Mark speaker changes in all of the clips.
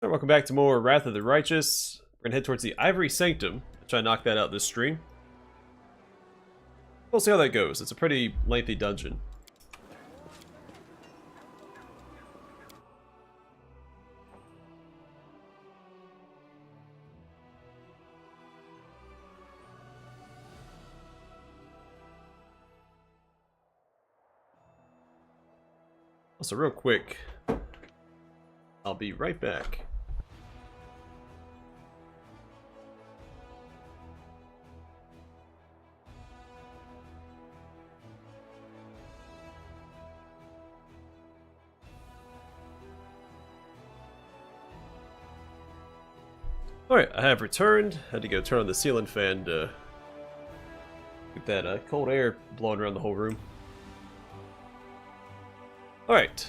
Speaker 1: Alright, welcome back to more Wrath of the Righteous. We're gonna head towards the Ivory Sanctum. Try to knock that out this stream. We'll see how that goes. It's a pretty lengthy dungeon. Also, real quick, I'll be right back. Alright, I have returned. Had to go turn on the ceiling fan to get that cold air blowing around the whole room. Alright.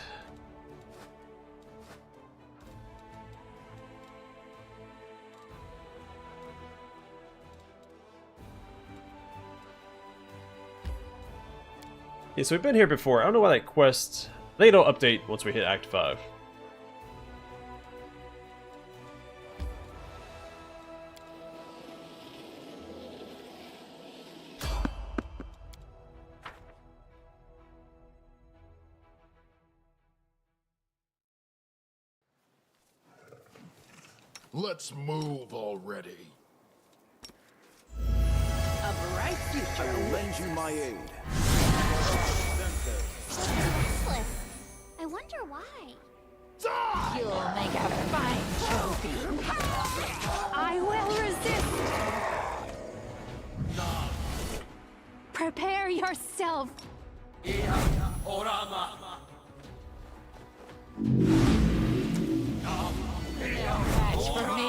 Speaker 1: Yeah, so we've been here before. I don't know why that quest... I think it'll update once we hit Act 5.
Speaker 2: Let's move already.
Speaker 3: A bright future.
Speaker 2: I will lend you my aid.
Speaker 4: Useless. I wonder why.
Speaker 2: Die!
Speaker 3: You'll make a fine trophy. I will resist. Prepare yourself. No match for me.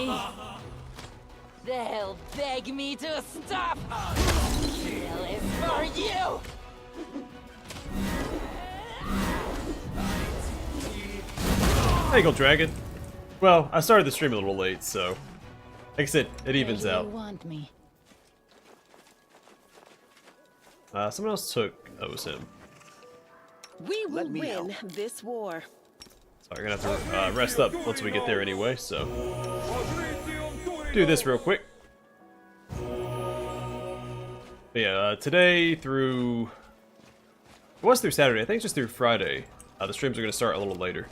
Speaker 3: They'll beg me to stop. Kill is for you.
Speaker 1: There Dragon. Well, I started the stream a little late, so like I said, it evens out.
Speaker 3: Want me.
Speaker 1: Someone else took... Oh, it was him.
Speaker 5: We will win this war.
Speaker 1: So we're gonna have to rest up once we get there anyway, so... Do this real quick. But yeah, today through... It was through Saturday, I think it's just through Friday. The streams are gonna start a little later.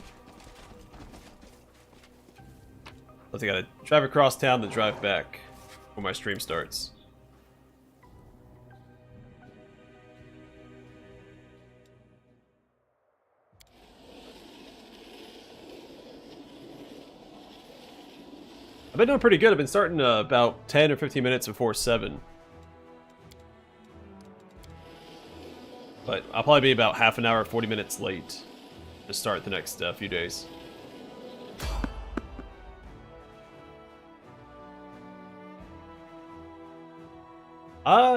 Speaker 1: Plus I gotta drive across town then drive back when my stream starts. I've been doing pretty good. I've been starting about 10 or 15 minutes before 7. But I'll probably be about half an hour, 40 minutes late to start the next few days.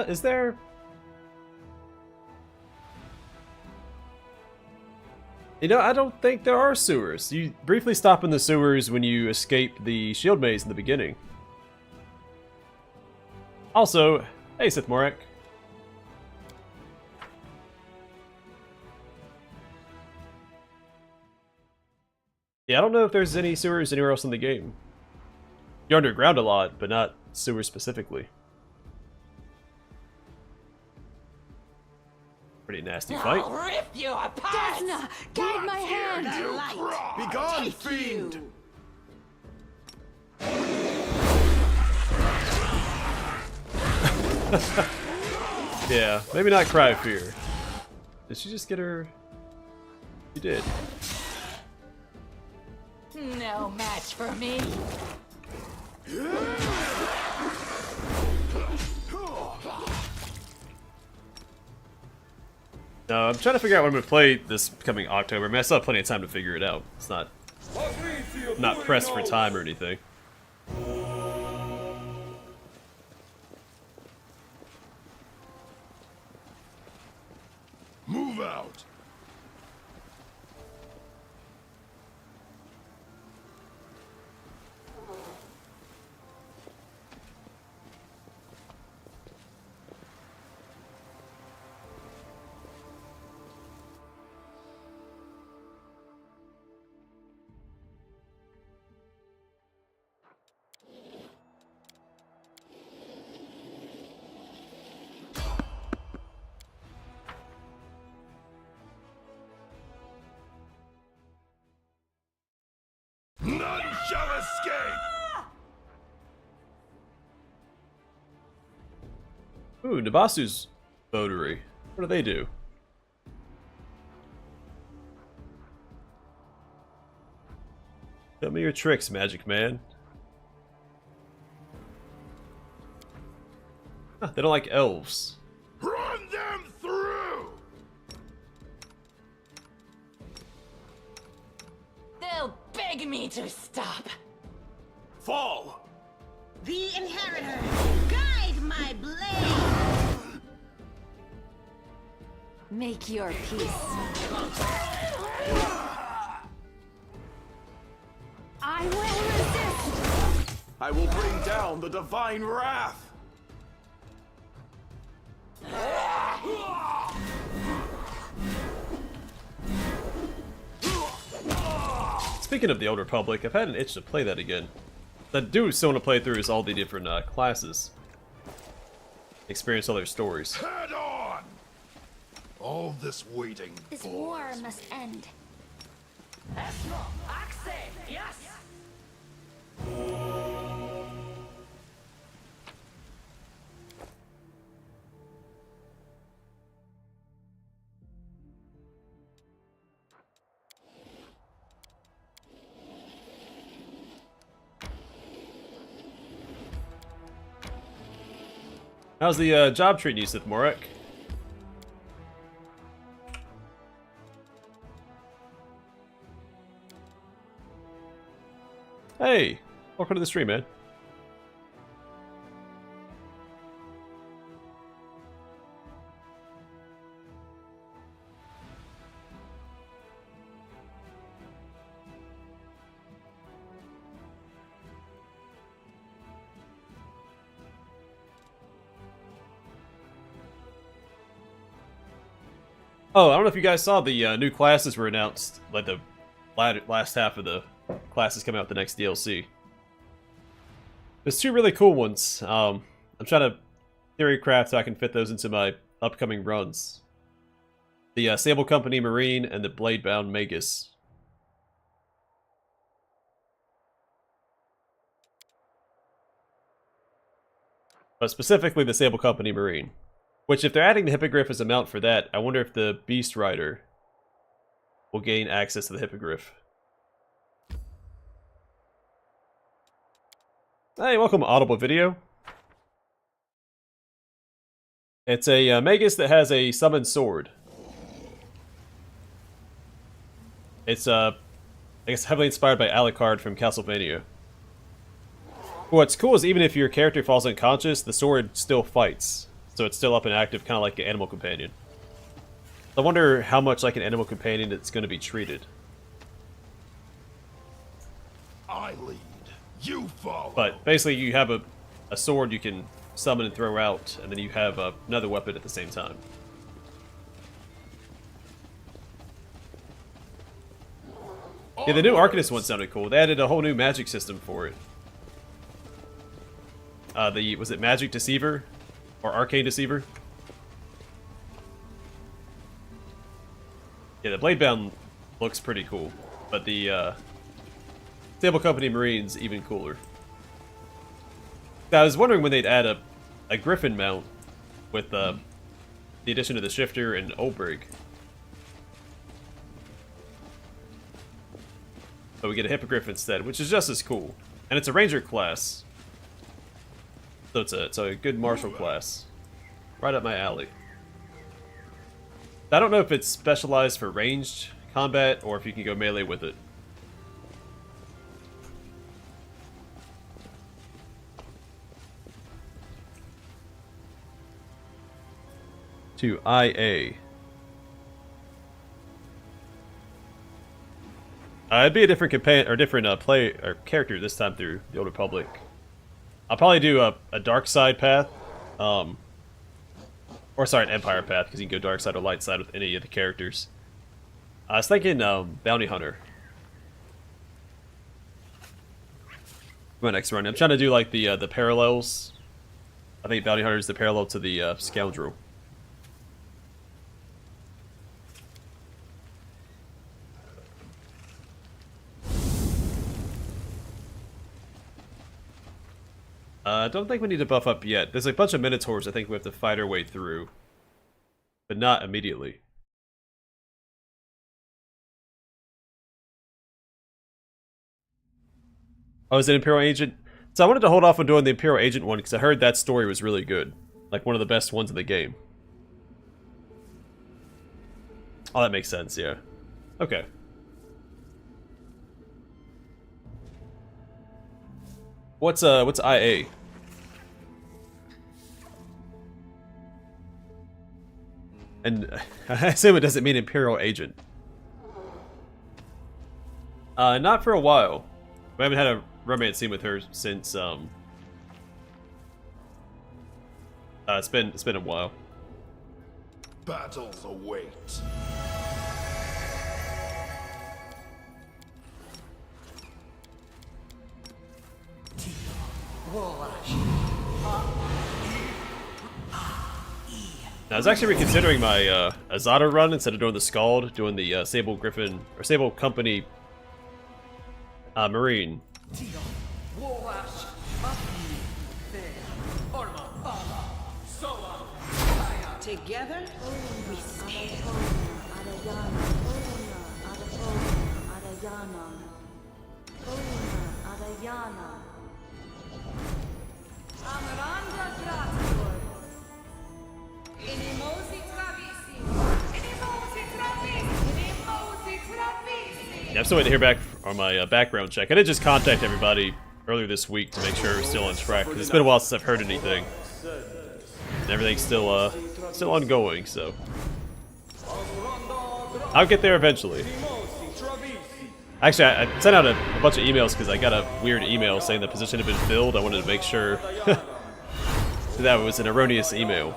Speaker 1: Is there... You know, I don't think there are sewers. You briefly stop in the sewers when you escape the shield maze in the beginning. Also, hey Sith Morak. Yeah, I don't know if there's any sewers anywhere else in the game. You're underground a lot, but not sewers specifically. Pretty nasty fight.
Speaker 3: I'll rip you apart! Desna, guide my hand!
Speaker 2: Be gone, fiend!
Speaker 1: Yeah, maybe not cry fear. Did she just get her... She did.
Speaker 3: No match for me.
Speaker 1: No, I'm trying to figure out what I'm going to play this coming October. I mean, I still have plenty of time to figure it out. It's not... I'm not pressed for time or anything.
Speaker 2: Move out!
Speaker 1: Ooh, Nabasu's votary. What do they do? Show me your tricks, Magic Man. Huh, they don't like elves.
Speaker 2: Run them through!
Speaker 3: They'll beg me to stop.
Speaker 2: Fall!
Speaker 5: The Inheritor, guide my blade!
Speaker 3: Make your peace. I will resist.
Speaker 2: I will bring down the divine wrath!
Speaker 1: Speaking of the Old Republic, I've had an itch to play that again. I do still want to play through is all the different classes. Experience all their stories.
Speaker 2: Head on! All this waiting
Speaker 4: This
Speaker 2: for.
Speaker 4: war must end.
Speaker 3: Yes.
Speaker 1: How's the job treating you, Sith Morak? Hey, welcome to the stream, man. Oh, I don't know if you guys saw the new classes were announced, like the last half of the classes coming out the next DLC. There's two really cool ones. I'm trying to theory craft so I can fit those into my upcoming runs. The Sable Company Marine and the Bladebound Magus. But specifically the Sable Company Marine. Which, if they're adding the Hippogriff as a mount for that, I wonder if the Beast Rider will gain access to the Hippogriff. Hey, welcome to Audible Video. It's a Magus that has a summoned sword. It's, I guess, heavily inspired by Alucard from Castlevania. What's cool is even if your character falls unconscious, the sword still fights. So it's still up and active, kind of like an animal companion. I wonder how much like an animal companion it's going to be treated.
Speaker 2: I lead, you follow.
Speaker 1: But basically you have a sword you can summon and throw out, and then you have another weapon at the same time. Yeah, the new Arcanist one sounded cool. They added a whole new magic system for it. Was it Magic Deceiver? Or Arcane Deceiver? Yeah, the Bladebound looks pretty cool, but the Sable Company Marine's even cooler. Now, I was wondering when they'd add a Griffin mount with the addition of the Shifter and Olbrig. But we get a Hippogriff instead, which is just as cool. And it's a Ranger class. So it's a good martial class. Right up my alley. I don't know if it's specialized for ranged combat or if you can go melee with it. To IA. It'd be a different companion or different play or character this time through the Old Republic. I'll probably do a dark side path, or sorry, an Empire path because you can go dark side or light side with any of the characters. I was thinking Bounty Hunter. My next run, I'm trying to do like the parallels. I think Bounty Hunter is the parallel to the Scoundrel. I don't think we need to buff up yet. There's a bunch of Minotaurs I think we have to fight our way through. But not immediately. Oh, is it Imperial Agent? So I wanted to hold off on doing the Imperial Agent one because I heard that story was really good. Like one of the best ones in the game. Oh, that makes sense, yeah. Okay. What's IA? And I assume it doesn't mean Imperial Agent. Not for a while. We haven't had a romance scene with her since it's been a while.
Speaker 2: Battles await.
Speaker 1: I was actually reconsidering my Azada run instead of doing the Scald, doing the Sable Griffin or Sable Company Marine.
Speaker 5: Together, we stand.
Speaker 1: Yeah, I'm still waiting to hear back on my background check. I did just contact everybody earlier this week to make sure we're still on track, because it's been a while since I've heard anything. And everything's still ongoing, so I'll get there eventually. Actually, I sent out a bunch of emails because I got a weird email saying the position had been filled. I wanted to make sure that was an erroneous email.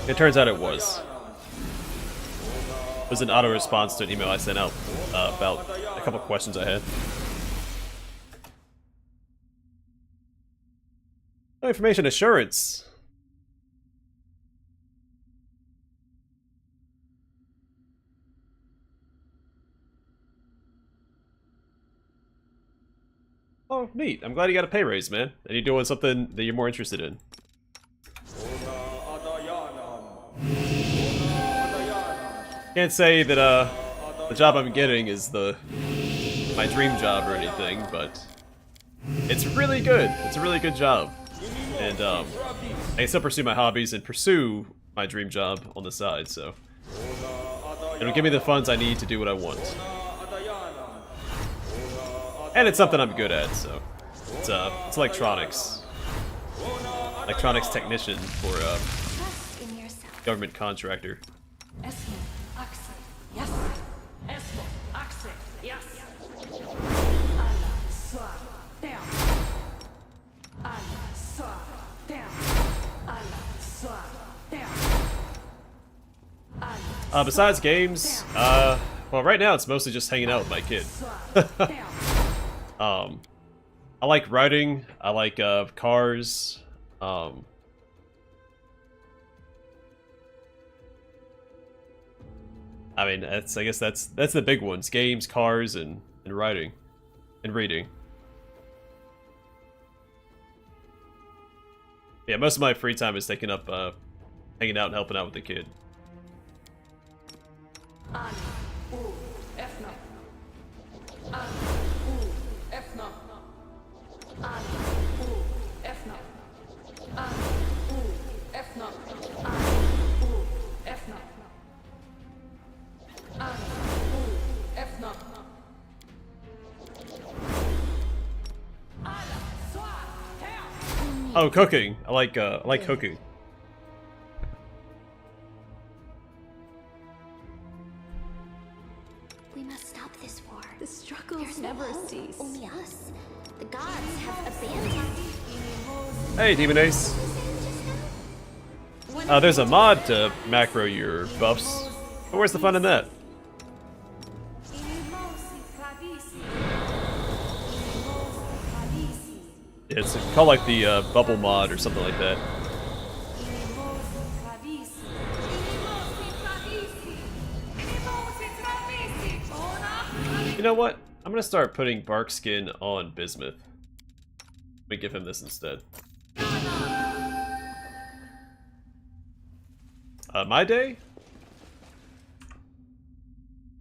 Speaker 1: It turns out it was. It was an auto response to an email I sent out about a couple questions I had. Information assurance. Oh, neat. I'm glad you got a pay raise, man. And you're doing something that you're more interested in. Can't say that the job I'm getting is my dream job or anything, but it's really good. It's a really good job. And I can still pursue my hobbies and pursue my dream job on the side, so it'll give me the funds I need to do what I want. And it's something I'm good at, so it's electronics. Electronics technician for government contractor. Besides games, well, right now it's mostly just hanging out with my kid. I like riding. I like cars. I mean, I guess that's the big ones: games, cars, and riding, and reading. Yeah, most of my free time is taken up hanging out and helping out with the kid. Oh, cooking. I like cooking.
Speaker 4: We must stop this war.
Speaker 6: The struggles
Speaker 4: There's
Speaker 6: never
Speaker 4: no hope,
Speaker 6: cease.
Speaker 4: only us. The gods have abandoned.
Speaker 1: Hey, Demon Ace. There's a mod to macro your buffs. But where's the fun in that? It's called like the bubble mod or something like that. You know what? I'm gonna start putting bark skin on Bismuth. Let me give him this instead. My day?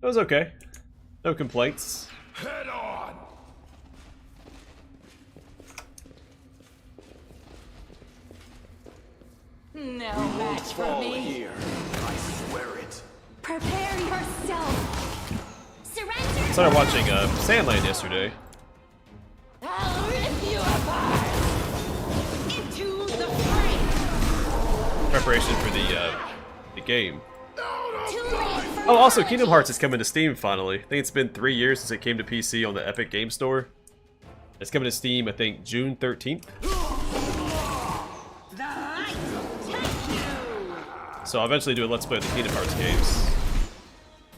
Speaker 1: It was okay. No complaints.
Speaker 2: Head on!
Speaker 3: No match for me.
Speaker 2: Here, I swear it.
Speaker 4: Prepare yourself. Surrender.
Speaker 1: Started watching Sandland yesterday.
Speaker 3: I'll rip you apart.
Speaker 5: Into the fray.
Speaker 1: Preparation for the game.
Speaker 4: Too late for
Speaker 1: Oh, also, Kingdom Hearts is coming to Steam finally. I think it's been 3 years since it came to PC on the Epic Game Store. It's coming to Steam, I think, June 13th.
Speaker 5: The light take you.
Speaker 1: So I'll eventually do a Let's Play of the Kingdom Hearts games.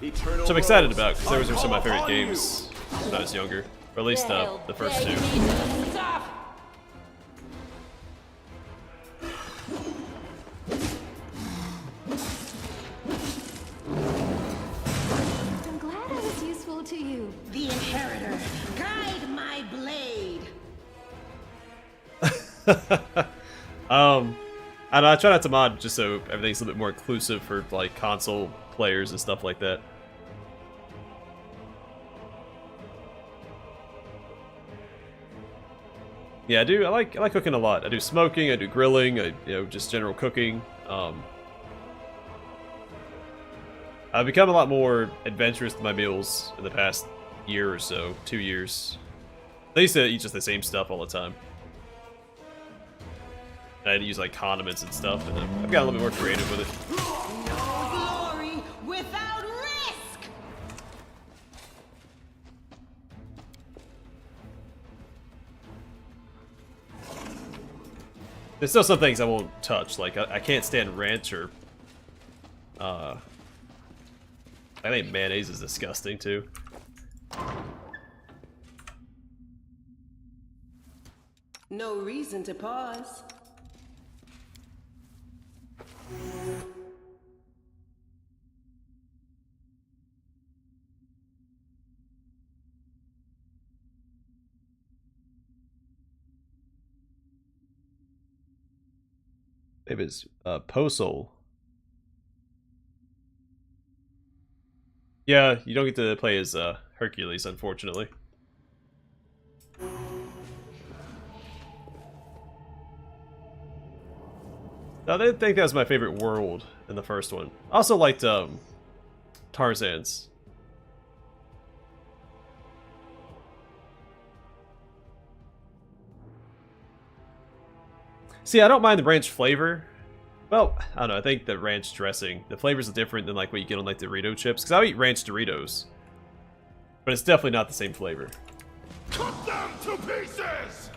Speaker 2: Eternal
Speaker 1: Which I'm excited
Speaker 2: rose.
Speaker 1: about, because those were some of my favorite
Speaker 2: Upon you.
Speaker 1: games when I was younger. Or at least
Speaker 3: They'll
Speaker 1: the first
Speaker 3: beg
Speaker 1: two.
Speaker 3: me to stop.
Speaker 4: I'm glad I was useful to you.
Speaker 5: The inheritor, guide my blade.
Speaker 1: I don't know, I try not to mod just so everything's a little bit more inclusive for like console players and stuff like that. Yeah, I like cooking a lot. I do smoking, I do grilling, just general cooking. I've become a lot more adventurous with my meals in the past year or so, 2 years. I used to eat just the same stuff all the time. I had to use like condiments and stuff, and then I've gotten a little bit more creative with it.
Speaker 5: No glory without risk.
Speaker 1: There's still some things I won't touch, like I can't stand ranch or I think mayonnaise is disgusting too.
Speaker 5: No reason to pause.
Speaker 1: Maybe it's Posol. Yeah, you don't get to play as Hercules, unfortunately. I didn't think that was my favorite world in the first one. I also liked Tarzan's. See, I don't mind the ranch flavor. Well, I don't know, I think the ranch dressing, the flavors are different than like what you get on like Dorito chips, because I would eat ranch Doritos. But it's definitely not the same flavor.
Speaker 2: Cut them to pieces!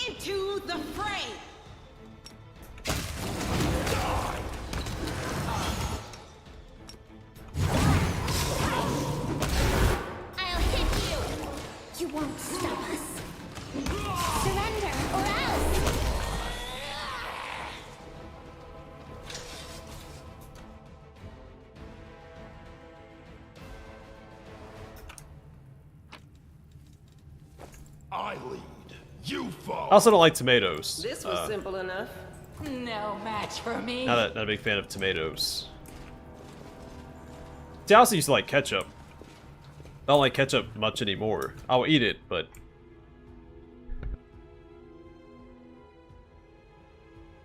Speaker 5: Into the fray.
Speaker 4: I'll hit you. You won't stop us. Surrender or else.
Speaker 2: I lead. You follow.
Speaker 1: I also don't like tomatoes.
Speaker 5: This was simple enough.
Speaker 3: No match for me.
Speaker 1: Not a big fan of tomatoes. See, I also used to like ketchup. I don't like ketchup much anymore. I'll eat it, but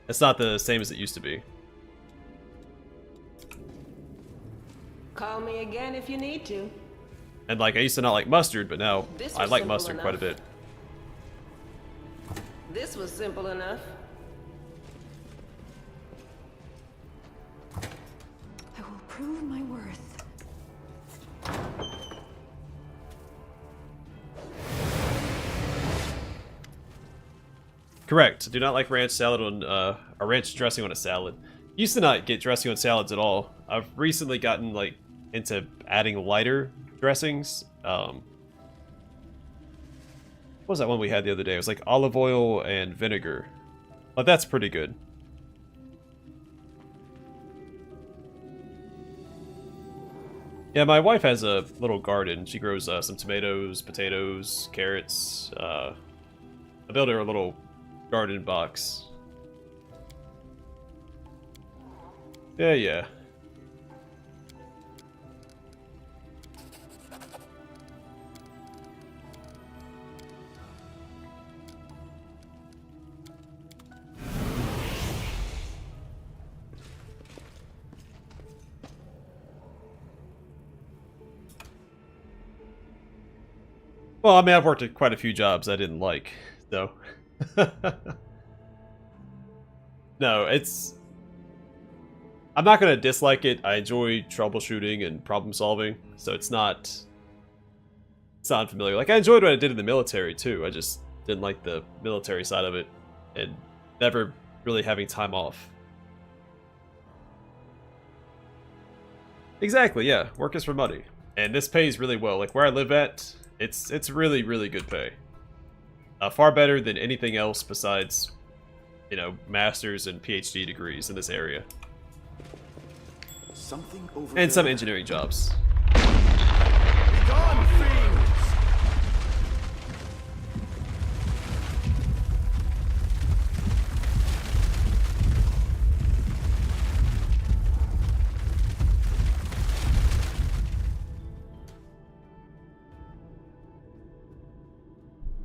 Speaker 1: it's not the same as it used to be.
Speaker 5: Call me again if you need to.
Speaker 1: And like, I used to not like mustard, but now
Speaker 5: This
Speaker 1: I
Speaker 5: was
Speaker 1: like
Speaker 5: simple
Speaker 1: mustard quite a
Speaker 5: enough.
Speaker 1: bit.
Speaker 5: This was simple enough.
Speaker 4: I will prove my worth.
Speaker 1: Correct. Do not like ranch salad on or ranch dressing on a salad. Used to not get dressing on salads at all. I've recently gotten like into adding lighter dressings. What was that one we had the other day? It was like olive oil and vinegar. But that's pretty good. Yeah, my wife has a little garden. She grows some tomatoes, potatoes, carrots. I built her a little garden box. Yeah, yeah. Well, I mean, I've worked at quite a few jobs I didn't like, so. No, it's... I'm not going to dislike it. I enjoy troubleshooting and problem solving, so it's not... It's not unfamiliar. Like, I enjoyed what I did in the military, too. I just didn't like the military side of it, and never really having time off. Exactly, yeah. Work is for money. And this pays really well. Like, where I live at... It's really, really good pay. Far better than anything else besides, you know, master's and PhD degrees in this area.
Speaker 6: Something over
Speaker 1: And
Speaker 6: there.
Speaker 1: some engineering jobs.
Speaker 2: Begone, fiends!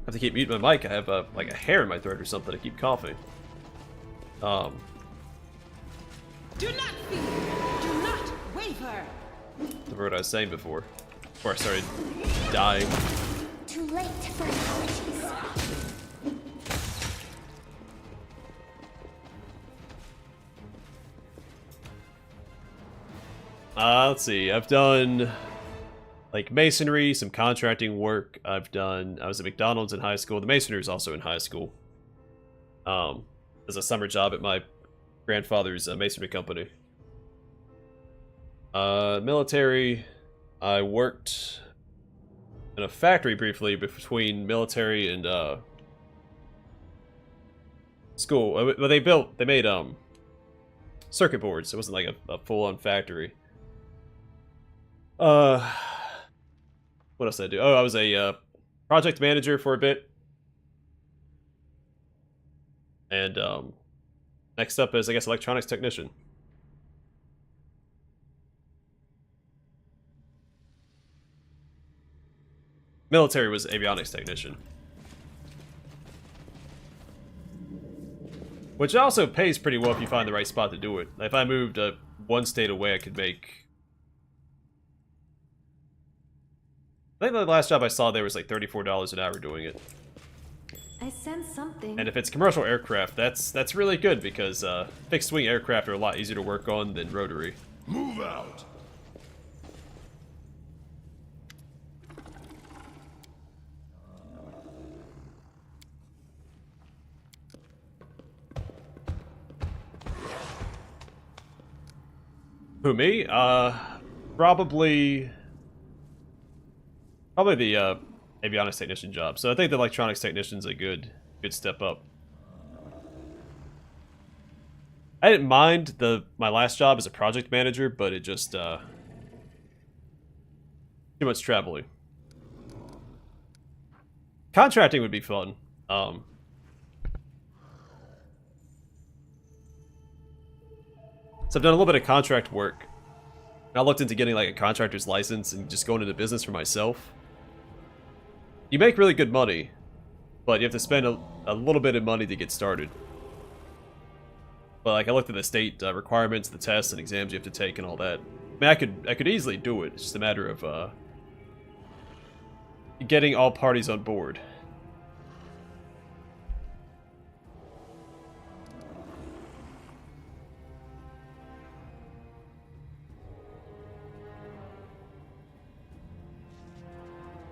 Speaker 1: I have to keep muting my mic. I have like a hair in my throat or something. I keep coughing.
Speaker 5: Do not fear. Do not waver.
Speaker 1: The word I was saying before I started dying.
Speaker 4: Too late for apologies.
Speaker 1: Let's see. I've done like masonry, some contracting work. I was at McDonald's in high school. The masonry was also in high school. As a summer job at my grandfather's masonry company. Military. I worked in a factory briefly between military and school. Well, they made circuit boards. It wasn't like a full-on factory. What else did I do? Oh, I was a project manager for a bit. And next up is, I guess, electronics technician. Military was avionics technician. Which also pays pretty well if you find the right spot to do it. If I moved one state away, I could make... I think the last job I saw there was like $34 an hour doing it.
Speaker 7: I sense something.
Speaker 1: And if it's commercial aircraft, that's really good because fixed-wing aircraft are a lot easier to work on than rotary.
Speaker 2: Move out!
Speaker 1: Who, me? Probably the avionics technician job. So I think the electronics technician's a good step up. I didn't mind my last job as a project manager, but it just too much traveling. Contracting would be fun. So I've done a little bit of contract work. I looked into getting like a contractor's license and just going into business for myself. You make really good money, but you have to spend a little bit of money to get started. But like I looked at the state requirements, the tests and exams you have to take and all that. I mean, I could easily do it. It's just a matter of getting all parties on board.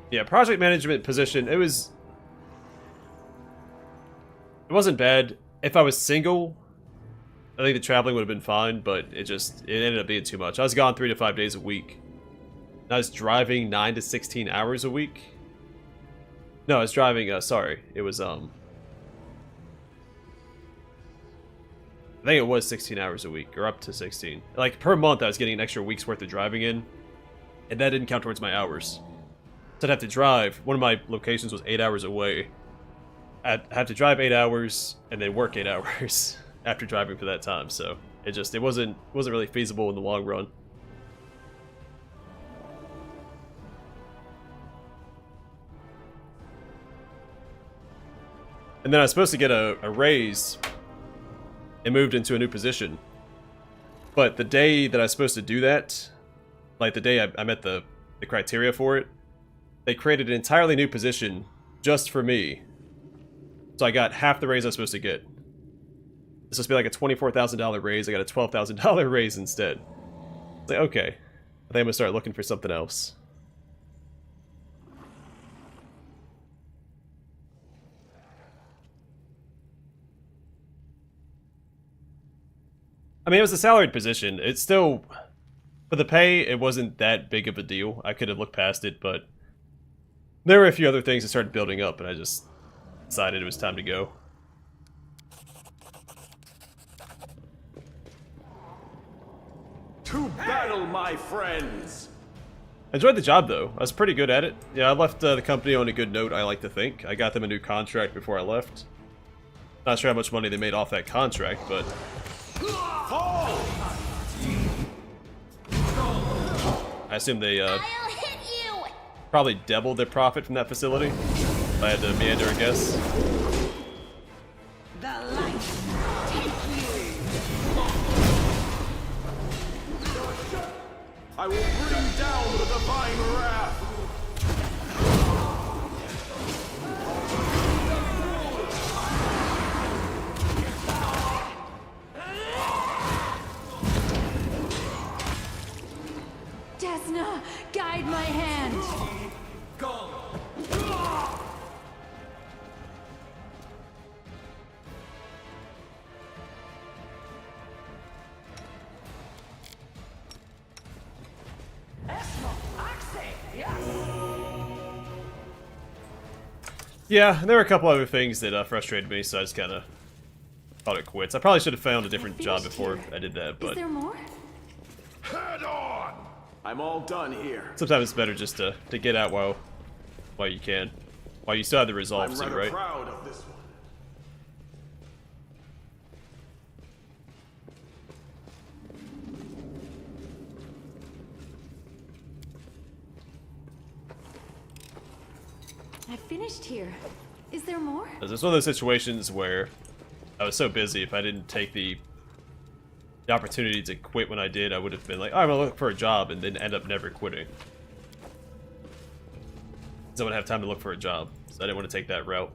Speaker 1: Yeah, project management position, it wasn't bad. If I was single, I think the traveling would have been fine, but it ended up being too much. I was gone 3 to 5 days a week. I was driving 9 to 16 hours a week. No, I was driving, sorry. It was, I think it was 16 hours a week, or up to 16. Like, per month, I was getting an extra week's worth of driving in. and that didn't count towards my hours. So I'd have to drive. One of my locations was 8 hours away. I'd have to drive 8 hours and then work 8 hours after driving for that time. So it wasn't really feasible in the long run. And then I was supposed to get a raise and moved into a new position. But the day that I was supposed to do that, like the day I met the criteria for it, they created an entirely new position just for me. So I got half the raise I was supposed to get. It's supposed to be like a $24,000 raise. I got a $12,000 raise instead. It's like, okay. I think I'm going to start looking for something else. I mean, it was a salaried position. It's still... For the pay, it wasn't that big of a deal. I could have looked past it, but... There were a few other things that started building up, and I just decided it was time to go.
Speaker 6: To battle, my friends!
Speaker 1: I enjoyed the job, though. I was pretty good at it. Yeah, I left the company on a good note, I like to think. I got them a new contract before I left. Not sure how much money they made off that contract, but... I assume they
Speaker 4: I'll hit you!
Speaker 1: probably doubled their profit from that facility. If I had to meander a guess.
Speaker 5: The light take you.
Speaker 6: I will bring down the divine wrath!
Speaker 7: Desna, guide my hand.
Speaker 1: Yeah, there were a couple other things that frustrated me, so I just kind of called it quits. I probably should have found a different job before I did that,
Speaker 7: Is
Speaker 1: but
Speaker 7: there more?
Speaker 2: Head on!
Speaker 6: I'm all done here.
Speaker 1: sometimes it's better just to get out while you can. While you still have the resolve
Speaker 6: I'm
Speaker 1: to,
Speaker 6: rather
Speaker 1: right?
Speaker 6: proud of this one.
Speaker 7: I finished here. Is there more?
Speaker 1: It's one of those situations where I was so busy, if I didn't take the opportunity to quit when I did, I would have been like, oh, I'm gonna look for a job, and then end up never quitting. So I wouldn't have time to look for a job, so I didn't want to take that route.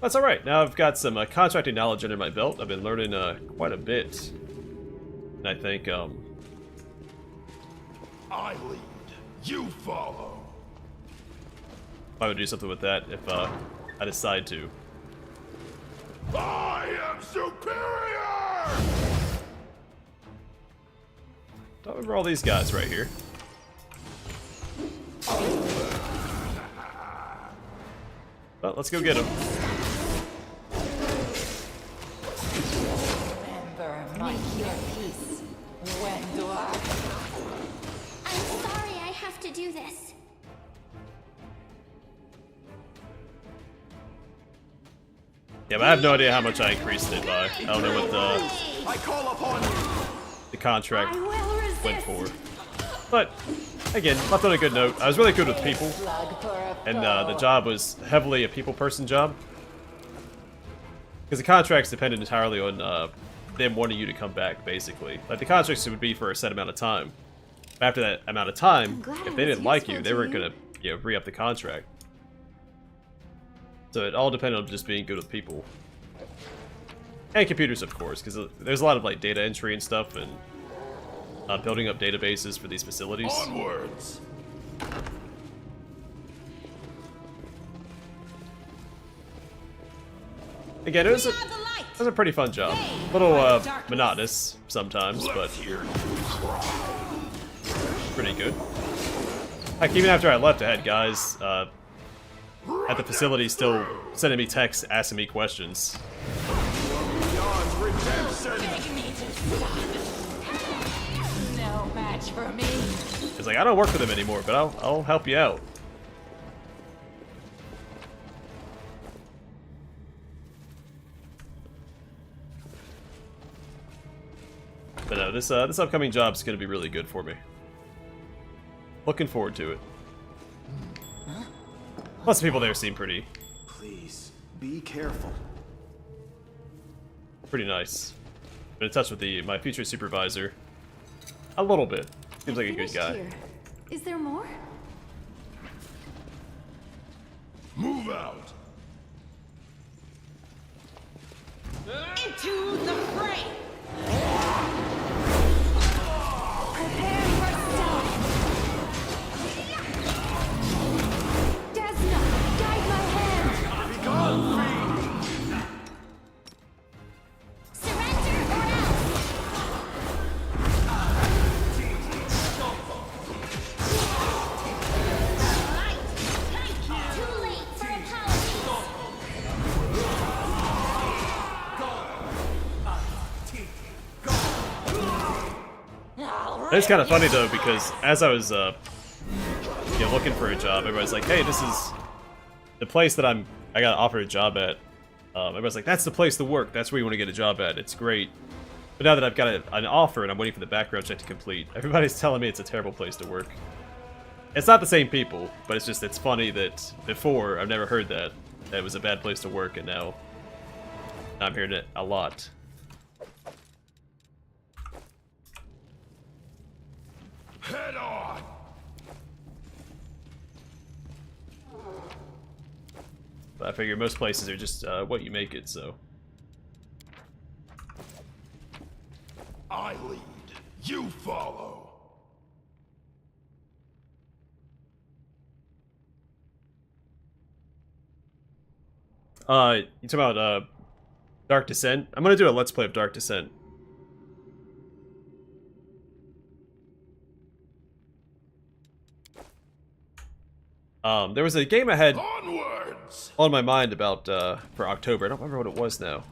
Speaker 1: That's alright, now I've got some contracting knowledge under my belt. I've been learning quite a bit. And I think,
Speaker 2: I lead. You follow.
Speaker 1: I would do something with that if I decide to.
Speaker 2: I am superior!
Speaker 1: Don't remember all these guys right here. Well, let's go get them.
Speaker 3: Remember my peace. When do I?
Speaker 4: I'm sorry I have to do this.
Speaker 1: Yeah, but I have no idea how much I increased it by. I don't know what
Speaker 6: I call upon you!
Speaker 1: the contract
Speaker 7: I will resist.
Speaker 1: went for. But, again, left on a good note. I was really good with people,
Speaker 3: Plug for a
Speaker 1: and the job was heavily a people person job. Because the contracts depended entirely on them wanting you to come back, basically. Like, the contracts would be for a set amount of time. After that amount of time,
Speaker 7: glad
Speaker 1: if
Speaker 7: I
Speaker 1: they
Speaker 7: was
Speaker 1: didn't like you,
Speaker 7: useful
Speaker 1: they
Speaker 7: to
Speaker 1: weren't
Speaker 7: you.
Speaker 1: gonna, re-up the contract. So it all depended on just being good with people. And computers, of course, because there's a lot of, like, data entry and stuff, and building up databases for these facilities.
Speaker 2: Onwards!
Speaker 1: Again, it was a pretty fun job. A little monotonous sometimes, but pretty good. Heck, even after I left, I had guys at the facility still sending me texts asking me questions.
Speaker 6: Beyond redemption!
Speaker 3: Beg me to stop. match for me.
Speaker 1: He's like, I don't work for them anymore, but I'll help you out. But no, this upcoming job's gonna be really good for me. Looking forward to it. Lots of people there seem pretty
Speaker 6: Please, be careful.
Speaker 1: nice. Been in touch with my future supervisor a little bit. Seems like a good
Speaker 7: Finished
Speaker 1: guy.
Speaker 7: here. Is there more?
Speaker 2: Move out.
Speaker 5: Into the fray!
Speaker 7: Prepare yourself! Desna, guide my hand!
Speaker 4: Surrender or else! Too late for apologies!
Speaker 1: It's kind of funny though, because as I was looking for a job, everybody's like, "Hey, this is the place that I got offered a job at." Everybody's like, "That's the place to work. That's where you want to get a job at. It's great." But now that I've got an offer and I'm waiting for the background check to complete, everybody's telling me it's a terrible place to work. It's not the same people, but it's funny that before I've never heard that it was a bad place to work, and now I'm hearing it a lot.
Speaker 2: Head on.
Speaker 1: But I figure most places are just what you make it, so.
Speaker 2: I lead. You follow.
Speaker 1: You talking about Dark Descent? I'm gonna do a Let's Play of Dark Descent. There was a game I had
Speaker 2: Onwards.
Speaker 1: on my mind about for October. I don't remember what it was now.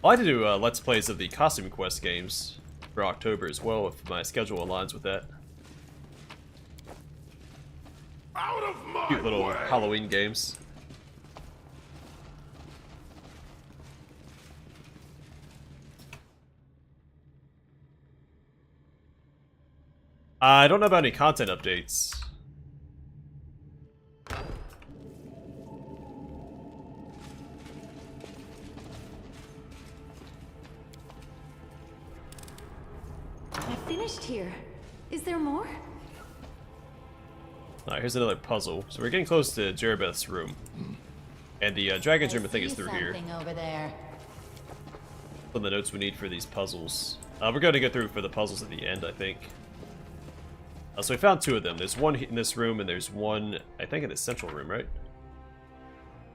Speaker 1: I like to do Let's Plays of the Costume Quest games for October as well, if my schedule aligns with that.
Speaker 2: Out of my
Speaker 1: Cute little
Speaker 2: way.
Speaker 1: Halloween games. I don't know about any content updates.
Speaker 7: I finished here. Is there more?
Speaker 1: Alright, here's another puzzle. So we're getting close to Jerebeth's room. And the Dragon's room, I think, is through here.
Speaker 3: Something over there.
Speaker 1: Some of the notes we need for these puzzles. We're going to go through for the puzzles at the end, I think. So we found two of them. There's one in this room, and there's one, I think, in the central room, right?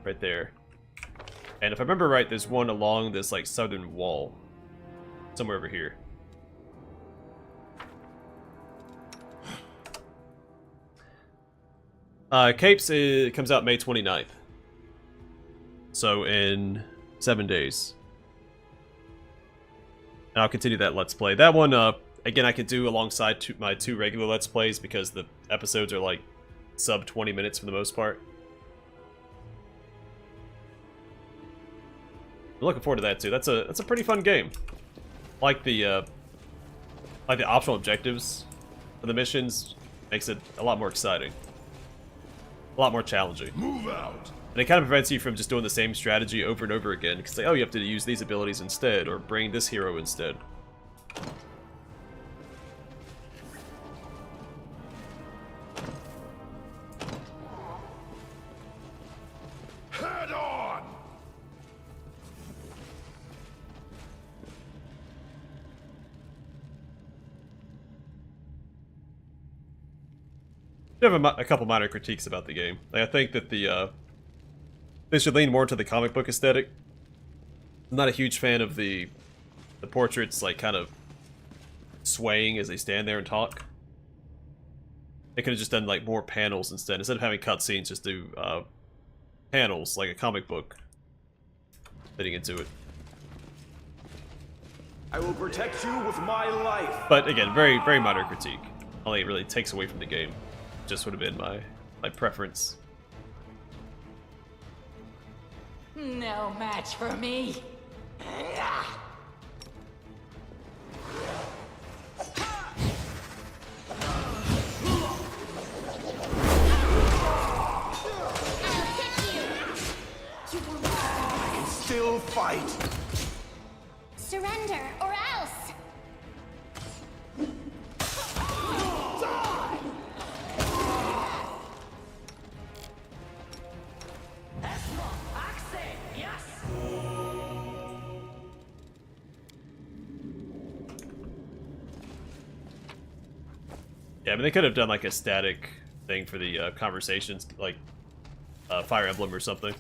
Speaker 1: Right there. And if I remember right, there's one along this, like, southern wall. Somewhere over here. Capes comes out May 29th. So in 7 days. And I'll continue that Let's Play. That one, again, I could do alongside my two regular Let's Plays because the episodes are like sub 20 minutes for the most part. I'm looking forward to that too. That's a pretty fun game. Like the optional objectives for the missions makes it a lot more exciting. A lot more challenging.
Speaker 2: Move out.
Speaker 1: And it kind of prevents you from just doing the same strategy over and over again. Because, like, oh, you have to use these abilities instead, or bring this hero instead.
Speaker 2: Head on.
Speaker 1: I have a couple minor critiques about the game. Like, I think that they should lean more into the comic book aesthetic. I'm not a huge fan of the portraits, like, kind of swaying as they stand there and talk. They could have just done, like, more panels instead of having cutscenes. Just do panels, like a comic book, fitting into it.
Speaker 6: I will protect you with my life.
Speaker 1: But again, very minor critique. Only it really takes away from the game. Just would have been my preference.
Speaker 3: No match for me.
Speaker 6: I can still fight.
Speaker 4: Surrender or else.
Speaker 1: Yeah, I mean, they could have done like a static thing for the conversations, like Fire Emblem or something.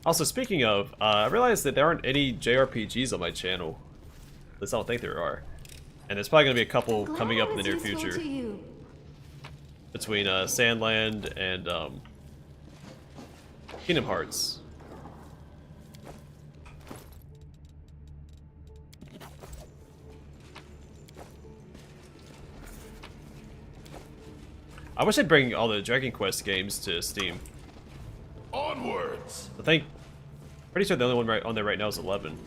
Speaker 1: Also, speaking of, I realized that there aren't any JRPGs on my channel. At least I don't think there are. And there's probably going to be a couple coming up in the near future. Between Sandland and Kingdom Hearts. I wish I'd bring all the Dragon Quest games to Steam.
Speaker 2: Onwards!
Speaker 1: I think, pretty sure the only one right on there right now is 11.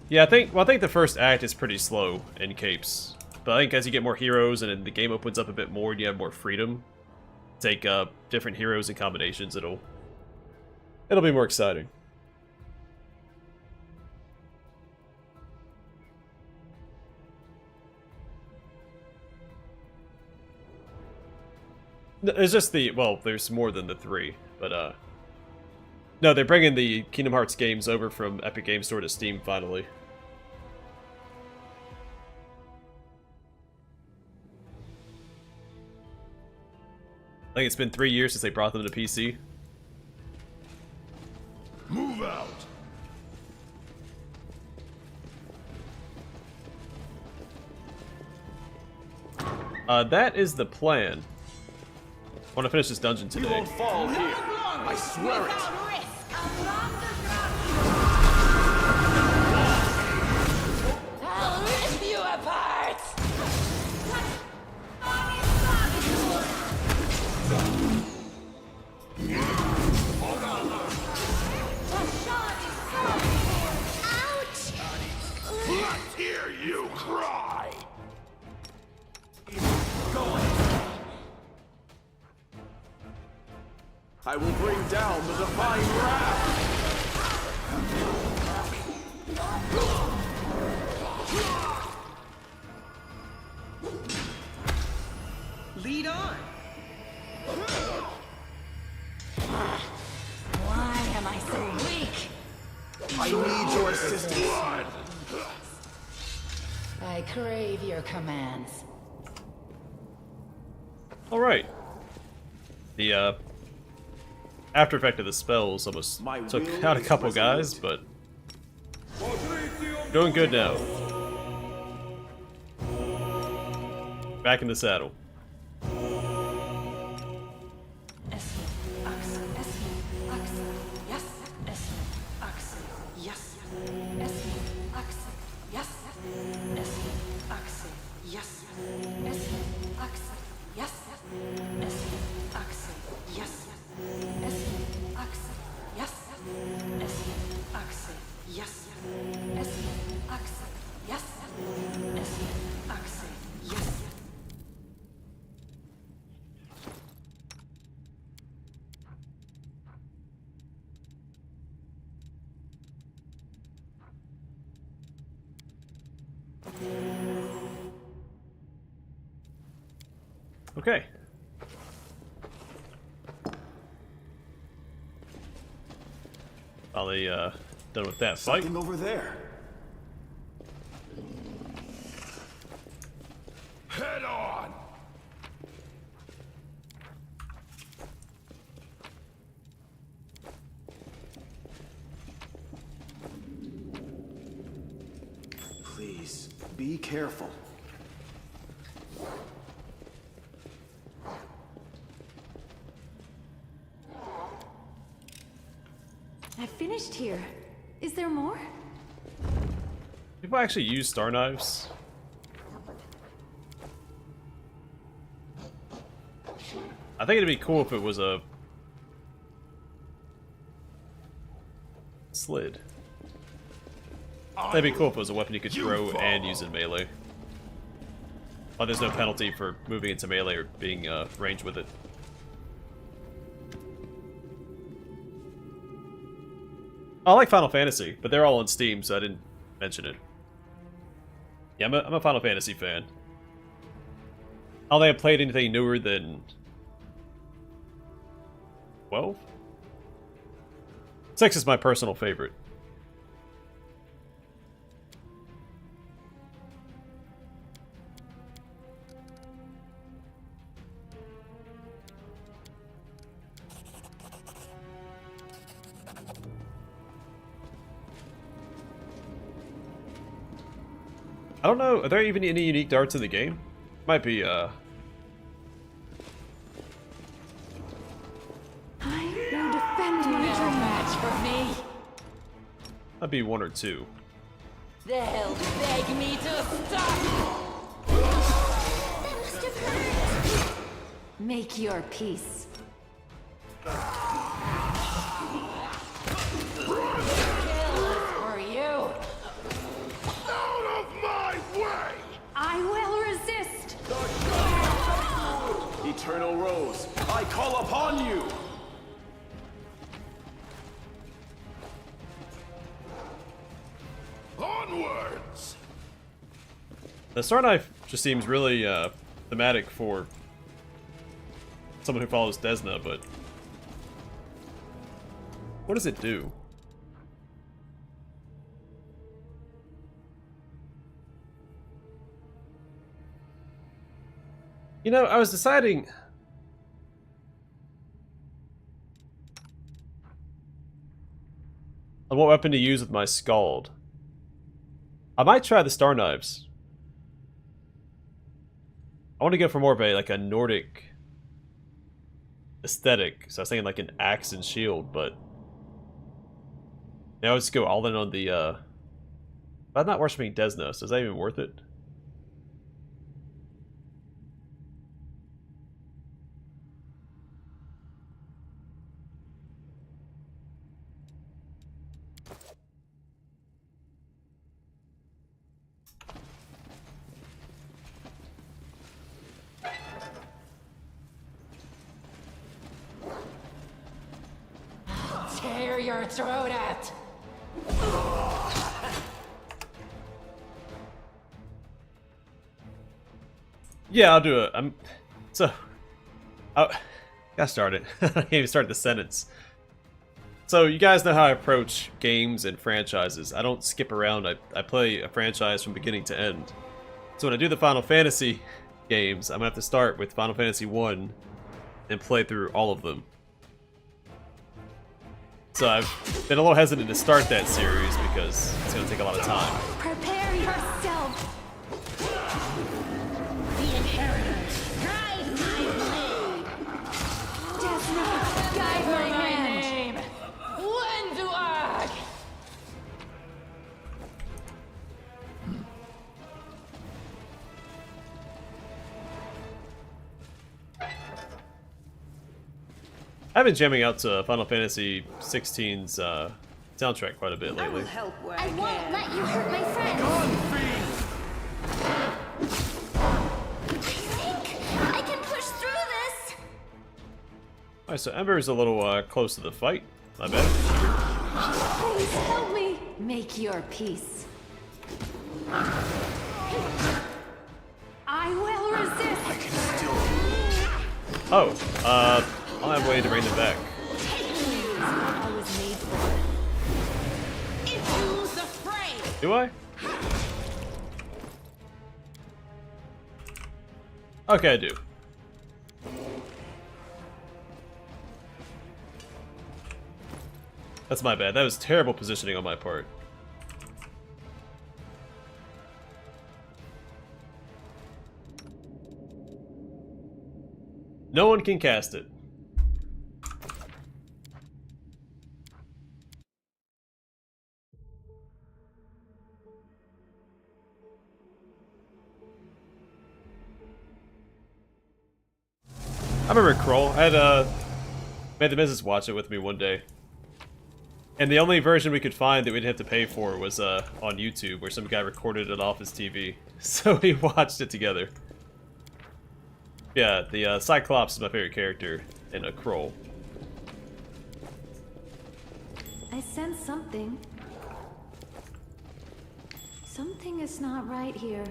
Speaker 1: Yeah, I think the first act is pretty slow in Capes, but I think as you get more heroes and the game opens up a bit more and you have more freedom, take different heroes and combinations, it'll be more exciting. It's just well, there's more than the 3, but no, they're bringing the Kingdom Hearts games over from Epic Games Store to Steam finally. I think it's been 3 years since they brought them to PC.
Speaker 2: Move out!
Speaker 1: That is the plan. I want to finish this dungeon
Speaker 6: You
Speaker 1: today.
Speaker 6: won't fall here. I swear it.
Speaker 3: I'll rip you apart!
Speaker 4: Ouch!
Speaker 2: Let's hear you cry!
Speaker 6: I will bring down the divine wrath.
Speaker 5: Lead on.
Speaker 3: Why am I so weak?
Speaker 6: I need your assistance.
Speaker 3: I crave your commands.
Speaker 1: Alright. The after effect of the spells almost
Speaker 6: My
Speaker 1: took
Speaker 6: will
Speaker 1: out a
Speaker 6: is
Speaker 1: couple
Speaker 6: resolute.
Speaker 1: guys, but doing good now. Back in the saddle. Okay. Finally, done with that fight.
Speaker 6: Something over there.
Speaker 2: Head on!
Speaker 6: Please, be careful.
Speaker 7: I finished here. Is there more?
Speaker 1: People actually use star knives. I think it'd be cool if it was a slid. That'd be cool if it was a weapon you could throw and use in melee. But there's no penalty for moving into melee or being ranged with it. I like Final Fantasy, but they're all on Steam, so I didn't mention it. Yeah, I'm a Final Fantasy fan. I don't think I've played anything newer than 12? 6 is my personal favorite. I don't know, are there even any unique darts in the game? Might be,
Speaker 7: I will defend my
Speaker 3: No
Speaker 7: dream.
Speaker 3: match for me.
Speaker 1: might be 1 or 2.
Speaker 3: They'll beg me to stop.
Speaker 4: That must have hurt.
Speaker 7: Make your peace.
Speaker 3: Kill is for you.
Speaker 2: Out of my way!
Speaker 7: I will resist.
Speaker 6: Eternal Rose, I call upon you!
Speaker 2: Onwards!
Speaker 1: The Star Knife just seems really thematic for someone who follows Desna, but what does it do? You know, I was deciding on what weapon to use with my Scald. I might try the Star Knives. I want to go for more of a, like a Nordic aesthetic, so I was thinking like an axe and shield, but now let's go all in on the I'm not worshipping Desna, so is that even worth it?
Speaker 3: Tear your throat out.
Speaker 1: Yeah, I'll do it. Got started. I can't even start the sentence. So you guys know how I approach games and franchises. I don't skip around. I play a franchise from beginning to end. So when I do the Final Fantasy games, I'm gonna have to start with Final Fantasy 1 and play through all of them. So I've been a little hesitant to start that series because it's gonna take a lot of time.
Speaker 7: Prepare yourself.
Speaker 4: The inheritors, guide my blade.
Speaker 7: Desna, guide my
Speaker 3: My
Speaker 7: hand.
Speaker 3: name. Wenduag.
Speaker 1: I've been jamming out to Final Fantasy 16's soundtrack quite a bit
Speaker 5: I will
Speaker 1: lately.
Speaker 5: help where
Speaker 4: I
Speaker 5: I
Speaker 4: won't
Speaker 5: can.
Speaker 4: let you hurt my friends. I think I can push through this.
Speaker 1: Alright, so Ember is a little close to the fight. My bad.
Speaker 7: Please help me. Make your peace. I will resist.
Speaker 6: I can still...
Speaker 1: Oh, I'll have a way to bring them back.
Speaker 7: I was made for.
Speaker 3: Into the fray.
Speaker 1: Do I? Okay, I do. That's my bad. That was terrible positioning on my part. No one can cast it. I remember Kroll. I had made the missus watch it with me one day. And the only version we could find that we didn't have to pay for was on YouTube, where some guy recorded it off his TV. So we watched it together. Yeah, the Cyclops is my favorite character in a Kroll.
Speaker 7: I sense something. Something is not right here.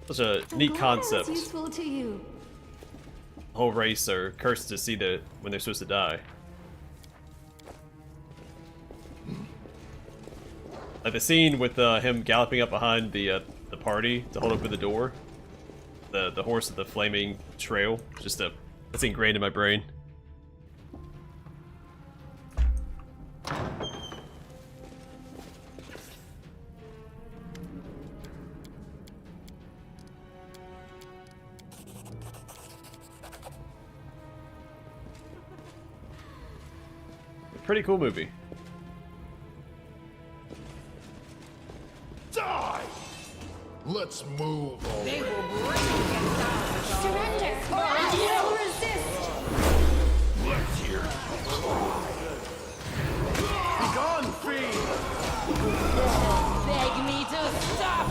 Speaker 1: Such a
Speaker 7: I'm
Speaker 1: neat
Speaker 7: glad
Speaker 1: concept.
Speaker 7: I was useful to you.
Speaker 1: The whole race are cursed to see the when they're supposed to die. Like the scene with him galloping up behind the party to hold open the door. The horse with the flaming trail. That's ingrained in my brain. Pretty cool movie.
Speaker 2: Die! Let's move over.
Speaker 3: They will break against us.
Speaker 4: Surrender, or I will resist.
Speaker 2: Let's hear
Speaker 6: Be gone, Fiend!
Speaker 3: Beg me to stop.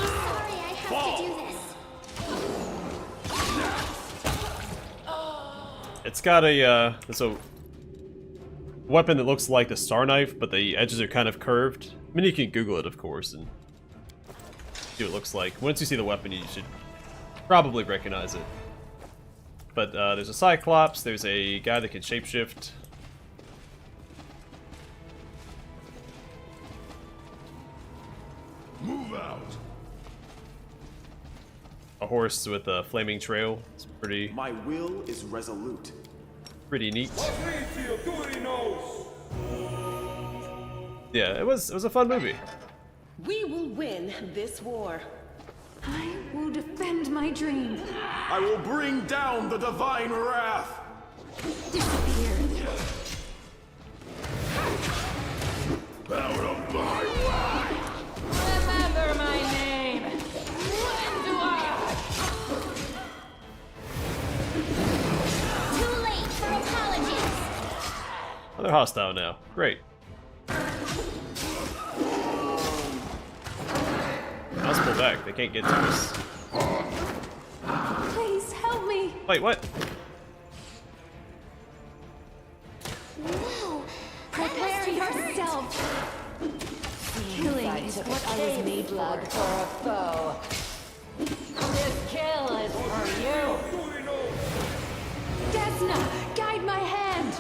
Speaker 4: Sorry, I have to do this.
Speaker 1: It's got it's a weapon that looks like the Star Knife, but the edges are kind of curved. I mean, you can Google it, of course, and see what it looks like. Once you see the weapon, you should probably recognize it. But there's a Cyclops, there's a guy that can shapeshift.
Speaker 2: move out.
Speaker 1: A horse with a flaming trail. It's pretty
Speaker 6: My will is resolute.
Speaker 1: neat. Yeah, it was a fun movie.
Speaker 5: We will win this war.
Speaker 7: I will defend my dream.
Speaker 6: I will bring down the divine wrath.
Speaker 7: Disappear.
Speaker 2: Out of my way!
Speaker 3: Remember my name. When do I?
Speaker 4: Too late for apologies.
Speaker 1: Oh, they're hostile now. Great. Let's pull back. They can't get to us.
Speaker 7: Please help me.
Speaker 1: Wait, what?
Speaker 4: No.
Speaker 7: Prepare yourself. Killing
Speaker 3: I
Speaker 7: is
Speaker 3: took
Speaker 7: what I was made
Speaker 3: blood
Speaker 7: for.
Speaker 3: for a foe. This kill is for you.
Speaker 7: Desna, guide my hand.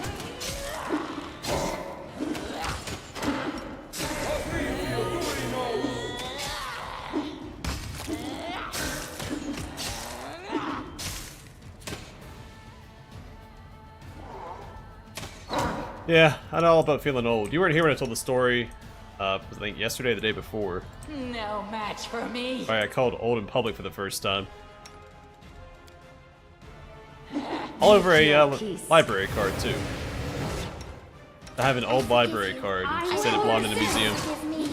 Speaker 1: Yeah, I know all about feeling old. You weren't here when I told the story, I think yesterday or the day before.
Speaker 3: No match for me.
Speaker 1: I got called old in public for the first time. All over a library card, too. I have an old library card. It said it belonged in a museum.
Speaker 4: Give me.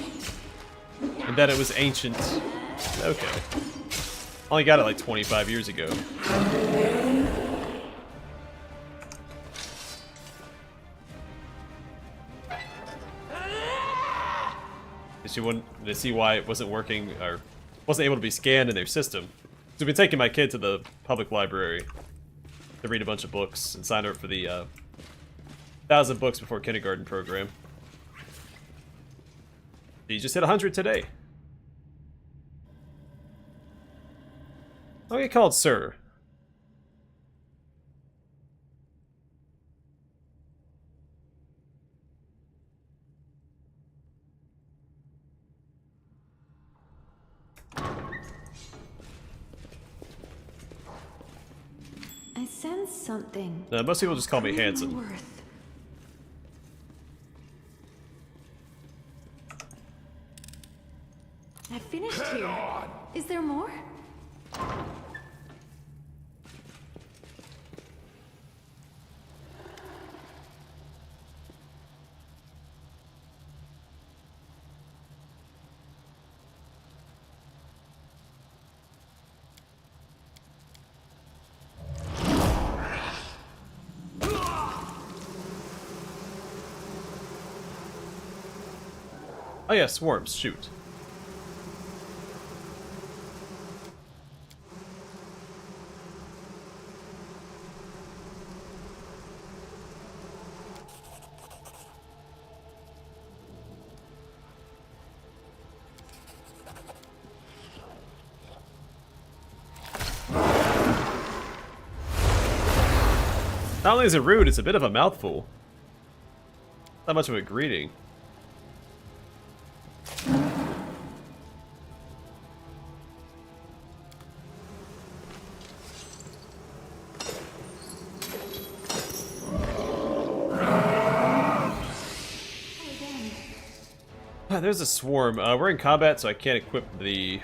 Speaker 1: And that it was ancient. Okay. Only got it like 25 years ago. You wanted to see why it wasn't working or wasn't able to be scanned in their system. So we've been taking my kid to the public library to read a bunch of books and sign her up for the 1,000 books before kindergarten program. You just hit 100 today. I'll get called sir.
Speaker 7: I sense something.
Speaker 1: Most people just call me
Speaker 7: Greater
Speaker 1: handsome.
Speaker 7: worth. I finished here. Is there more?
Speaker 1: Oh yeah, swarms, shoot. Not only is it rude, it's a bit of a mouthful. Not much of a greeting. There's a swarm. We're in combat, so I can't equip the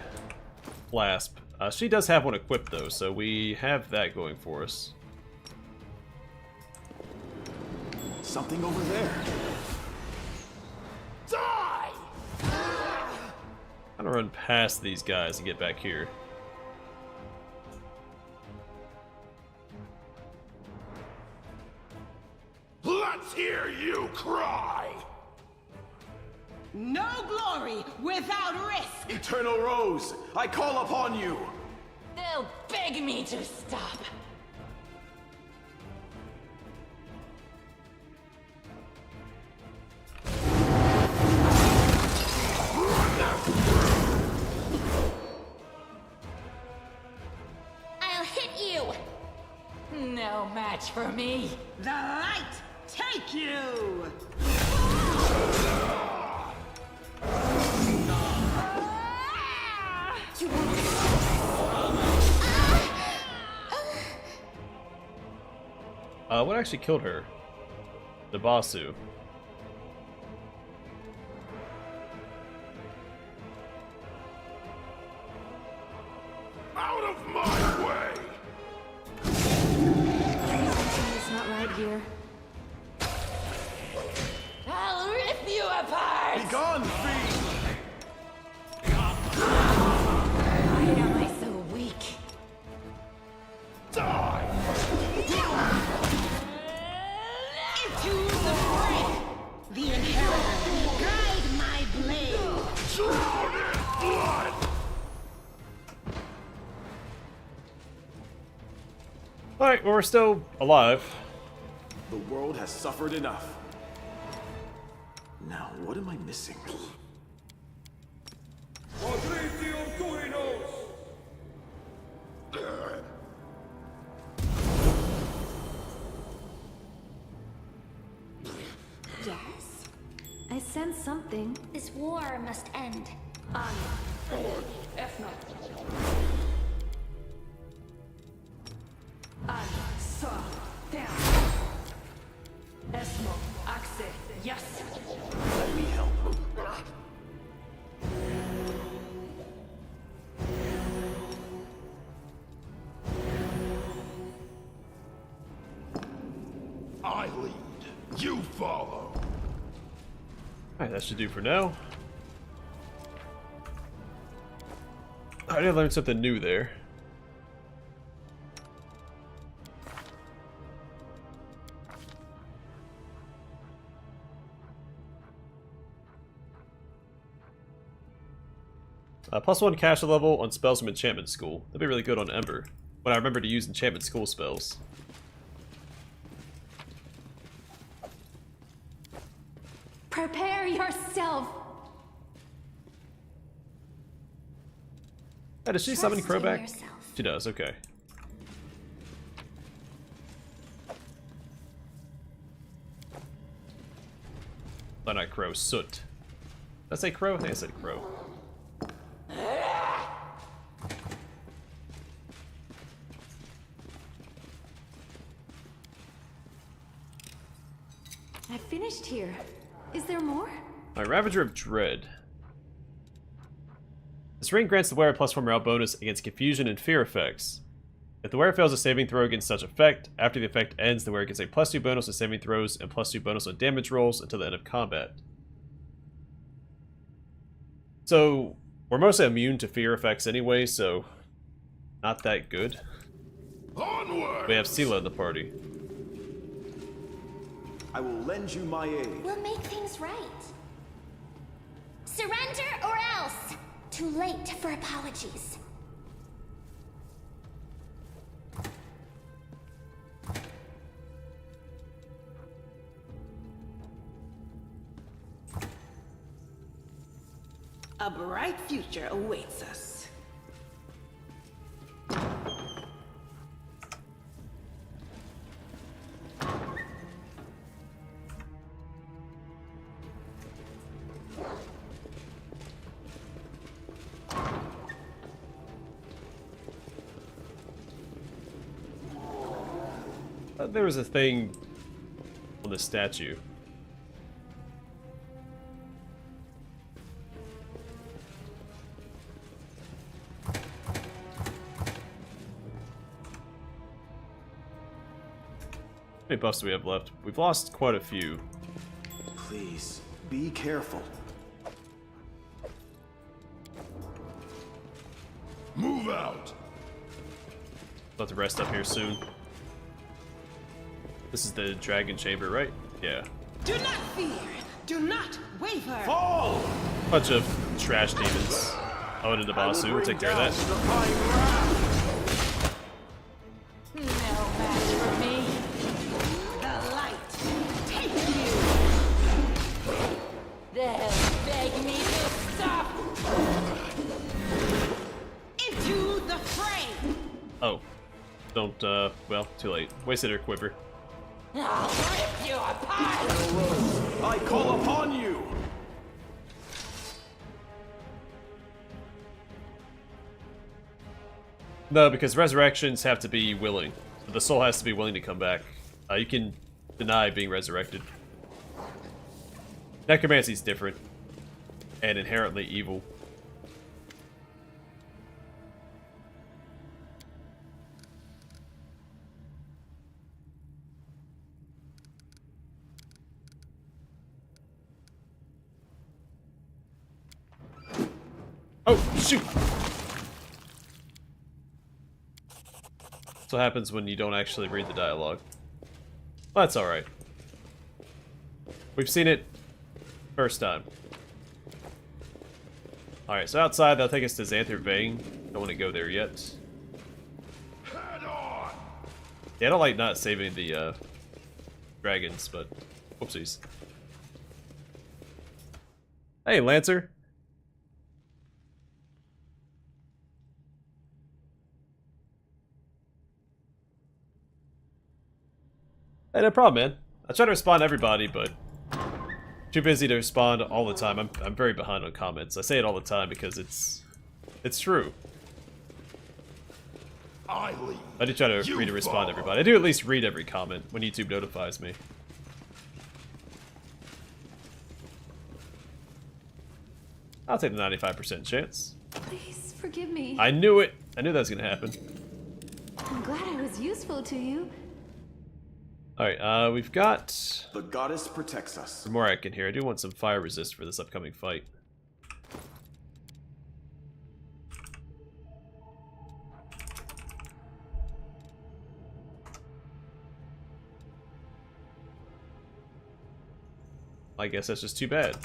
Speaker 1: flasp. She does have one equipped, though, so we have that going for us.
Speaker 6: Something over there.
Speaker 2: Die!
Speaker 1: I'm gonna run past these guys and get back here.
Speaker 2: Let's hear you cry!
Speaker 5: No glory without risk!
Speaker 6: Eternal Rose, I call upon you.
Speaker 3: They'll beg me to stop.
Speaker 4: I'll hit you!
Speaker 3: No match for me.
Speaker 5: The light take you!
Speaker 4: You won't.
Speaker 1: What actually killed her? The Basu.
Speaker 2: Out of my way!
Speaker 7: Something is not right here.
Speaker 3: I'll rip you apart.
Speaker 6: Be gone, fiend!
Speaker 3: Why am I so weak?
Speaker 2: Die!
Speaker 5: Into the fray! The inheritor, guide my blade!
Speaker 2: Drown in blood!
Speaker 1: Alright, well, we're still alive.
Speaker 6: The world has suffered enough. Now, what am I missing?
Speaker 4: Yes?
Speaker 7: I sense something.
Speaker 4: This war must end.
Speaker 6: Let me help.
Speaker 2: I lead. You follow.
Speaker 1: Alright, that should do for now. I did learn something new there. +1 cash level on spells from Enchantment School. That'd be really good on Ember, when I remember to use Enchantment School spells.
Speaker 7: Prepare yourself.
Speaker 1: Does she summon
Speaker 4: Trust in
Speaker 1: Crowback?
Speaker 4: yourself.
Speaker 1: She does, okay. Oh, not Crow, Soot. Did I say Crow? I think I said Crow.
Speaker 7: I finished here. Is there more?
Speaker 1: Alright, Ravager of Dread. This ring grants the wearer +4 morale bonus against confusion and fear effects. If the wearer fails a saving throw against such effect, after the effect ends, the wearer gets a +2 bonus on saving throws and +2 bonus on damage rolls until the end of combat. So, we're mostly immune to fear effects anyway, so not that good.
Speaker 2: Onward!
Speaker 1: We have Sela in the party.
Speaker 6: I will lend you my aid.
Speaker 4: We'll make things right. Surrender or else! Too late for apologies.
Speaker 5: A bright future awaits us.
Speaker 1: There was a thing on the statue. How many buffs do we have left? We've lost quite a few.
Speaker 8: Please, be careful.
Speaker 2: Move out!
Speaker 1: About to rest up here soon. This is the dragon chamber, right? Yeah.
Speaker 5: Do not fear! Do not waver!
Speaker 6: Fall!
Speaker 1: Bunch of trash demons. Oh, and the boss soon. We'll take care of that.
Speaker 6: Divine wrath.
Speaker 3: No match for me.
Speaker 5: The light! Take you!
Speaker 3: They'll beg me to stop.
Speaker 5: Into the fray!
Speaker 1: Oh. Don't, well, too late. Wasted her quiver.
Speaker 3: I'll rip you apart.
Speaker 6: I call upon you!
Speaker 1: No, because resurrections have to be willing. The soul has to be willing to come back. You can deny being resurrected. Necromancy's different. And inherently evil. Oh, shoot! That's what happens when you don't actually read the dialogue. Well, that's alright. We've seen it first time. Alright, so outside, that'll take us to Xanther Vane. Don't want to go there yet.
Speaker 2: Head on!
Speaker 1: Yeah, I don't like not saving the, dragons, but whoopsies. Hey, Lancer. Hey, no problem, man. I try to respond to everybody, but too busy to respond all the time. I'm very behind on comments. I say it all the time because it's true.
Speaker 2: I lead.
Speaker 1: I do try to read and respond to everybody. I do at least read every comment when YouTube notifies me. I'll take the 95% chance.
Speaker 7: Please forgive me.
Speaker 1: I knew it! I knew that was gonna happen.
Speaker 7: I'm glad I was useful to you.
Speaker 1: Alright, we've got
Speaker 8: The goddess protects us.
Speaker 1: some more in here. I do want some fire resist for this upcoming fight. I guess that's just too bad.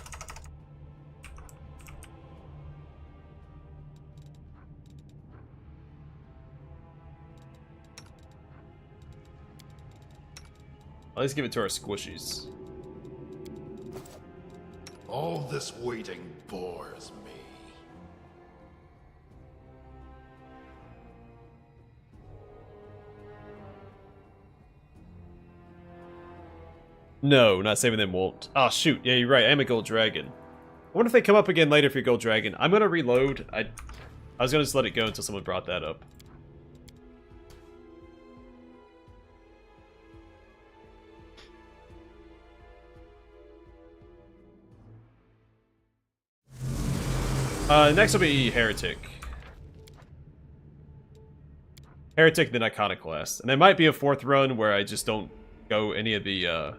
Speaker 1: Let's give it to our squishies.
Speaker 2: All this waiting bores me.
Speaker 1: No, not saving them won't. Oh shoot, yeah, you're right, I am a gold dragon. I wonder if they come up again later for your gold dragon. I'm gonna reload. I was gonna just let it go until someone brought that up. Next will be Heretic. Heretic, then Iconoclast. And there might be a fourth run where I just don't go any of the,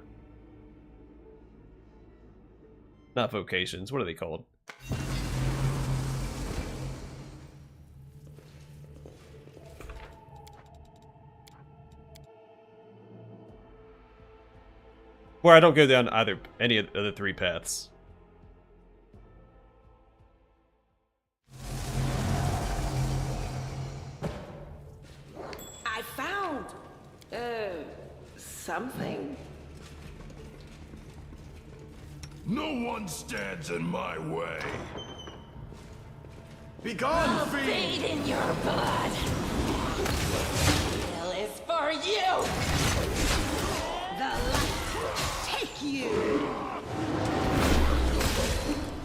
Speaker 1: not vocations, what are they called? Where I don't go down any of the three paths.
Speaker 5: something.
Speaker 2: No one stands in my way.
Speaker 8: Begone, fiend!
Speaker 3: Bathe in your blood. Hell is for you.
Speaker 5: The light take you.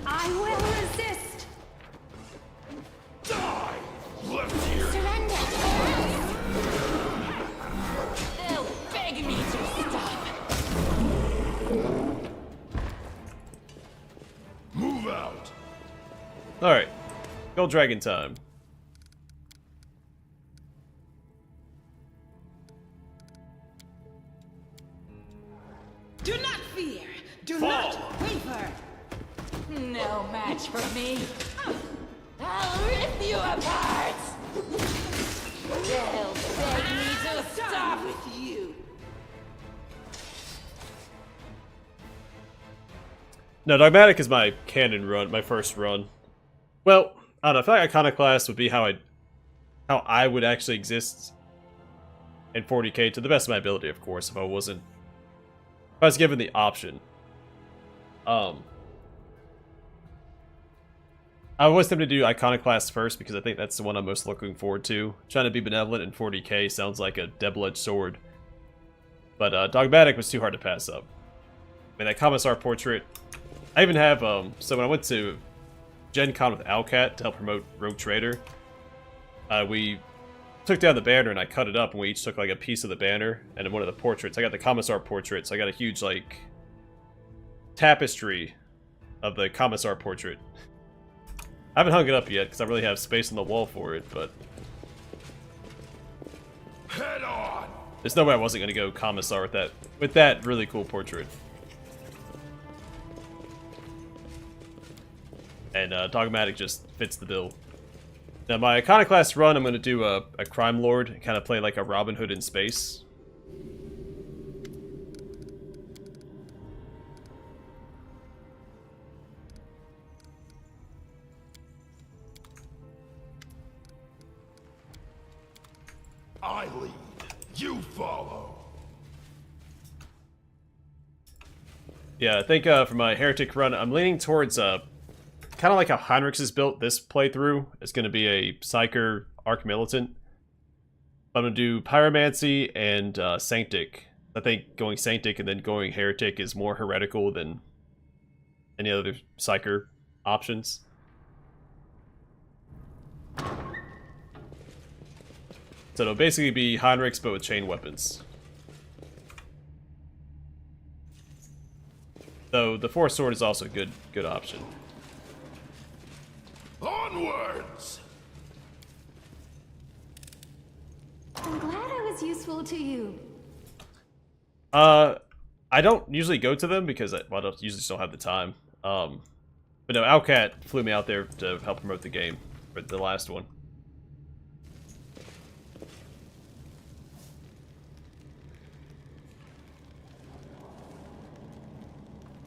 Speaker 7: I will resist!
Speaker 2: Die! Left here.
Speaker 4: Surrender.
Speaker 3: They'll beg me to stop.
Speaker 2: Move out.
Speaker 1: Alright. Gold Dragon time.
Speaker 5: Do not fear. Do
Speaker 2: Fall.
Speaker 5: not waver.
Speaker 3: No match for me. I'll rip you apart. They'll beg me to stop.
Speaker 5: Done with you.
Speaker 1: No, Dogmatic is my canon run, my first run. Well, I don't know, I feel like Iconoclast would be how I would actually exist in 40k to the best of my ability, of course, if I was given the option. I was tempted to do Iconoclast first because I think that's the one I'm most looking forward to. Trying to be benevolent in 40k sounds like a double-edged sword. But Dogmatic was too hard to pass up. I mean, that Commissar portrait. I even have, so when I went to Gen Con with Owlcat to help promote Rogue Trader, we took down the banner and I cut it up and we each took like a piece of the banner and then one of the portraits. I got the Commissar portrait, so I got a huge like tapestry of the Commissar portrait. I haven't hung it up yet because I really have space on the wall for it, but
Speaker 2: Head on.
Speaker 1: there's no way I wasn't going to go Commissar with that really cool portrait. And Dogmatic just fits the bill. Now my Iconoclast run, I'm going to do a Crime Lord and kind of play like a Robin Hood in space.
Speaker 2: I lead. You follow.
Speaker 1: Yeah, I think for my Heretic run, I'm leaning towards kind of like how Heinrichs is built this playthrough. It's going to be a Psyker Arc Militant. I'm going to do Pyromancy and Sanctic. I think going Sanctic and then going Heretic is more heretical than any other Psyker options. So it'll basically be Heinrichs but with chain weapons. Though the Force Sword is also a good option.
Speaker 2: Onwards.
Speaker 7: I'm glad I was useful to you.
Speaker 1: I don't usually go to them because I don't usually still have the time. But no, Owlcat flew me out there to help promote the game for the last one.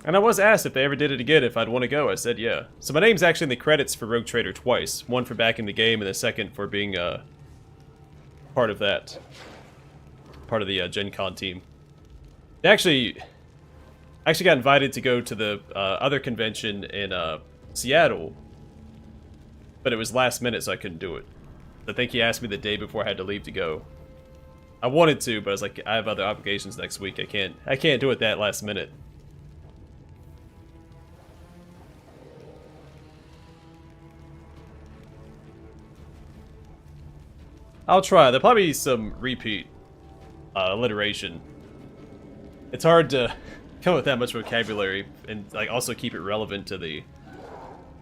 Speaker 1: And I was asked if they ever did it again, if I'd want to go. I said yeah. So my name's actually in the credits for Rogue Trader twice. One for back in the game, and the second for being part of that. Part of the Gen Con team. They actually got invited to go to the other convention in Seattle. But it was last minute, so I couldn't do it. I think he asked me the day before I had to leave to go. I wanted to, but I was like, I have other obligations next week. I can't do it that last minute. I'll try. There'll probably be some repeat alliteration. It's hard to come up with that much vocabulary and like also keep it relevant to the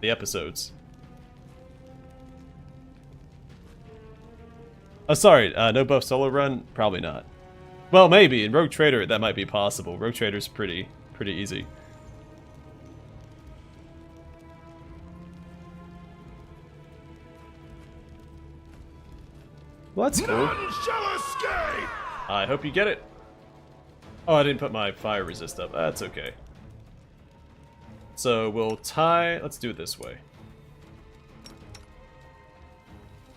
Speaker 1: episodes. Oh, sorry. No buff solo run? Probably not. Well, maybe in Rogue Trader that might be possible. Rogue Trader's pretty easy. Well, that's cool.
Speaker 2: None shall escape.
Speaker 1: I hope you get it. Oh, I didn't put my fire resist up. That's okay. So we'll tie... Let's do it this way.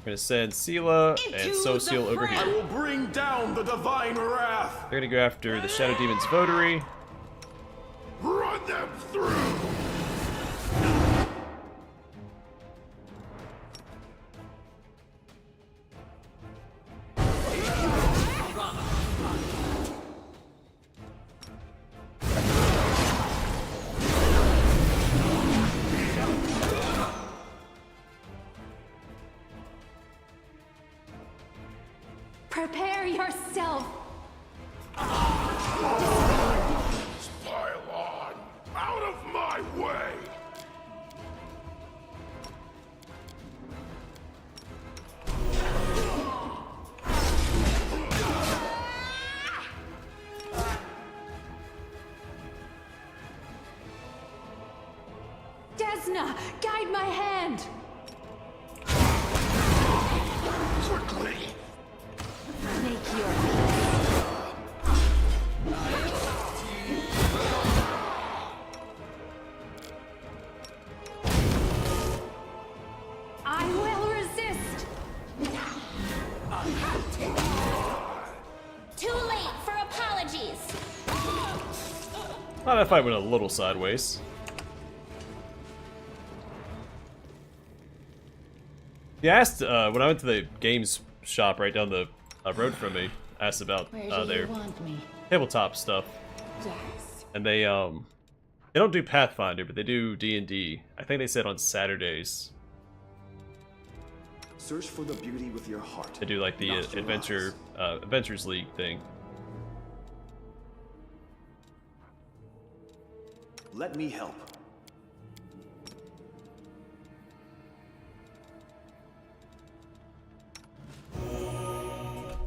Speaker 1: We're gonna send Sela and Social over
Speaker 6: I
Speaker 1: here.
Speaker 6: will bring down the divine wrath.
Speaker 1: They're gonna go after the Shadow Demon's Votary.
Speaker 2: Run them through!
Speaker 7: Prepare yourself.
Speaker 2: Pile on! Out of my way!
Speaker 7: Desna, guide my hand.
Speaker 2: Quickly!
Speaker 7: Make your I will resist.
Speaker 4: Too late for apologies.
Speaker 1: Well, that fight went a little sideways. He asked, when I went to the games shop right down the road from me, asked about their tabletop stuff.
Speaker 3: Yes.
Speaker 1: And they don't do Pathfinder, but they do D&D. I think they said on Saturdays.
Speaker 8: Search for the beauty with your heart.
Speaker 1: They do like the
Speaker 8: not your eyes.
Speaker 1: Adventures League thing.
Speaker 8: Let me help.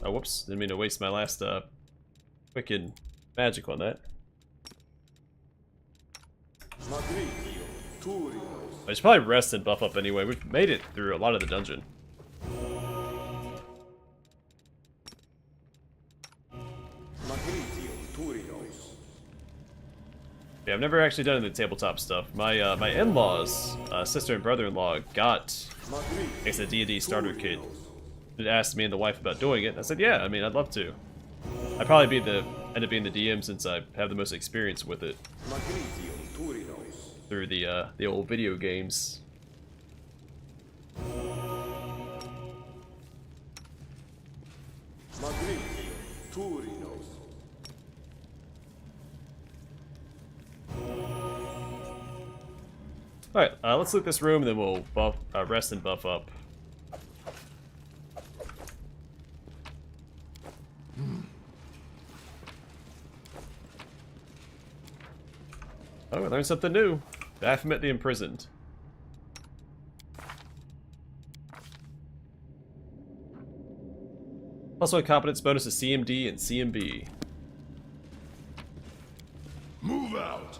Speaker 1: Oh, whoops. Didn't mean to waste my last wicked magic on that. I should probably rest and buff up anyway. We've made it through a lot of the dungeon. Yeah, I've never actually done any of the tabletop stuff. My my in-laws, sister and brother-in-law, got a D&D starter kit. It asked me and the wife about doing it. And I said, yeah, I mean, I'd love to. I'd probably end up being the DM since I have the most experience with it through the old video games. Alright, let's loot this room and then we'll buff, rest and buff up. Oh, I learned something new. Baphomet the Imprisoned. Also a competence bonus to CMD and CMB.
Speaker 2: Move out!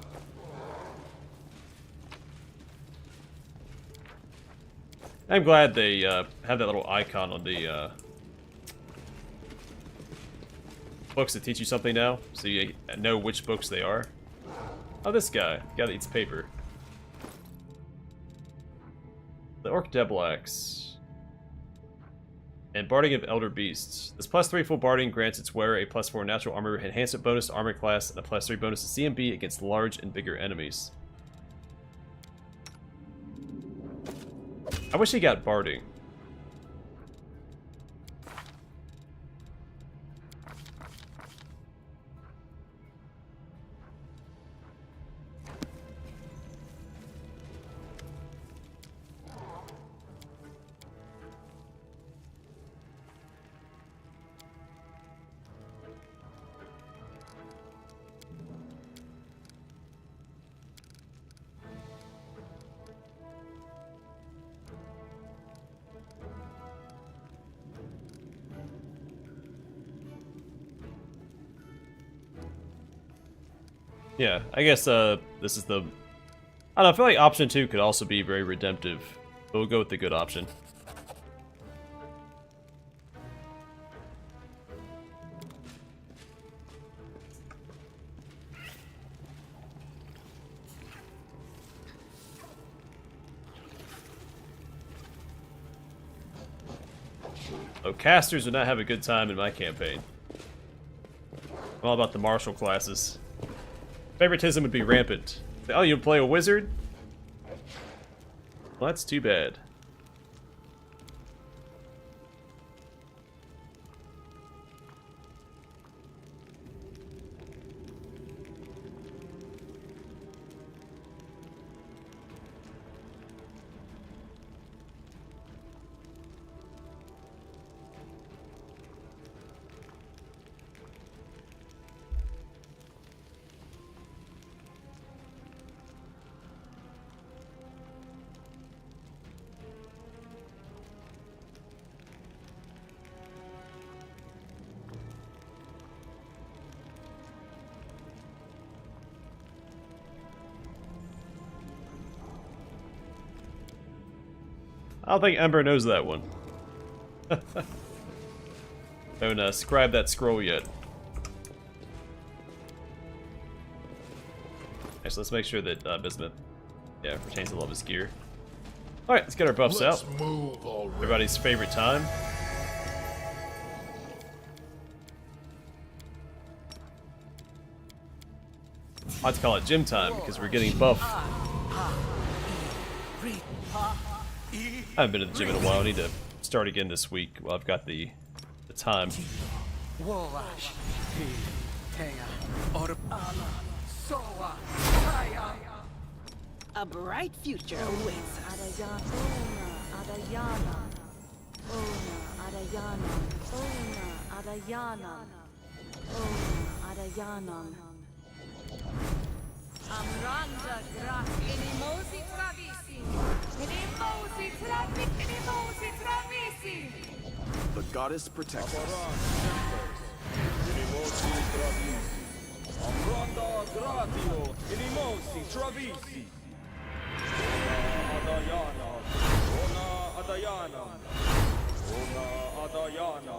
Speaker 1: I'm glad they have that little icon on the books that teach you something now, so you know which books they are. Oh, this guy. The guy that eats paper. The Orc Devil Axe. And Barding of Elder Beasts. This +3 full Barding grants its wearer a +4 natural armor enhancement bonus to armor class and a +3 bonus to CMB against large and bigger enemies. I wish he got Barding. Yeah, I guess this is the... I don't know, I feel like option 2 could also be very redemptive, but we'll go with the good option. Oh, casters would not have a good time in my campaign. I'm all about the martial classes. Favoritism would be rampant. Oh, you play a wizard? Well, that's too bad. I don't think Ember knows that one. Don't scribe that scroll yet. Actually, let's make sure that Bismuth, retains all of his gear. Alright, let's get our buffs
Speaker 2: Let's
Speaker 1: out.
Speaker 2: move already.
Speaker 1: Everybody's favorite time. I like to call it gym time because we're getting buffed. I haven't been to the gym in a while. I need to start again this week. Well, I've got the time.
Speaker 5: A bright future awaits us.
Speaker 3: Amranda grak inimosi travisi. Inimosi travisi.
Speaker 8: The goddess protects us.
Speaker 6: Amranda gratio inimosi travisi. Adayana. Ona Adayana. Ona Adayana.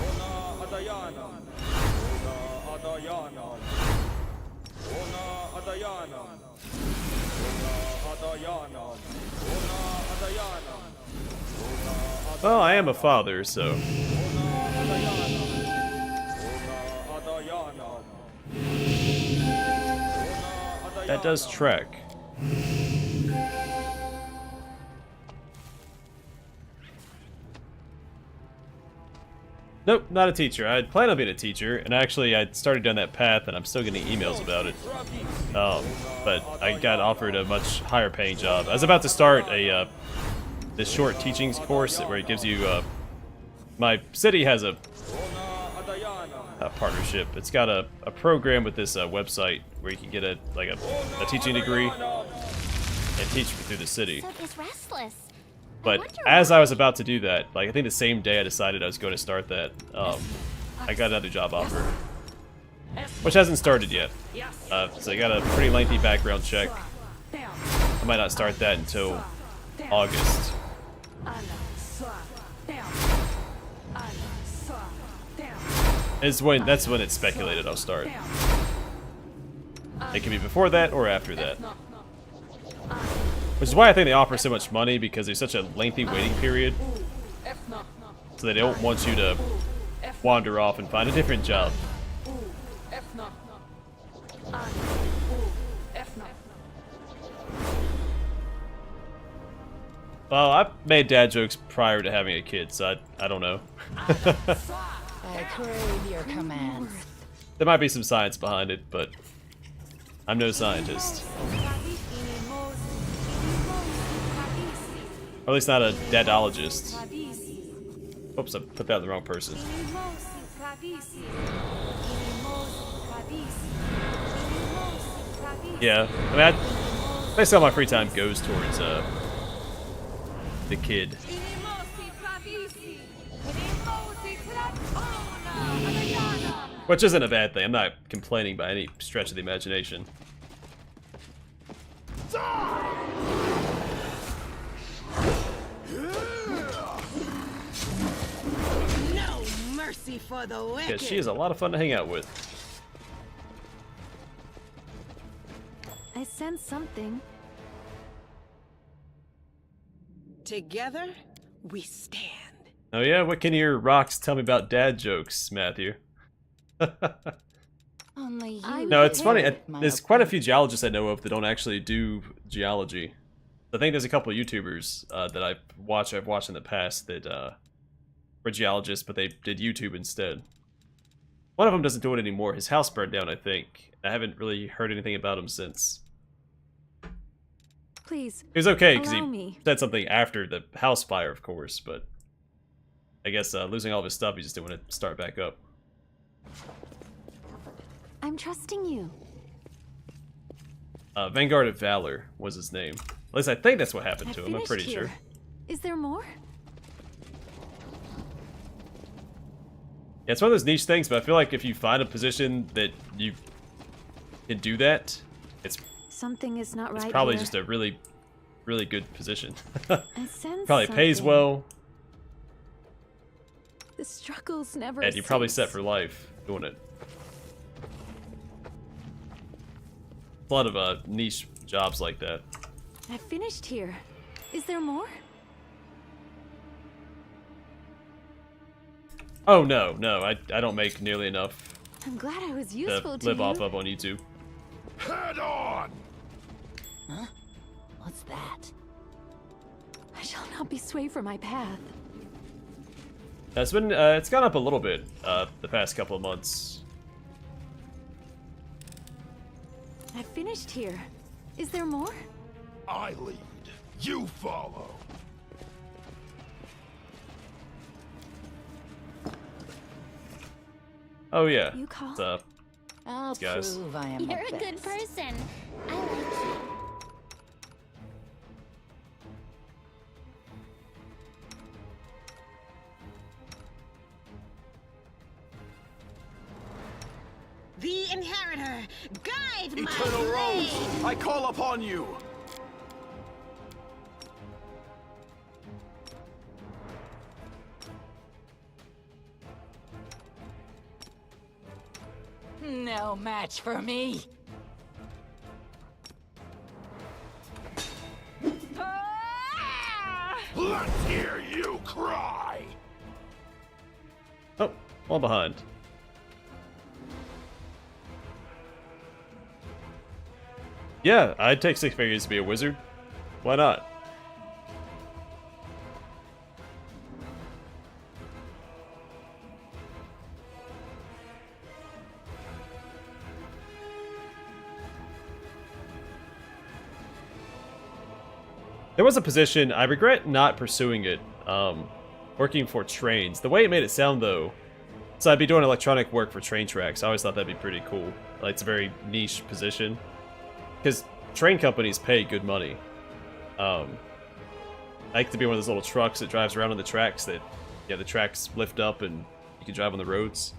Speaker 6: Ona Adayana. Ona Adayana. Ona Adayana. Ona Adayana. Ona Adayana.
Speaker 1: Well, I am a father, so. That does track. Nope, not a teacher. I had planned on being a teacher, and actually I started down that path, and I'm still getting emails about it. But I got offered a much higher paying job. I was about to start a this short teachings course where it gives you. My city has a partnership. It's got a program with this website where you can get a teaching degree and teach through the city.
Speaker 4: Sub is restless.
Speaker 1: But as I was about to do that, like I think the same day I decided I was going to start that, I got another job offer, which hasn't started yet. So I got a pretty lengthy background check. I might not start that until August. That's when it's speculated I'll start. It can be before that or after that. Which is why I think they offer so much money, because there's such a lengthy waiting period. So they don't want you to wander off and find a different job. Well, I've made dad jokes prior to having a kid, so I don't know.
Speaker 3: I crave your commands.
Speaker 1: There might be some science behind it, but I'm no scientist. Or at least not a dadologist. Oops, I put that on the wrong person. Yeah, I mean, basically all my free time goes towards the kid. Which isn't a bad thing. I'm not complaining by any stretch of the imagination.
Speaker 5: No mercy for the wicked.
Speaker 1: Because she is a lot of fun to hang out with.
Speaker 7: I sense something.
Speaker 5: Together, we stand.
Speaker 1: Oh yeah, what can your rocks tell me about dad jokes, Matthew?
Speaker 3: Only you.
Speaker 1: No, it's funny.
Speaker 3: deserve my
Speaker 1: There's quite a few geologists I know of that don't actually do geology. I think there's a couple of YouTubers that I've watched in the past that were geologists, but they did YouTube instead. One of them doesn't do it anymore. His house burned down, I think. I haven't really heard anything about him since.
Speaker 7: Please.
Speaker 1: He was okay because
Speaker 7: allow
Speaker 1: he
Speaker 7: me.
Speaker 1: said something after the house fire, of course, but I guess losing all of his stuff, he just didn't want to start back up.
Speaker 7: I'm trusting you.
Speaker 1: Vanguard of Valor was his name. At least I think that's what happened
Speaker 7: I
Speaker 1: to him. I'm
Speaker 7: finished
Speaker 1: pretty
Speaker 7: here.
Speaker 1: sure.
Speaker 7: Is there more?
Speaker 1: Yeah, it's one of those niche things, but I feel like if you find a position that you can do that, it's
Speaker 7: Something is not right
Speaker 1: probably
Speaker 7: here.
Speaker 1: just a really, really good position.
Speaker 7: I sense
Speaker 1: Probably pays
Speaker 7: something.
Speaker 1: well,
Speaker 7: The struggles never
Speaker 1: and you're probably set
Speaker 7: cease.
Speaker 1: for life doing it. A lot of niche jobs like that.
Speaker 7: I finished here. Is there more?
Speaker 1: Oh no, I don't make nearly enough
Speaker 7: I'm glad I was
Speaker 1: to
Speaker 7: useful to
Speaker 1: live
Speaker 7: you.
Speaker 1: off of on YouTube.
Speaker 2: Head on!
Speaker 3: Huh? What's that?
Speaker 7: I shall not be swayed from my path.
Speaker 1: It's gone up a little bit the past couple of months.
Speaker 7: I finished here. Is there more?
Speaker 2: I lead. You follow.
Speaker 1: Oh yeah.
Speaker 7: You call?
Speaker 1: What's up?
Speaker 3: I'll
Speaker 1: Guys.
Speaker 3: prove I am
Speaker 4: You're
Speaker 3: the
Speaker 4: a good
Speaker 3: best.
Speaker 4: person. I like you.
Speaker 5: The Inheritor, guide my
Speaker 8: Eternal
Speaker 5: blade!
Speaker 8: Rose, I call upon you.
Speaker 3: No match for me.
Speaker 2: Let's hear you cry!
Speaker 1: Oh, fall behind. Yeah, I'd take 6 figures to be a wizard. Why not? There was a position, I regret not pursuing it, working for trains. The way it made it sound, though, so I'd be doing electronic work for train tracks. I always thought that'd be pretty cool. Like, it's a very niche position. Because train companies pay good money. I like to be one of those little trucks that drives around on the tracks that, yeah, the tracks lift up and you can drive on the roads.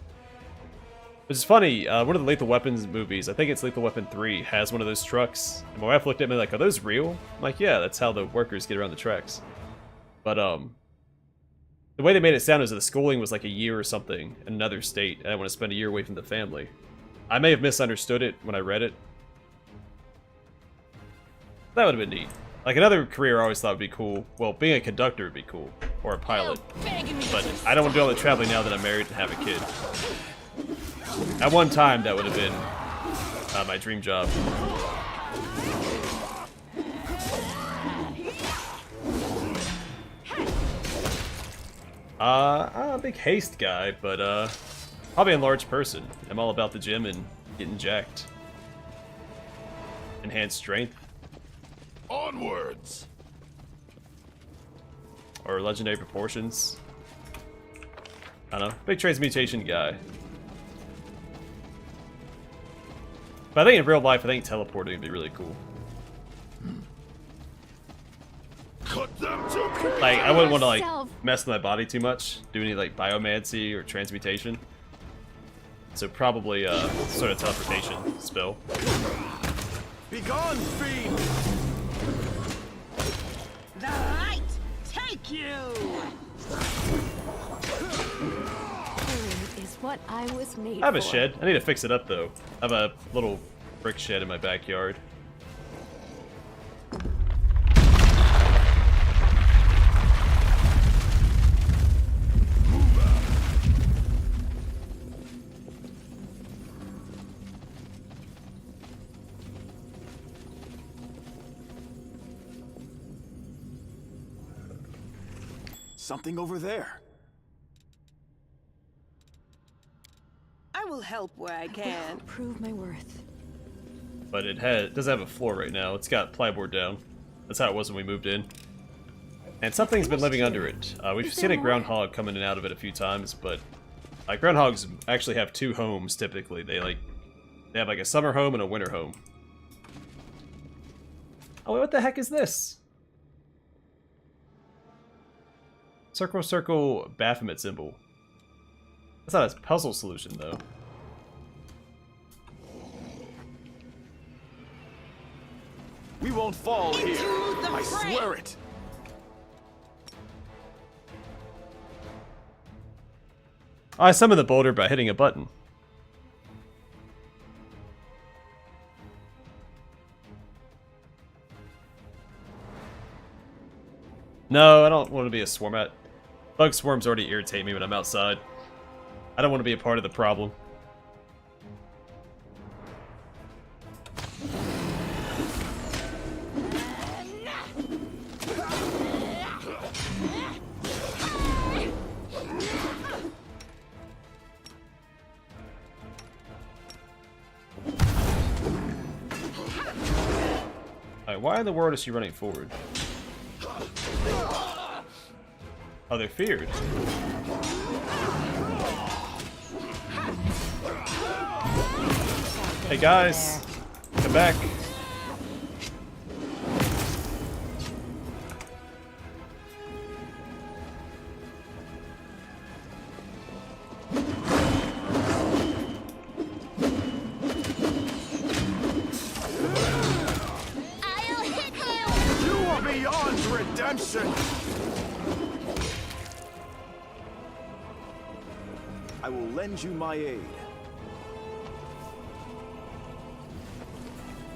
Speaker 1: Which is funny, one of the Lethal Weapons movies, I think it's Lethal Weapon 3, has one of those trucks. And my wife looked at me like, are those real? I'm like, yeah, that's how the workers get around the tracks. But, the way they made it sound is that the schooling was like a year or something in another state, and I want to spend a year away from the family. I may have misunderstood it when I read it. That would have been neat. Like, another career I always thought would be cool. Well, being a conductor would be cool. Or a pilot. But I don't want to do all the traveling now that I'm married and have a kid. At one time, that would have been my dream job. I'm a big haste guy, but probably a large person. I'm all about the gym and getting jacked. Enhanced strength.
Speaker 2: Onwards!
Speaker 1: Or legendary proportions. I don't know. Big transmutation guy. But I think in real life, I think teleporting would be really cool.
Speaker 2: Cut them to pieces!
Speaker 1: Like, I wouldn't want to, like,
Speaker 7: Yourself.
Speaker 1: mess with my body too much. Do any, like, biomancy or transmutation. So probably, sort of teleportation spell.
Speaker 8: Begone, fiend!
Speaker 5: The light, take you!
Speaker 7: Courage is what I was made
Speaker 1: I have a
Speaker 7: for.
Speaker 1: shed. I need to fix it up, though. I have a little brick shed in my backyard.
Speaker 8: Something over there.
Speaker 5: I will help where I can.
Speaker 7: Prove my worth.
Speaker 1: But it doesn't have a floor right now. It's got plyboard down. That's how it was when we moved in. And something's been living under it. We've seen a groundhog come in and out of it a few times, but groundhogs actually have two homes typically. They have like a summer home and a winter home. Oh, wait, what the heck is this? Circle, circle, Baphomet symbol. That's not a puzzle solution, though.
Speaker 8: We won't fall here. I swear it.
Speaker 1: I summoned the boulder by hitting a button. No, I don't want to be a swarmat. Bug swarms already irritate me when I'm outside. I don't want to be a part of the problem. Alright, why in the world is she running forward? Oh, they're feared. Hey guys, come back.
Speaker 4: I'll hit you!
Speaker 8: You are beyond redemption. I will lend you my aid.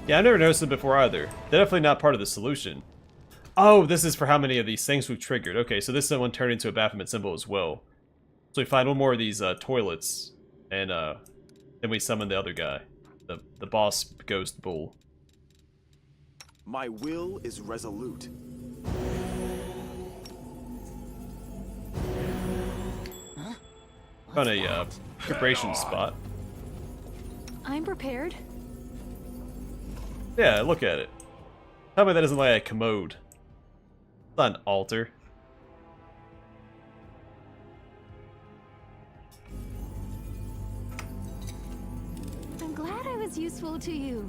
Speaker 1: Yeah, I never noticed them before either. They're definitely not part of the solution. Oh, this is for how many of these things we've triggered. Okay, so this one turned into a Baphomet symbol as well. So we find one more of these toilets, and then we summon the other guy, the boss ghost bull.
Speaker 8: My will is resolute.
Speaker 1: Found a preparation spot.
Speaker 7: I'm prepared.
Speaker 1: Yeah, look at it. Tell me that isn't like a commode. It's not an altar.
Speaker 7: I'm glad I was useful to you.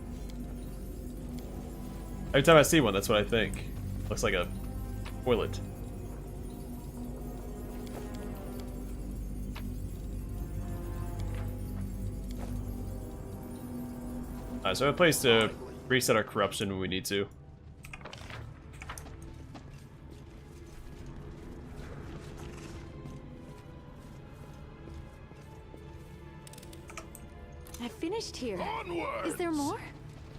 Speaker 1: Every time I see one, that's what I think. Looks like a toilet. Alright, so I have a place to reset our corruption when we need to.
Speaker 7: I finished here.
Speaker 2: Onward!
Speaker 7: Is there more?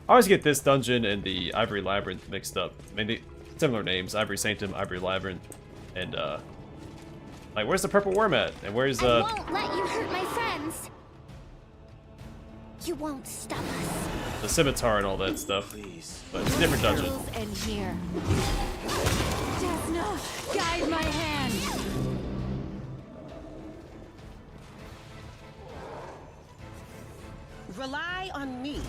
Speaker 1: I always get this dungeon and the Ivory Labyrinth mixed up. I mean, similar names: Ivory Sanctum, Ivory Labyrinth, and like, where's the purple worm at? And where's
Speaker 4: I won't let you hurt my friends. You won't stop us.
Speaker 1: the scimitar and all that stuff?
Speaker 8: Please.
Speaker 1: But it's a different dungeon.
Speaker 7: Battles end here. Desna, guide my hand.
Speaker 5: Rely on me.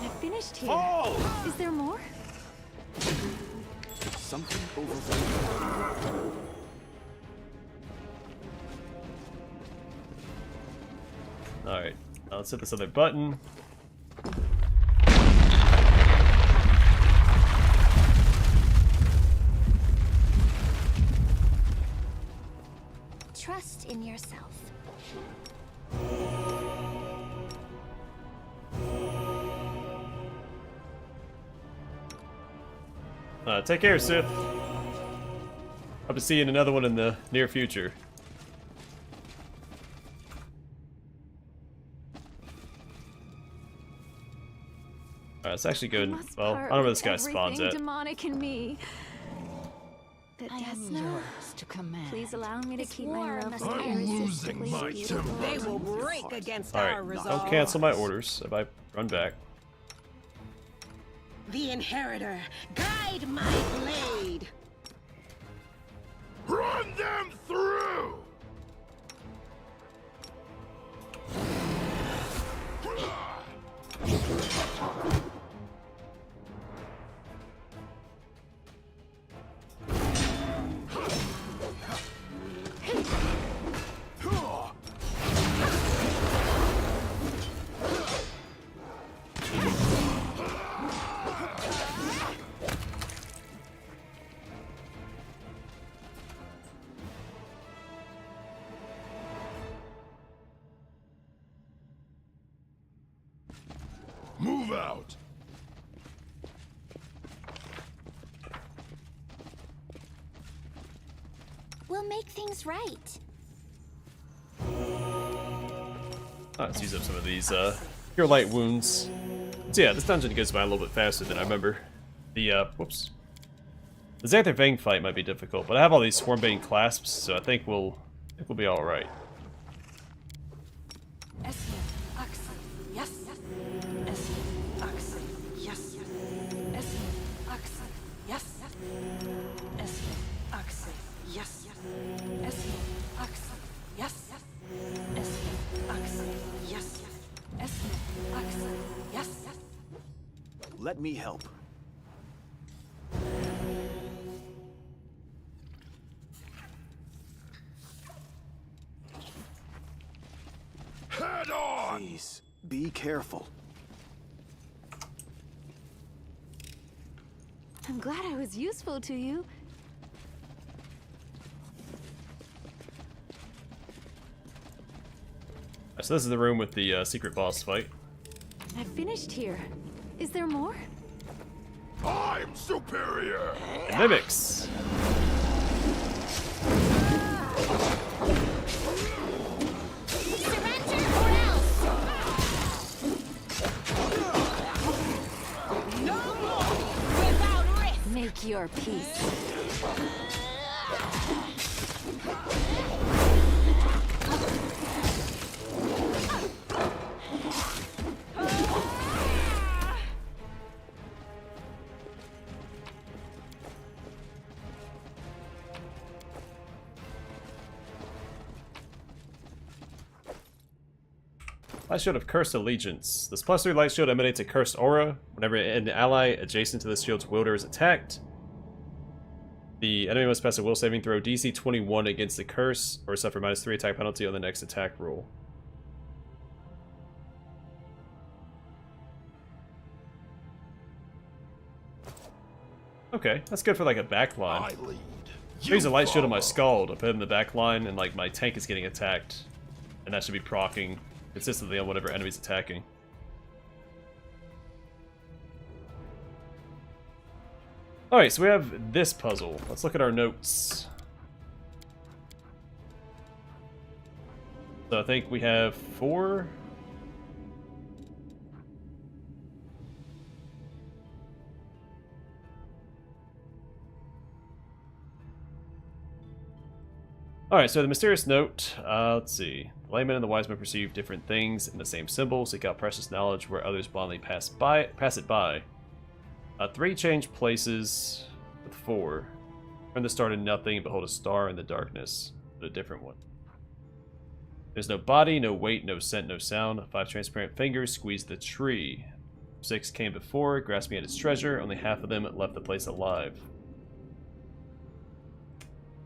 Speaker 7: I finished here.
Speaker 8: Fall!
Speaker 7: Is there more?
Speaker 8: Something over there.
Speaker 1: Alright, now let's hit this other button.
Speaker 4: Trust in yourself.
Speaker 1: Take care, Sith. Hope to see you in another one in the near future. Alright, let's actually go and, well, I don't know where this guy spawns at.
Speaker 7: Demonic in me. that
Speaker 3: I am
Speaker 7: Desna,
Speaker 3: yours to command.
Speaker 7: please allow me to
Speaker 4: This
Speaker 7: keep my
Speaker 4: war
Speaker 7: love
Speaker 4: must
Speaker 7: for
Speaker 4: be
Speaker 7: irresistibly
Speaker 2: my
Speaker 7: beautiful.
Speaker 2: temper.
Speaker 5: They will break against
Speaker 1: Alright,
Speaker 5: our resolve.
Speaker 1: don't cancel my orders if I run back.
Speaker 5: The Inheritor, guide my blade.
Speaker 2: Run them through! Move out!
Speaker 4: We'll make things right.
Speaker 1: Let's use up some of these Cure Light Wounds. So yeah, this dungeon goes by a little bit faster than I remember. The whoops. The Xanther Fang fight might be difficult, but I have all these Swarmbane clasps, so I think we'll be all right.
Speaker 8: Let me help.
Speaker 2: Head on!
Speaker 8: Please, be careful.
Speaker 7: I'm glad I was useful to you.
Speaker 1: So this is the room with the secret boss fight.
Speaker 7: I finished here. Is there more?
Speaker 2: I'm superior!
Speaker 1: And mimics.
Speaker 4: Surrender or else!
Speaker 3: No more without risk.
Speaker 7: Make your peace.
Speaker 1: Light Shield of Cursed Allegiance. This +3 Light Shield emanates a cursed aura. Whenever an ally adjacent to this shield's wielder is attacked, the enemy must pass a will saving throw DC 21 against the curse, or suffer -3 attack penalty on the next attack roll. Okay, that's good for like a backline.
Speaker 2: I lead.
Speaker 1: I use a light shield on my
Speaker 2: follow.
Speaker 1: skull to put in the back line, and like my tank is getting attacked, and that should be proccing consistently on whatever enemy's attacking. Alright, so we have this puzzle. Let's look at our notes. So I think we have 4. Alright, so the mysterious note, let's see. The layman and the wise man perceive different things in the same symbol, seek out precious knowledge where others blindly pass it by. 3 change places with 4. Turn the star to nothing and behold a star in the darkness, but a different one. There's no body, no weight, no scent, no sound. 5 transparent fingers squeeze the tree. 6 came before, grasping at its treasure. Only half of them left the place alive.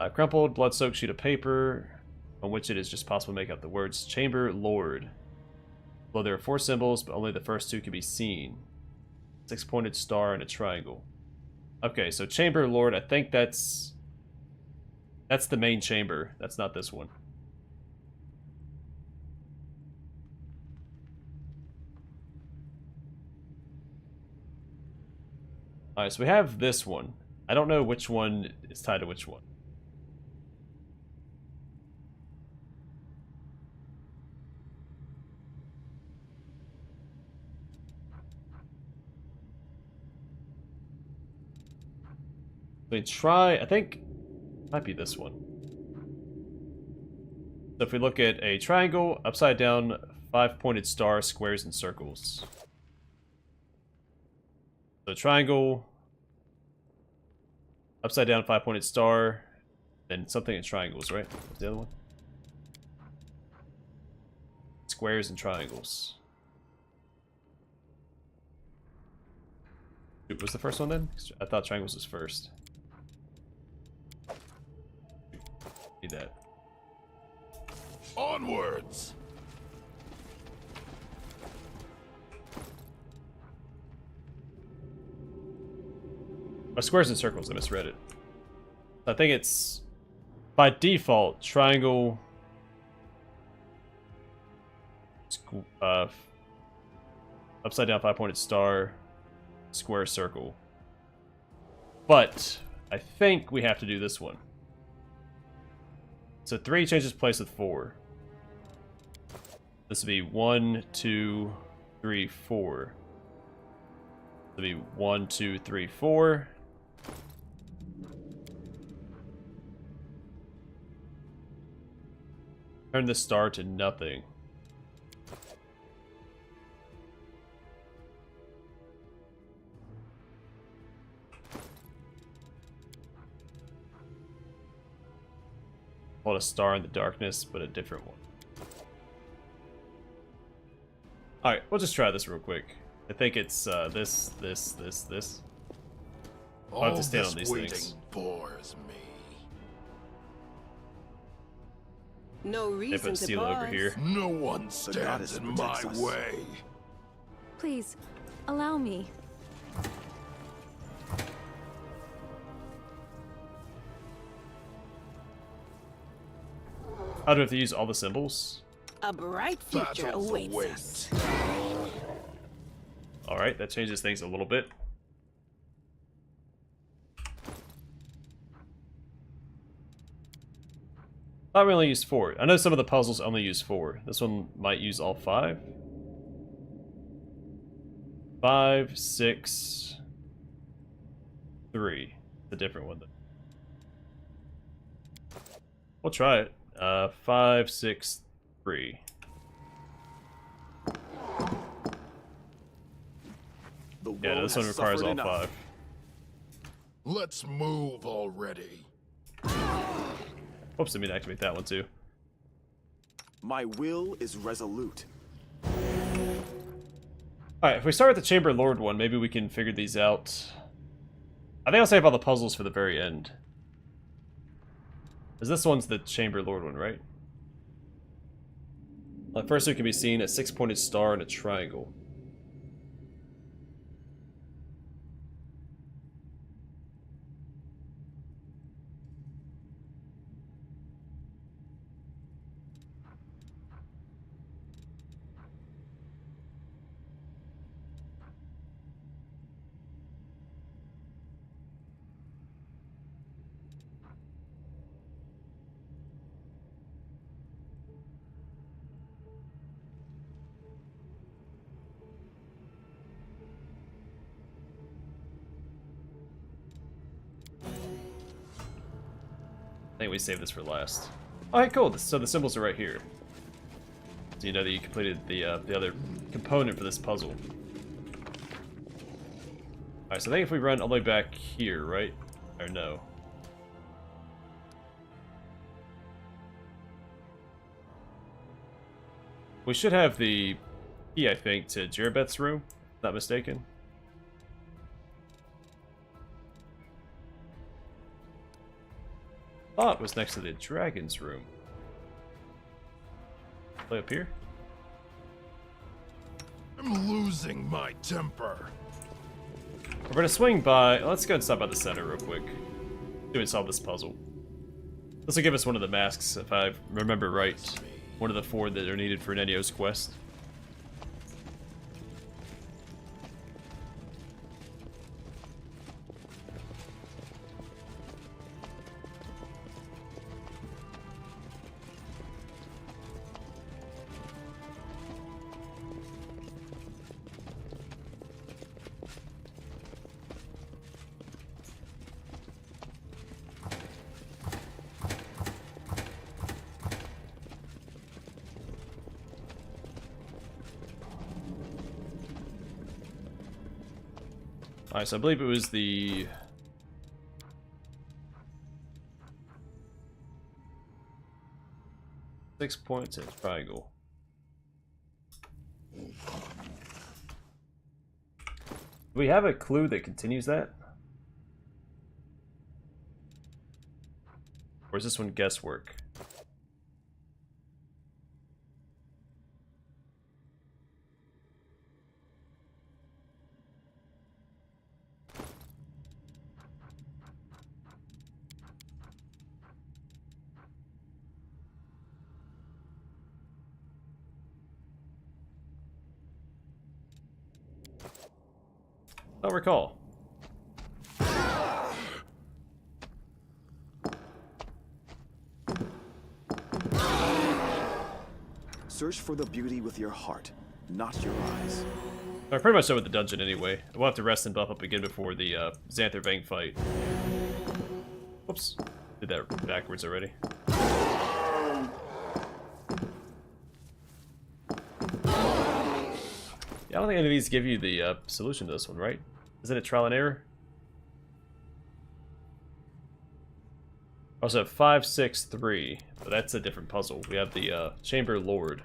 Speaker 1: A crumpled, blood-soaked sheet of paper, on which it is just possible to make out the words Chamber Lord. Well, there are 4 symbols, but only the first 2 can be seen. 6-pointed star and a triangle. Okay, so Chamber Lord, I think that's the main chamber. That's not this one. Alright, so we have this one. I don't know which one is tied to which one. We try, I think Might be this one. So if we look at a triangle, upside down, 5-pointed star, squares, and circles. So triangle, upside down, 5-pointed star, then something in triangles, right? What's the other one? Squares and triangles. What was the first one then? I thought triangles was first. Need that.
Speaker 2: Onwards!
Speaker 1: Oh, squares and circles, I misread it. I think it's, by default, triangle, upside down 5-pointed star, square, circle. But I think we have to do this one. So 3 changes place with 4. This would be 1, 2, 3, 4. This would be 1, 2, 3, 4. Turn the star to nothing. Called a star in the darkness, but a different one. Alright, we'll just try this real quick. I think it's this. I'll have to stand on these things.
Speaker 2: Bores me.
Speaker 5: No
Speaker 1: They
Speaker 5: reason
Speaker 1: put
Speaker 5: to
Speaker 1: steel
Speaker 5: pause.
Speaker 1: over here.
Speaker 2: No one stands in my way.
Speaker 7: Please, allow me.
Speaker 1: How do I have to use all the symbols?
Speaker 5: A bright future
Speaker 2: Battles
Speaker 5: awaits
Speaker 2: await.
Speaker 5: us.
Speaker 1: Alright, that changes things a little bit. Thought we only used 4. I know some of the puzzles only use 4. This one might use all 5. 5, 6, 3. It's a different one though. We'll try it. 5, 6, 3. Yeah, this one requires all 5.
Speaker 2: Let's move already.
Speaker 1: Oops, I mean to activate that one too.
Speaker 8: My will is resolute.
Speaker 1: Alright, if we start with the Chamber Lord one, maybe we can figure these out. I think I'll save all the puzzles for the very end. Because this one's the Chamber Lord one, right? First it can be seen a 6-pointed star and a triangle. I think we save this for last. Alright, cool. So the symbols are right here. So you know that you completed the other component for this puzzle. Alright, so I think if we run all the way back here, right? Or no? We should have the key, I think, to Jerabeth's room. Not mistaken. Thought it was next to the dragon's room. Play up here?
Speaker 2: I'm losing my temper.
Speaker 1: We're gonna swing by. Let's go and stop by the center real quick. Do and solve this puzzle. This will give us one of the masks, if I remember right. One of the 4 that are needed for Nenio's quest. Alright, so I believe it was the... Six points and triangle. Do we have a clue that continues that? Or is this one guesswork? Don't recall.
Speaker 8: Search for the beauty with your heart, not your eyes.
Speaker 1: I'm pretty much done with the dungeon anyway. We'll have to rest and buff up again before the Xanther Vang fight. Whoops. Did that backwards already. Yeah, I don't think any of these give you the solution to this one, right? Isn't it trial and error? Also, 5, 6, 3. But that's a different puzzle. We have the Chamber Lord.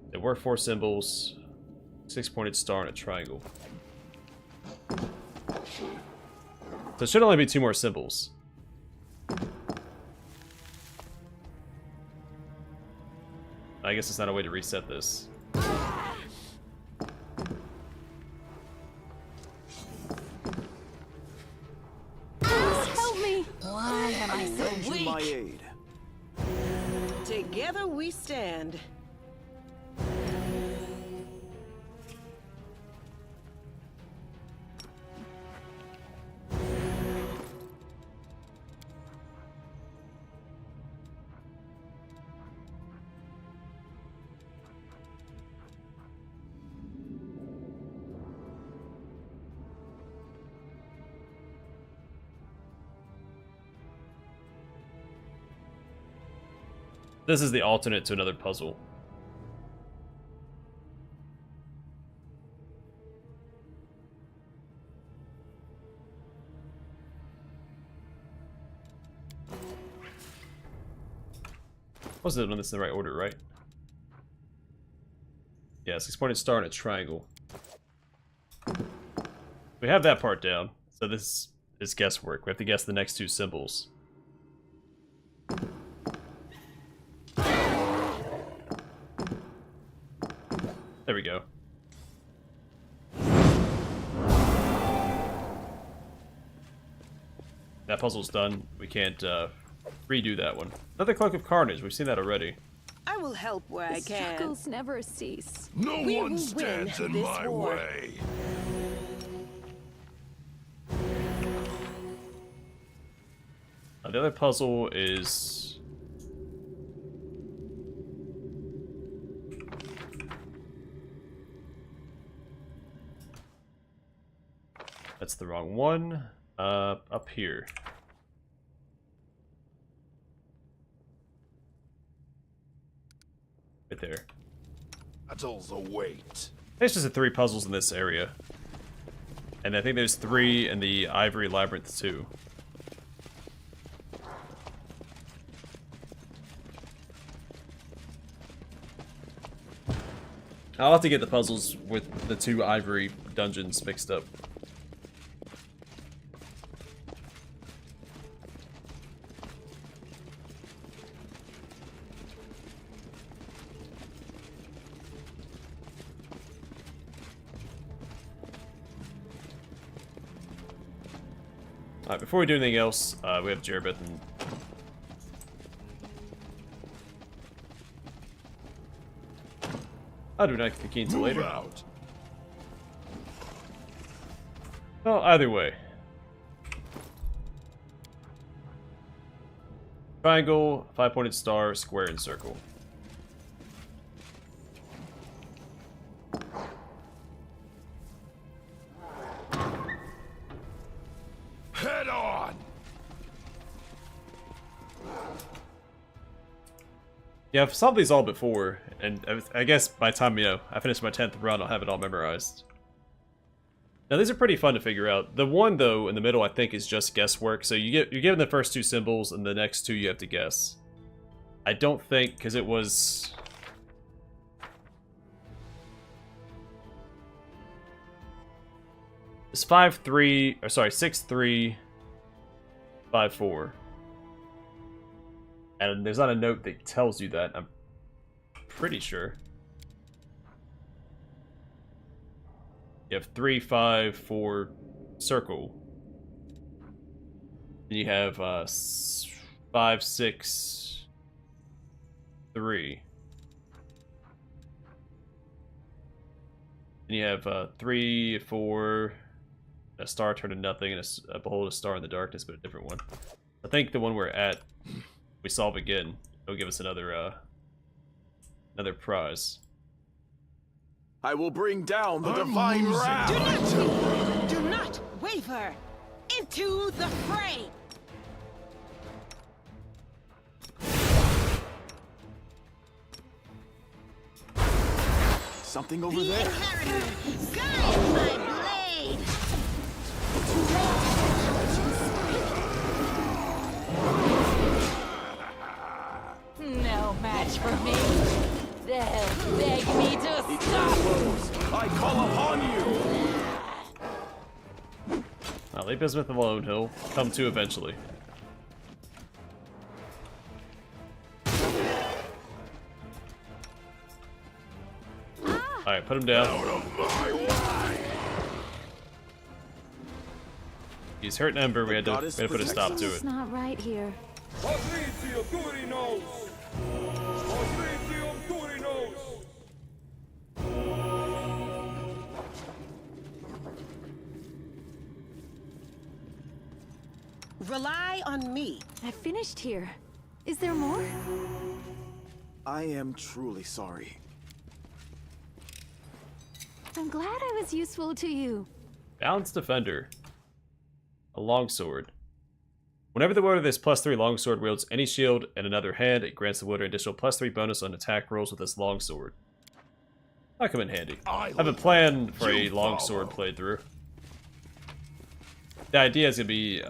Speaker 1: There were 4 symbols, 6-pointed star, and a triangle. So it should only be 2 more symbols. I guess it's not a way to reset this.
Speaker 7: Help me!
Speaker 3: Why am I so
Speaker 8: Lend you my
Speaker 3: weak?
Speaker 8: aid.
Speaker 5: Together we stand.
Speaker 1: This is the alternate to another puzzle. Wasn't done this in the right order, right? Yeah, 6-pointed star and a triangle. We have that part down, so this is guesswork. We have to guess the next 2 symbols. There we go. That puzzle's done. We can't redo that one. Another Cloak of Carnage. We've seen that already.
Speaker 5: I will help where I
Speaker 7: The
Speaker 5: can.
Speaker 7: struggles never cease.
Speaker 2: No
Speaker 5: We
Speaker 2: one
Speaker 5: will
Speaker 2: stands
Speaker 5: win
Speaker 2: in
Speaker 5: this
Speaker 2: my
Speaker 5: war.
Speaker 2: way.
Speaker 1: The other puzzle is... That's the wrong one. Up here. Right there.
Speaker 2: Battles await.
Speaker 1: There's just the 3 puzzles in this area. And I think there's 3 in the Ivory Labyrinth too. I'll have to get the puzzles with the 2 Ivory dungeons mixed up. Alright, before we do anything else, we have Jerebeth and... I'll do not get the key until
Speaker 2: Move
Speaker 1: later.
Speaker 2: out.
Speaker 1: Well, either way. Triangle, 5-pointed star, square, and circle.
Speaker 2: Head on.
Speaker 1: Yeah, I've solved these all before, and I guess by the time, I finish my 10th run, I'll have it all memorized. Now, these are pretty fun to figure out. The one, though, in the middle, I think, is just guesswork. So you're given the first 2 symbols, and the next 2 you have to guess. I don't think, because it was... It's 5-3, or sorry, 6-3, 5-4. And there's not a note that tells you that, I'm pretty sure. You have 3, 5, 4, circle. Then you have 5, 6, 3. Then you have 3, 4, a star turned to nothing, and a behold a star in the darkness, but a different one. I think the one we're at, we solve again. It'll give us another prize.
Speaker 8: I will bring down the divine wrath.
Speaker 5: Do not waver! Into the fray!
Speaker 8: Something over there.
Speaker 4: Guide my blade!
Speaker 3: No match for me. They'll beg me to stop.
Speaker 8: I call upon you.
Speaker 1: I'll leave Bismuth alone. He'll come to eventually. Alright, put him down. He's hurting Ember. We had to put a stop to
Speaker 7: It's
Speaker 1: it.
Speaker 7: not right here.
Speaker 5: Rely on me.
Speaker 7: I finished here. Is there more?
Speaker 8: I am truly sorry.
Speaker 7: I'm glad I was useful to you.
Speaker 1: Balanced Defender. A longsword. Whenever the wielder of this +3 longsword wields any shield in another hand, it grants the wielder an additional +3 bonus on attack rolls with this longsword. That'll come in handy. I have a plan for a longsword playthrough. The idea is going to be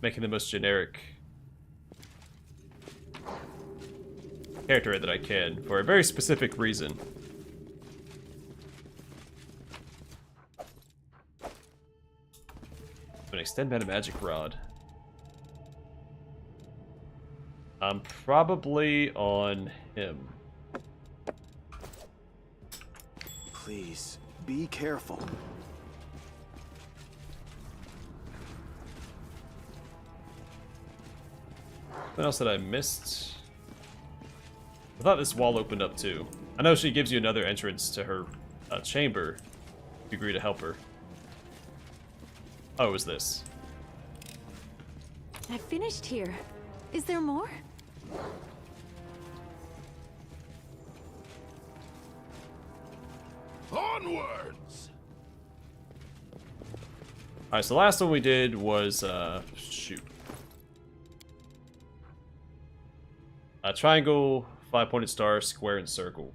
Speaker 1: making the most generic character that I can for a very specific reason. An extend meta magic rod. I'm probably on him.
Speaker 8: Please, be careful.
Speaker 1: What else did I missed? I thought this wall opened up too. I know she gives you another entrance to her chamber if you agree to help her. Oh, it was this.
Speaker 7: I finished here. Is there more?
Speaker 2: Onwards!
Speaker 1: Alright, so the last one we did was, shoot. A triangle, 5-pointed star, square, and circle.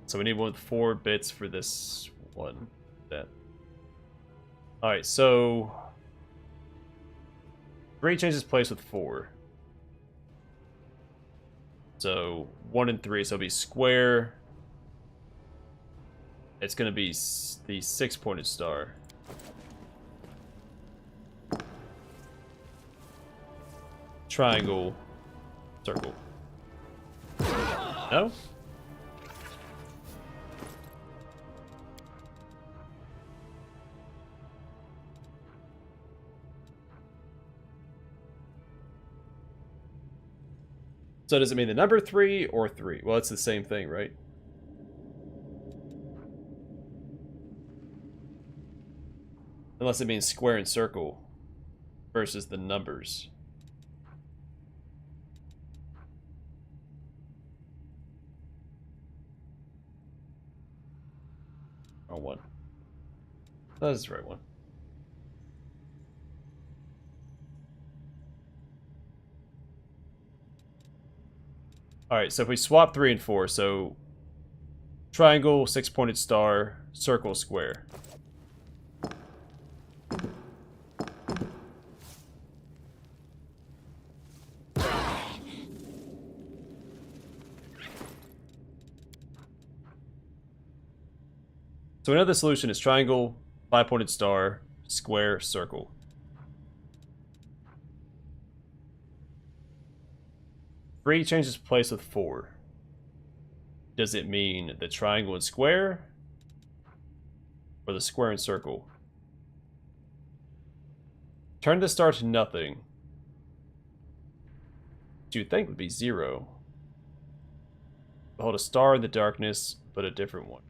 Speaker 1: So we need one with 4 bits for this one. That. Alright, so 3 changes place with 4. So 1 and 3, so it'll be square. It's going to be the 6-pointed star. Triangle, circle. No? So does it mean the number 3 or 3? Well, it's the same thing, right? Unless it means square and circle versus the numbers. Wrong one. That's the right one. Alright, so if we swap 3 and 4, so triangle, 6-pointed star, circle, square. So another solution is triangle, 5-pointed star, square, circle. Three changes place with 4. Does it mean the triangle and square? Or the square and circle? Turn the star to nothing. Which you'd think would be 0. Behold a star in the darkness, but a different one.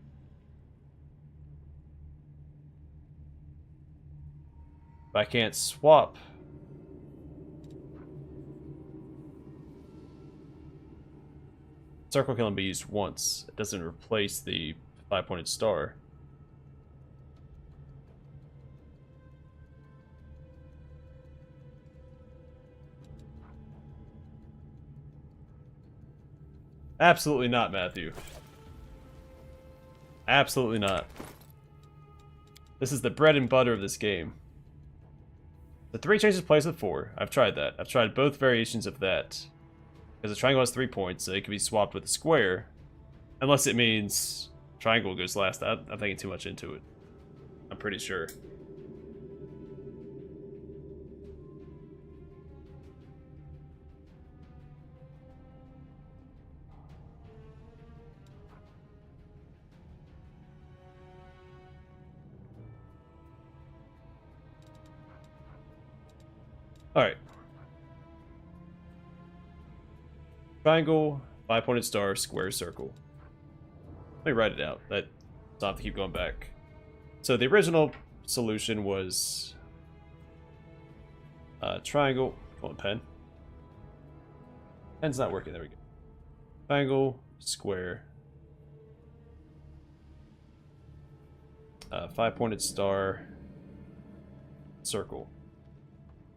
Speaker 1: If I can't swap. Circle can only be used once. It doesn't replace the 5-pointed star. Absolutely not, Matthew. Absolutely not. This is the bread and butter of this game. The 3 changes place with 4. I've tried that. I've tried both variations of that. Because the triangle has 3 points, so it can be swapped with a square. Unless it means triangle goes last. I'm thinking too much into it. I'm pretty sure. Alright. Triangle, 5-pointed star, square, circle. Let me write it out. So I don't have to keep going back. So the original solution was triangle. Come on, pen. Pen's not working. There we go. Triangle, square, 5-pointed star, circle.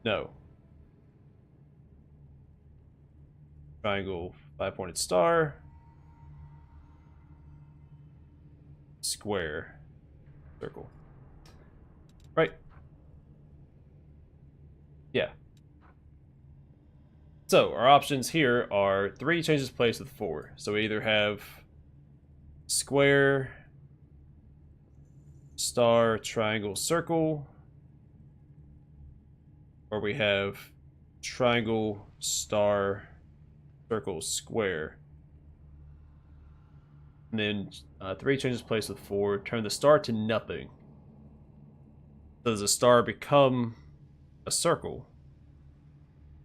Speaker 1: No. Triangle, 5-pointed star, square, circle. Right? Yeah. So, our options here are 3 changes place with 4. So we either have square, star, triangle, circle, or we have triangle, star, circle, square. And then 3 changes place with 4. Turn the star to nothing. So does a star become a circle?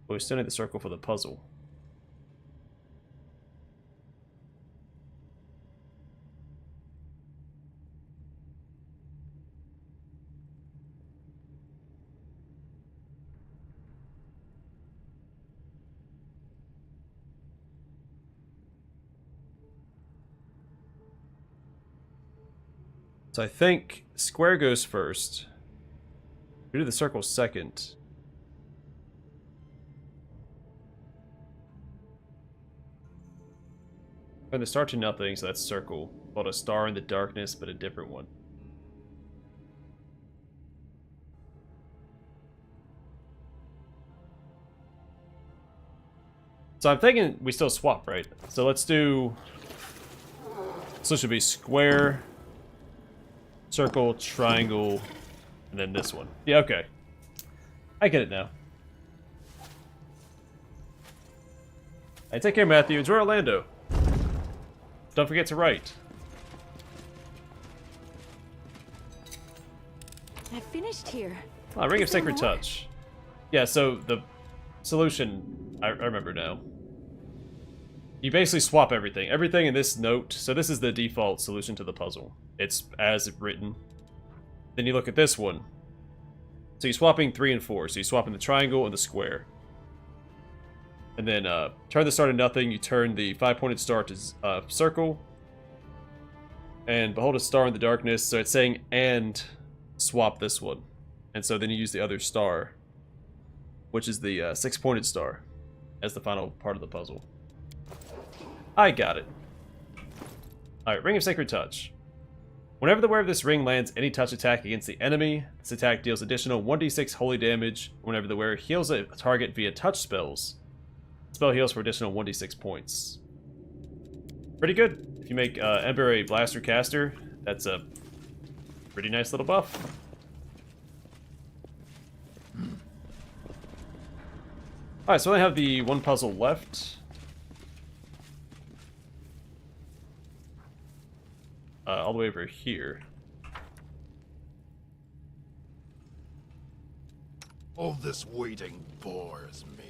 Speaker 1: But we still need the circle for the puzzle. So I think square goes first. We do the circle second. Turn the star to nothing, so that's circle. Called a star in the darkness, but a different one. So I'm thinking we still swap, right? So let's do... So it should be square, circle, triangle, and then this one. Yeah, okay. I get it now. Hey, take care, Matthew. Enjoy Orlando. Don't forget to write.
Speaker 7: I finished here.
Speaker 1: Ring of
Speaker 7: Is there
Speaker 1: Sacred
Speaker 7: more?
Speaker 1: Touch. Yeah, so the solution, I remember now. You basically swap everything. Everything in this note. So this is the default solution to the puzzle. It's as written. Then you look at this one. So you're swapping 3 and 4. So you're swapping the triangle and the square. And then turn the star to nothing. You turn the 5-pointed star to circle. And behold a star in the darkness. So it's saying and swap this one. And so then you use the other star, which is the 6-pointed star, as the final part of the puzzle. I got it. Alright, Ring of Sacred Touch. Whenever the wearer of this ring lands any touch attack against the enemy, this attack deals additional 1d6 holy damage. Whenever the wearer heals a target via touch spells, the spell heals for additional 1d6 points. Pretty good. If you make Ember a blaster caster, that's a pretty nice little buff. Alright, so I have the one puzzle left. All the way over here.
Speaker 2: All this waiting bores me.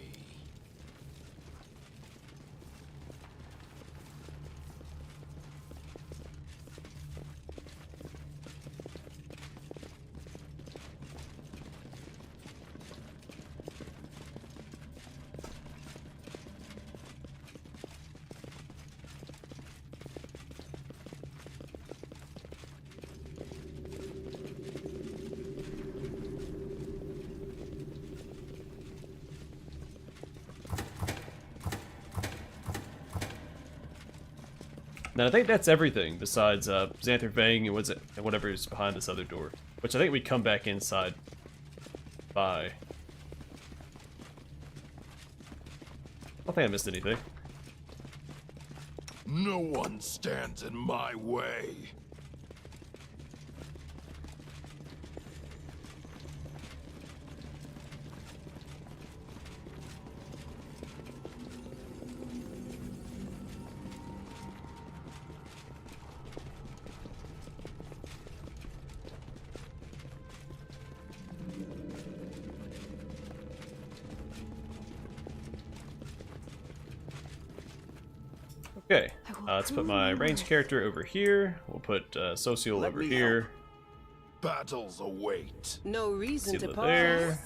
Speaker 1: Now I think that's everything besides Xanther Fang and whatever is behind this other door, which I think we come back inside by. I don't think I missed anything.
Speaker 2: No one stands in my way.
Speaker 1: Okay, let's put my ranged character over here. We'll put Social over here.
Speaker 2: Battles await.
Speaker 5: No reason to
Speaker 1: Sila
Speaker 5: pause.
Speaker 1: there.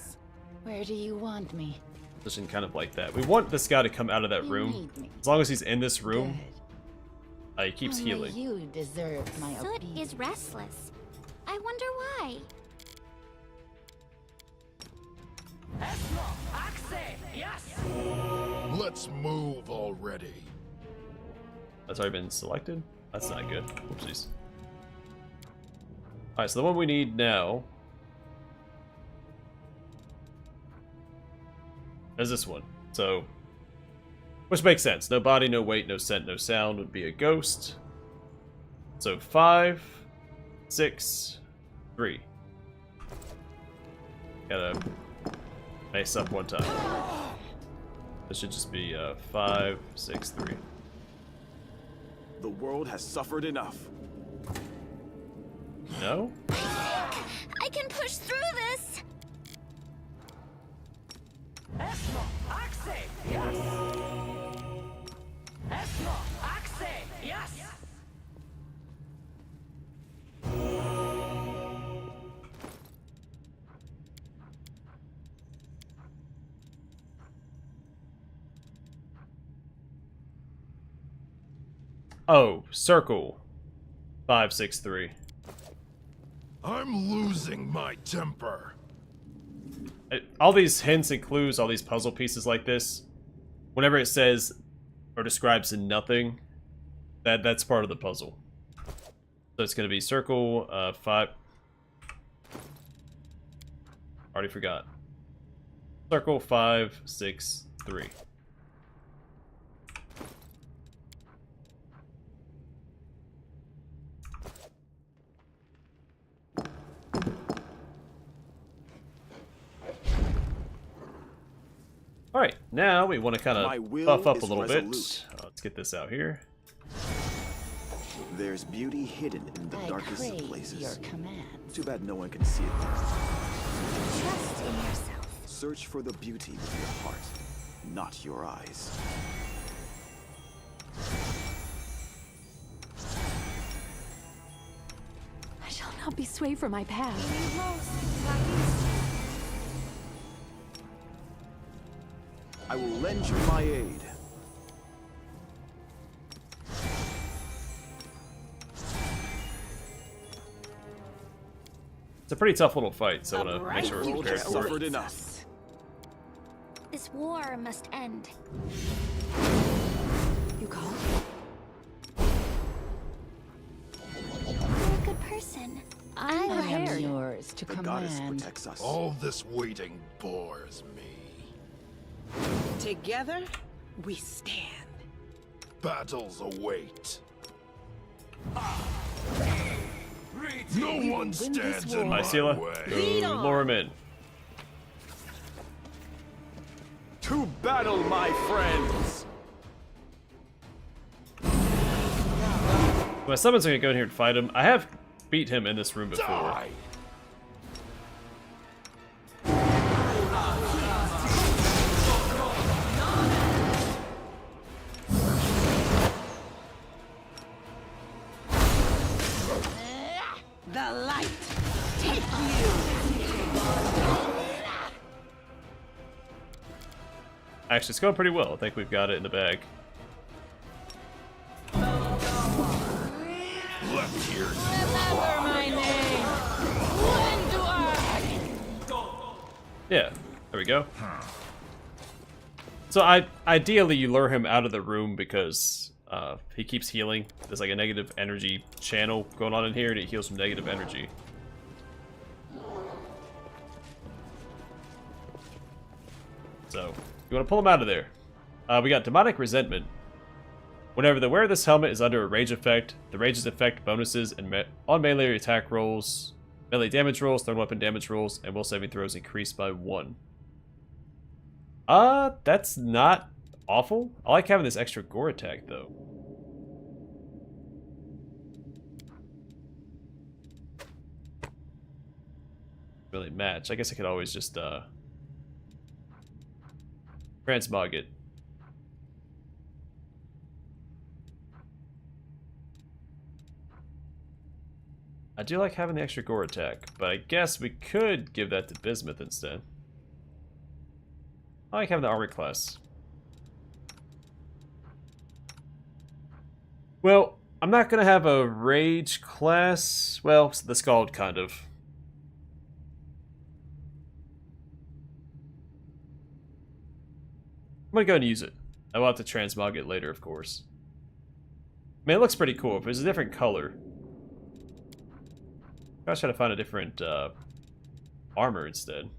Speaker 3: Where do you want me?
Speaker 1: Position kind of like that. We want this guy to come out of that
Speaker 3: You
Speaker 1: room.
Speaker 3: need me.
Speaker 1: As long as he's in this room,
Speaker 3: Good.
Speaker 1: he keeps
Speaker 3: Only
Speaker 1: healing.
Speaker 3: You deserve my
Speaker 4: Soot
Speaker 3: obedience.
Speaker 4: is restless. I wonder why.
Speaker 2: Let's move already.
Speaker 1: That's already been selected? That's not good. Oopsies. Alright, so the one we need now is this one. So, which makes sense. No body, no weight, no scent, no sound would be a ghost. So 5, 6, 3. Gotta face up one time. This should just be 5, 6, 3.
Speaker 8: The world has suffered enough.
Speaker 1: No?
Speaker 4: I can push through this.
Speaker 1: Oh, circle. 5, 6, 3.
Speaker 2: I'm losing my temper.
Speaker 1: All these hints and clues, all these puzzle pieces like this, whenever it says or describes nothing, that's part of the puzzle. So it's going to be circle 5. Already forgot. Circle 5, 6, 3. Alright, now we want to kind
Speaker 8: My
Speaker 1: of
Speaker 8: will
Speaker 1: buff up a
Speaker 8: is
Speaker 1: little
Speaker 8: resolute.
Speaker 1: bit. Let's get this out here.
Speaker 8: There's beauty hidden in the
Speaker 3: I
Speaker 8: darkest of
Speaker 3: crave
Speaker 8: places.
Speaker 3: your commands.
Speaker 8: Too bad no one can see it there.
Speaker 4: Trust in yourself.
Speaker 8: Search for the beauty with your heart, not your eyes.
Speaker 7: I shall not be swayed from my path.
Speaker 8: I will lend you my aid.
Speaker 1: It's a pretty tough little fight, so I want to make sure
Speaker 8: The
Speaker 1: we're
Speaker 8: world
Speaker 1: prepared
Speaker 8: has
Speaker 1: for it.
Speaker 8: suffered enough.
Speaker 4: This war must end.
Speaker 7: You call?
Speaker 4: You're a good person.
Speaker 3: I
Speaker 4: I
Speaker 3: am
Speaker 4: like
Speaker 3: yours to
Speaker 8: The goddess
Speaker 3: command.
Speaker 8: protects us.
Speaker 2: All this waiting bores me.
Speaker 5: Together, we stand.
Speaker 2: Battles await. No one stands in my
Speaker 1: Mycela,
Speaker 2: way.
Speaker 1: go lure him in.
Speaker 8: To battle, my friends!
Speaker 1: My summons are gonna go in here and fight him. I have beat him in this room before.
Speaker 2: Die!
Speaker 5: The light, take you.
Speaker 1: Actually, it's going pretty well. I think we've got it in the bag.
Speaker 2: Left here.
Speaker 3: Remember my name. When do I?
Speaker 1: Yeah, there we go. So ideally you lure him out of the room because he keeps healing. There's like a negative energy channel going on in here and he heals from negative energy. So, you want to pull him out of there. We got Demonic Resentment. Whenever the wearer of this helmet is under a rage effect, the rage's effect bonuses and on melee attack rolls, melee damage rolls, thrown weapon damage rolls, and will saving throws increase by 1. That's not awful. I like having this extra gore attack, though. Really match. I guess I could always just, transmog it. I do like having the extra gore attack, but I guess we could give that to Bismuth instead. I like having the armor class. Well, I'm not gonna have a rage class. Well, the Scald kind of. I'm gonna go and use it. I will have to transmog it later, of course. I mean, it looks pretty cool. If it's a different color, I'll try to find a different armor instead.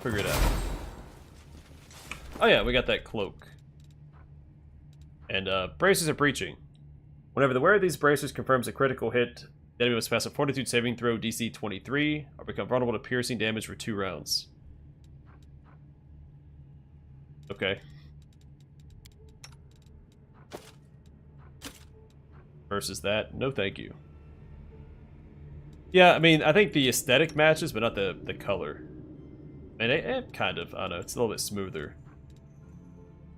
Speaker 1: Figure it out. Oh yeah, we got that cloak. And bracers are breaching. Whenever the wearer of these bracers confirms a critical hit, the enemy must pass a fortitude saving throw DC 23 or become vulnerable to piercing damage for 2 rounds. Okay. Versus that, no thank you. Yeah, I mean, I think the aesthetic matches, but not the color. And it kind of, I don't know, it's a little bit smoother.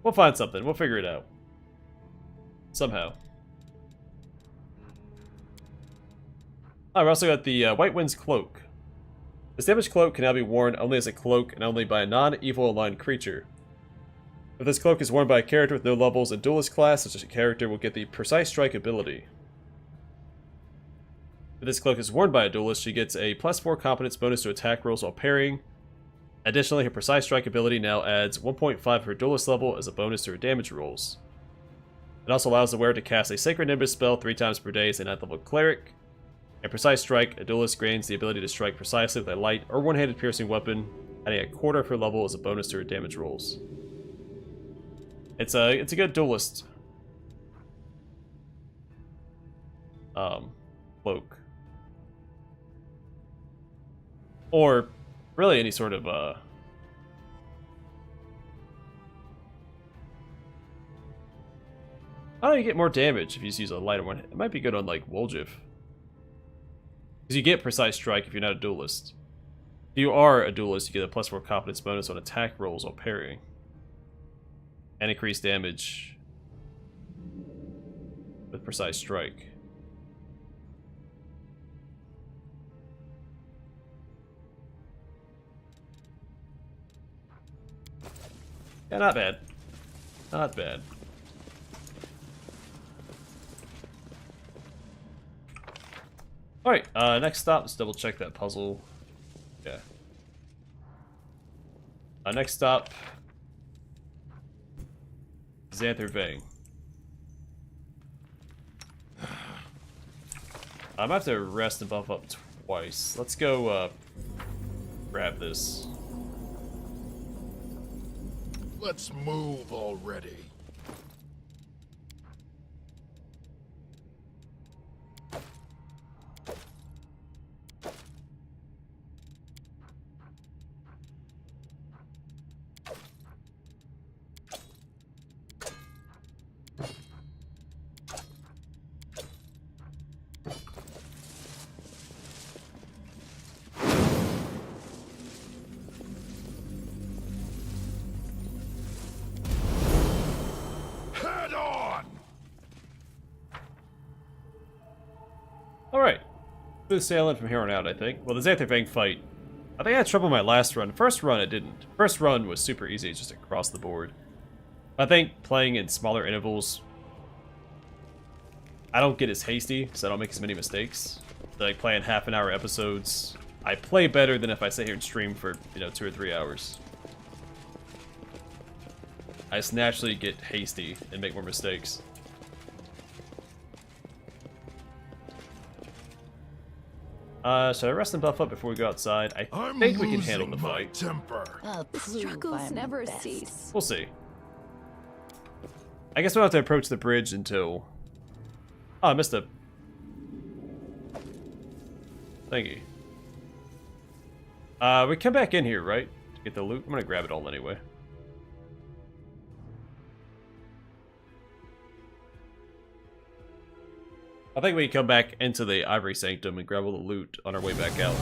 Speaker 1: We'll find something, we'll figure it out. Somehow. Oh, we also got the White Wind's Cloak. This damaged cloak can now be worn only as a cloak and only by a non-evil aligned creature. If this cloak is worn by a character with no levels in duelist class, such as a character will get the Precise Strike ability. If this cloak is worn by a duelist, she gets a +4 competence bonus to attack rolls while parrying. Additionally, her Precise Strike ability now adds 1.5 of her duelist level as a bonus to her damage rolls. It also allows the wearer to cast a Sacred Nimbus spell 3 times per day as a 9th level cleric. And Precise Strike, a duelist gains the ability to strike precisely with a light or one-handed piercing weapon, adding a quarter of her level as a bonus to her damage rolls. It's a good duelist cloak. Or really any sort of I don't know, you get more damage if you just use a lighter one. It might be good on like Woljif. Because you get Precise Strike if you're not a duelist. If you are a duelist, you get a +4 competence bonus on attack rolls while parrying. And increased damage with Precise Strike. Yeah, not bad. Not bad. Alright, next stop, let's double check that puzzle. Okay. Next stop. Xanther Vang. I'm gonna have to rest and buff up twice. Let's go grab this.
Speaker 2: Let's move already. Head on!
Speaker 1: Alright. Smooth sailing from here on out, I think. Well, the Xanther Vang fight. I think I had trouble my last run. First run, I didn't. First run was super easy, just across the board. I think playing in smaller intervals, I don't get as hasty, so I don't make as many mistakes. Like playing half-an-hour episodes, I play better than if I sit here and stream for, 2 or 3 hours. I just naturally get hasty and make more mistakes. Should I rest and buff up before we go outside? I think we can handle the
Speaker 2: losing my
Speaker 1: fight.
Speaker 2: temper.
Speaker 3: I'll
Speaker 7: The
Speaker 3: prove
Speaker 7: struggles
Speaker 3: I'm
Speaker 7: never
Speaker 3: best.
Speaker 7: cease.
Speaker 1: We'll see. I guess we'll have to approach the bridge until... Oh, I missed a... Thank you. We come back in here, right? To get the loot? I'm gonna grab it all anyway. I think we can come back into the Ivory Sanctum and grab all the loot on our way back out.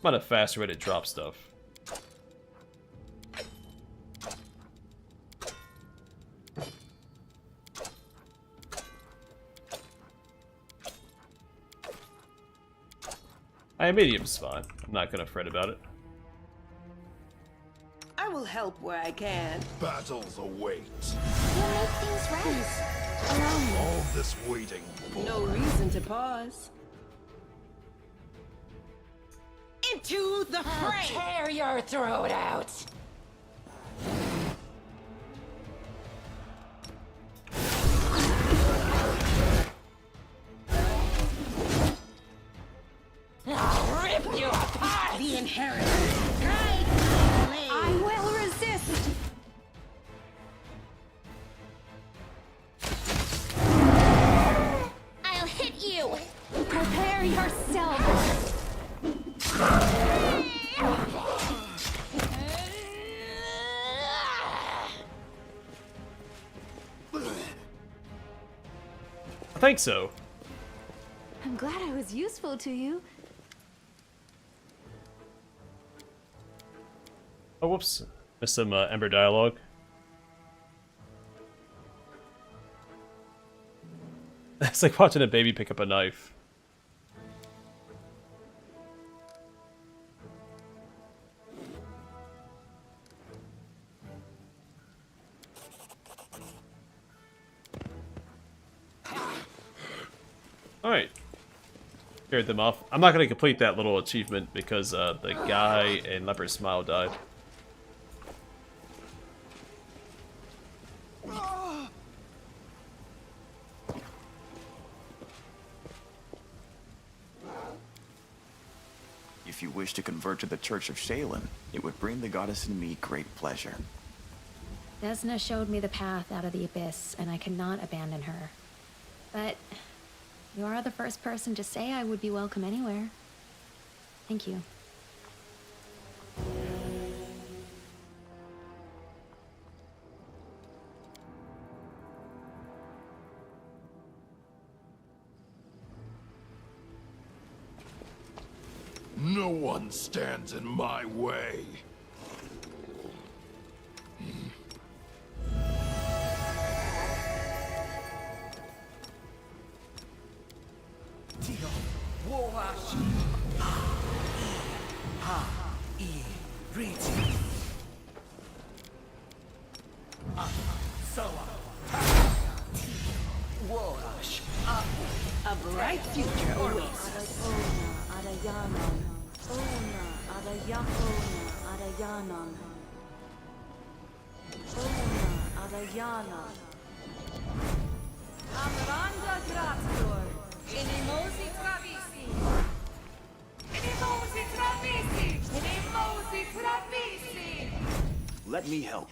Speaker 1: Might have faster way to drop stuff. Medium's fine. I'm not gonna fret about it.
Speaker 5: I will help where I can.
Speaker 2: Battles await.
Speaker 4: You'll make things right. Allow me.
Speaker 2: All this waiting for.
Speaker 5: No reason to pause. Into the
Speaker 3: I'll
Speaker 5: fray!
Speaker 3: tear your throat out. I'll rip you apart.
Speaker 5: The inheritance. Guide me.
Speaker 7: I will resist.
Speaker 4: I'll hit you.
Speaker 7: Prepare yourself.
Speaker 1: I think so.
Speaker 7: I'm glad I was useful to you.
Speaker 1: Oh, whoops. Missed some Ember dialogue. It's like watching a baby pick up a knife. Alright. Scared them off. I'm not going to complete that little achievement because the guy in Leopard's Smile died.
Speaker 8: If you wish to convert to the Church of Shaylin, it would bring the goddess and me great pleasure.
Speaker 9: Desna showed me the path out of the abyss, and I cannot abandon her. But you are the first person to say I would be welcome anywhere. Thank you.
Speaker 2: No one stands in my way.
Speaker 5: A bright future awaits us.
Speaker 3: Amranda Grator. Inimosi Travisi. Inimosi Travisi. Inimosi Travisi.
Speaker 8: Let me help.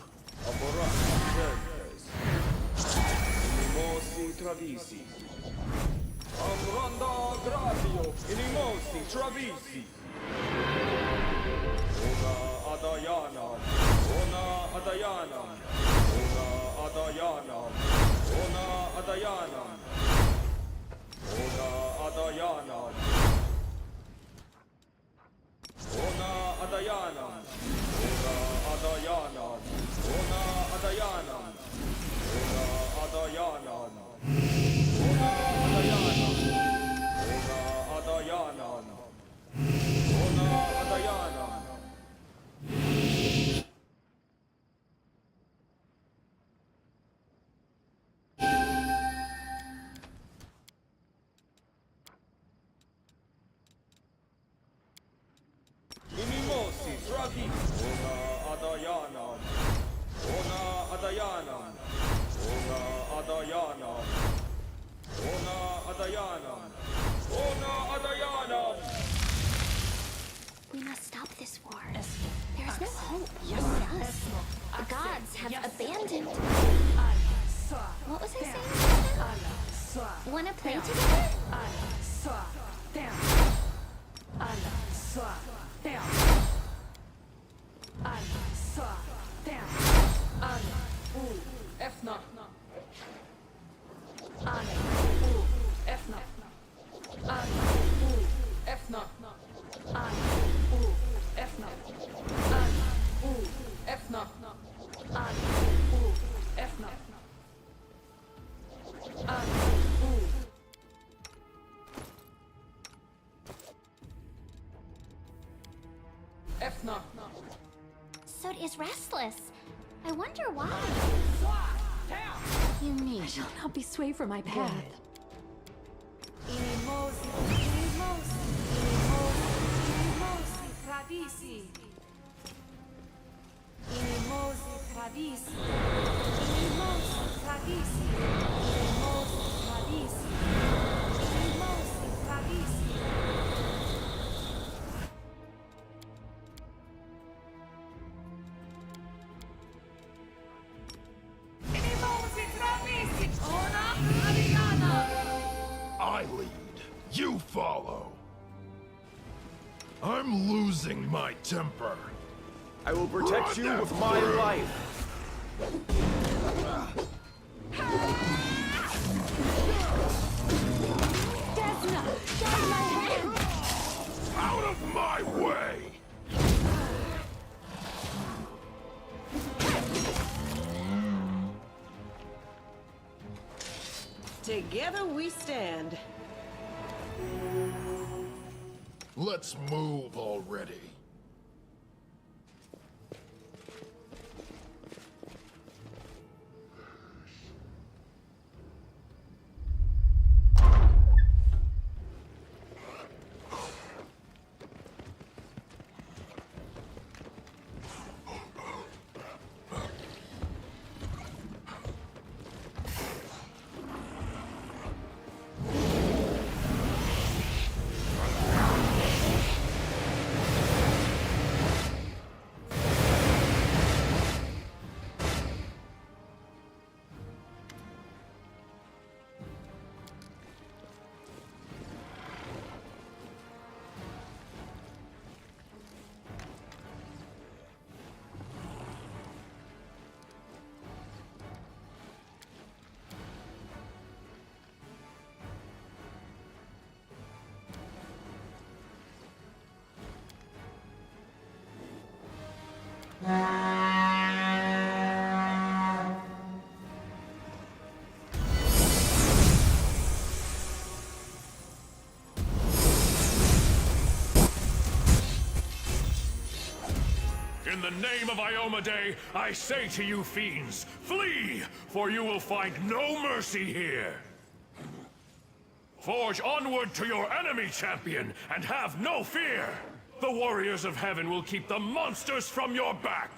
Speaker 10: Inimosi Travisi. Amranda Gratio. Inimosi Travisi. Ona Adayana. Ona Adayana. Ona Adayana. Ona Adayana. Ona Adayana. Ona Adayana. Ona Adayana. Ona Adayana. Ona Adayana. Ona Adayana. Ona Adayana. Ona Adayana. Inimosi Travi. Ona Adayana. Ona Adayana. Ona Adayana. Ona Adayana. Ona Adayana.
Speaker 4: We must stop this war. There is no hope for us. The gods have abandoned. What was I saying? Wanna play together? Sod is restless. I wonder why. You mean?
Speaker 7: I shall not be swayed from my path.
Speaker 3: Inimosi. Inimosi. Inimosi Travisi. Inimosi Travisi. Inimosi Travisi. Inimosi Travisi. Inimosi Travisi. Inimosi Travisi. Ona Ariana.
Speaker 2: I lead. You follow. I'm losing my temper.
Speaker 8: I will protect you with my life.
Speaker 4: Desna! Get my hand!
Speaker 2: Out of my way!
Speaker 5: Together we stand.
Speaker 2: Let's move already.
Speaker 6: In the name of Iomade, I say to you fiends, flee, for you will find no mercy here. Forge onward to your enemy, champion, and have no fear. The warriors of heaven will keep the monsters from your back.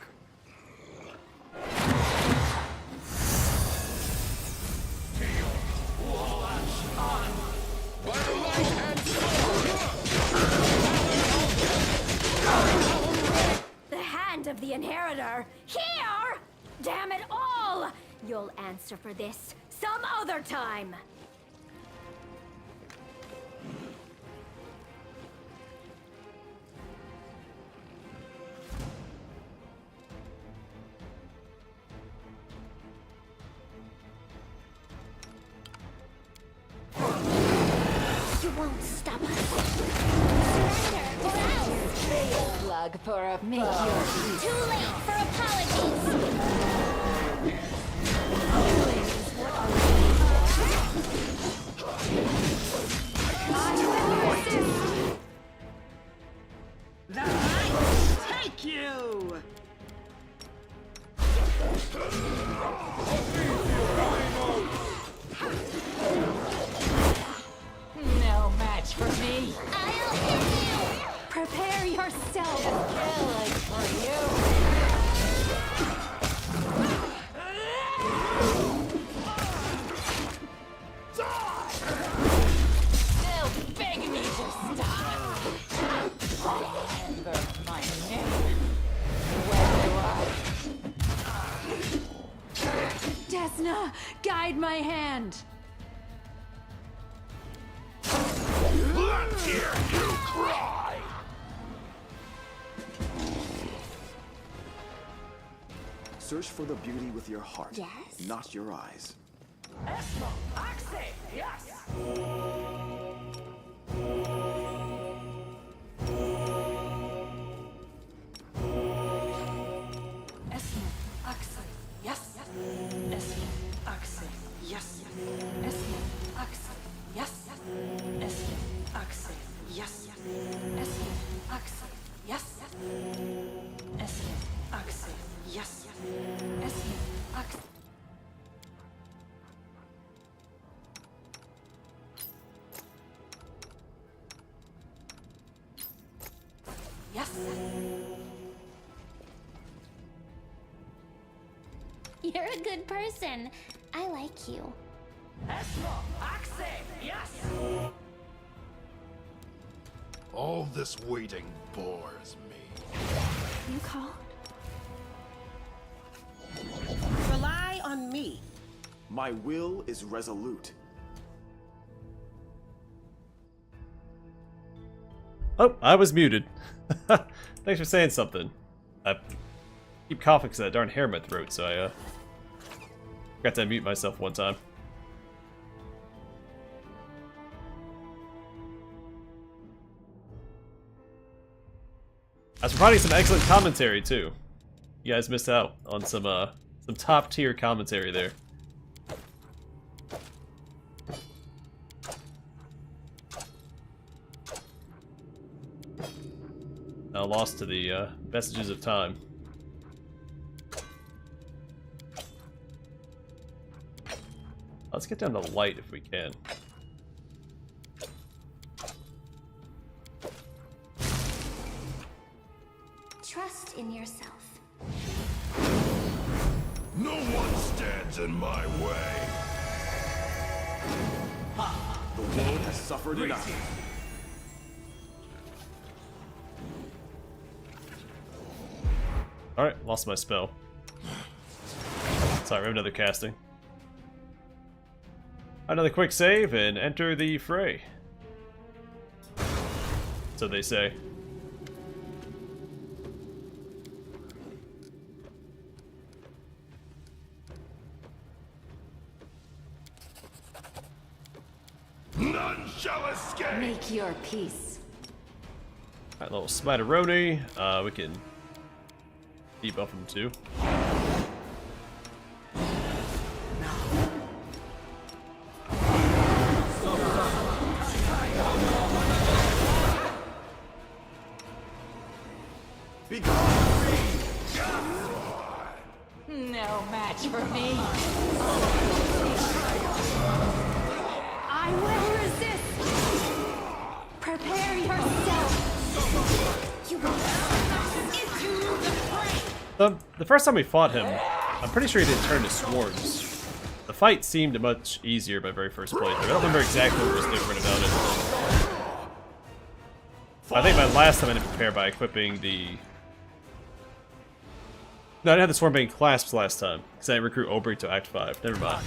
Speaker 7: The hand of the inheritor! Here! Damn it all! You'll answer for this some other time!
Speaker 4: You won't stop us. Surrender or else.
Speaker 3: Plug for a make your peace.
Speaker 4: Too late for apologies.
Speaker 5: The lights take you!
Speaker 3: No match for me.
Speaker 4: I'll hit you.
Speaker 7: Prepare yourself!
Speaker 3: Killing for you. They'll beg me to stop. Remember my name. Where you are.
Speaker 7: Desna, guide my hand!
Speaker 2: Let's hear you cry!
Speaker 8: Search for the beauty with your heart,
Speaker 4: Yes?
Speaker 8: not your eyes.
Speaker 4: You're a good person. I like you.
Speaker 2: All this waiting bores me.
Speaker 4: You called?
Speaker 5: Rely on me.
Speaker 8: My will is resolute.
Speaker 1: Oh, I was muted. Thanks for saying something. I keep coughing because that darn hair in my throat, so I forgot to unmute myself one time. I was providing some excellent commentary too. You guys missed out on some top tier commentary there. Now lost to the messages of time. Let's get down to light if we can.
Speaker 4: Trust in yourself.
Speaker 2: No one stands in my way.
Speaker 8: The world has suffered enough.
Speaker 1: Alright, lost my spell. Sorry, we have another casting. Another quick save and enter the fray. So they say.
Speaker 2: None shall escape.
Speaker 3: Make your peace.
Speaker 1: Alright, little Smiteroni. We can debuff him too.
Speaker 8: Be gone!
Speaker 3: No match for me.
Speaker 7: I will resist. Prepare yourself. You will.
Speaker 1: The first time we fought him, I'm pretty sure he didn't turn to swarms. The fight seemed much easier my very first playthrough. I don't remember exactly what was different about it. I think my last time I didn't prepare by equipping the... No, I didn't have the Swarmbane clasps last time, because I didn't recruit Obri to Act 5. Never mind.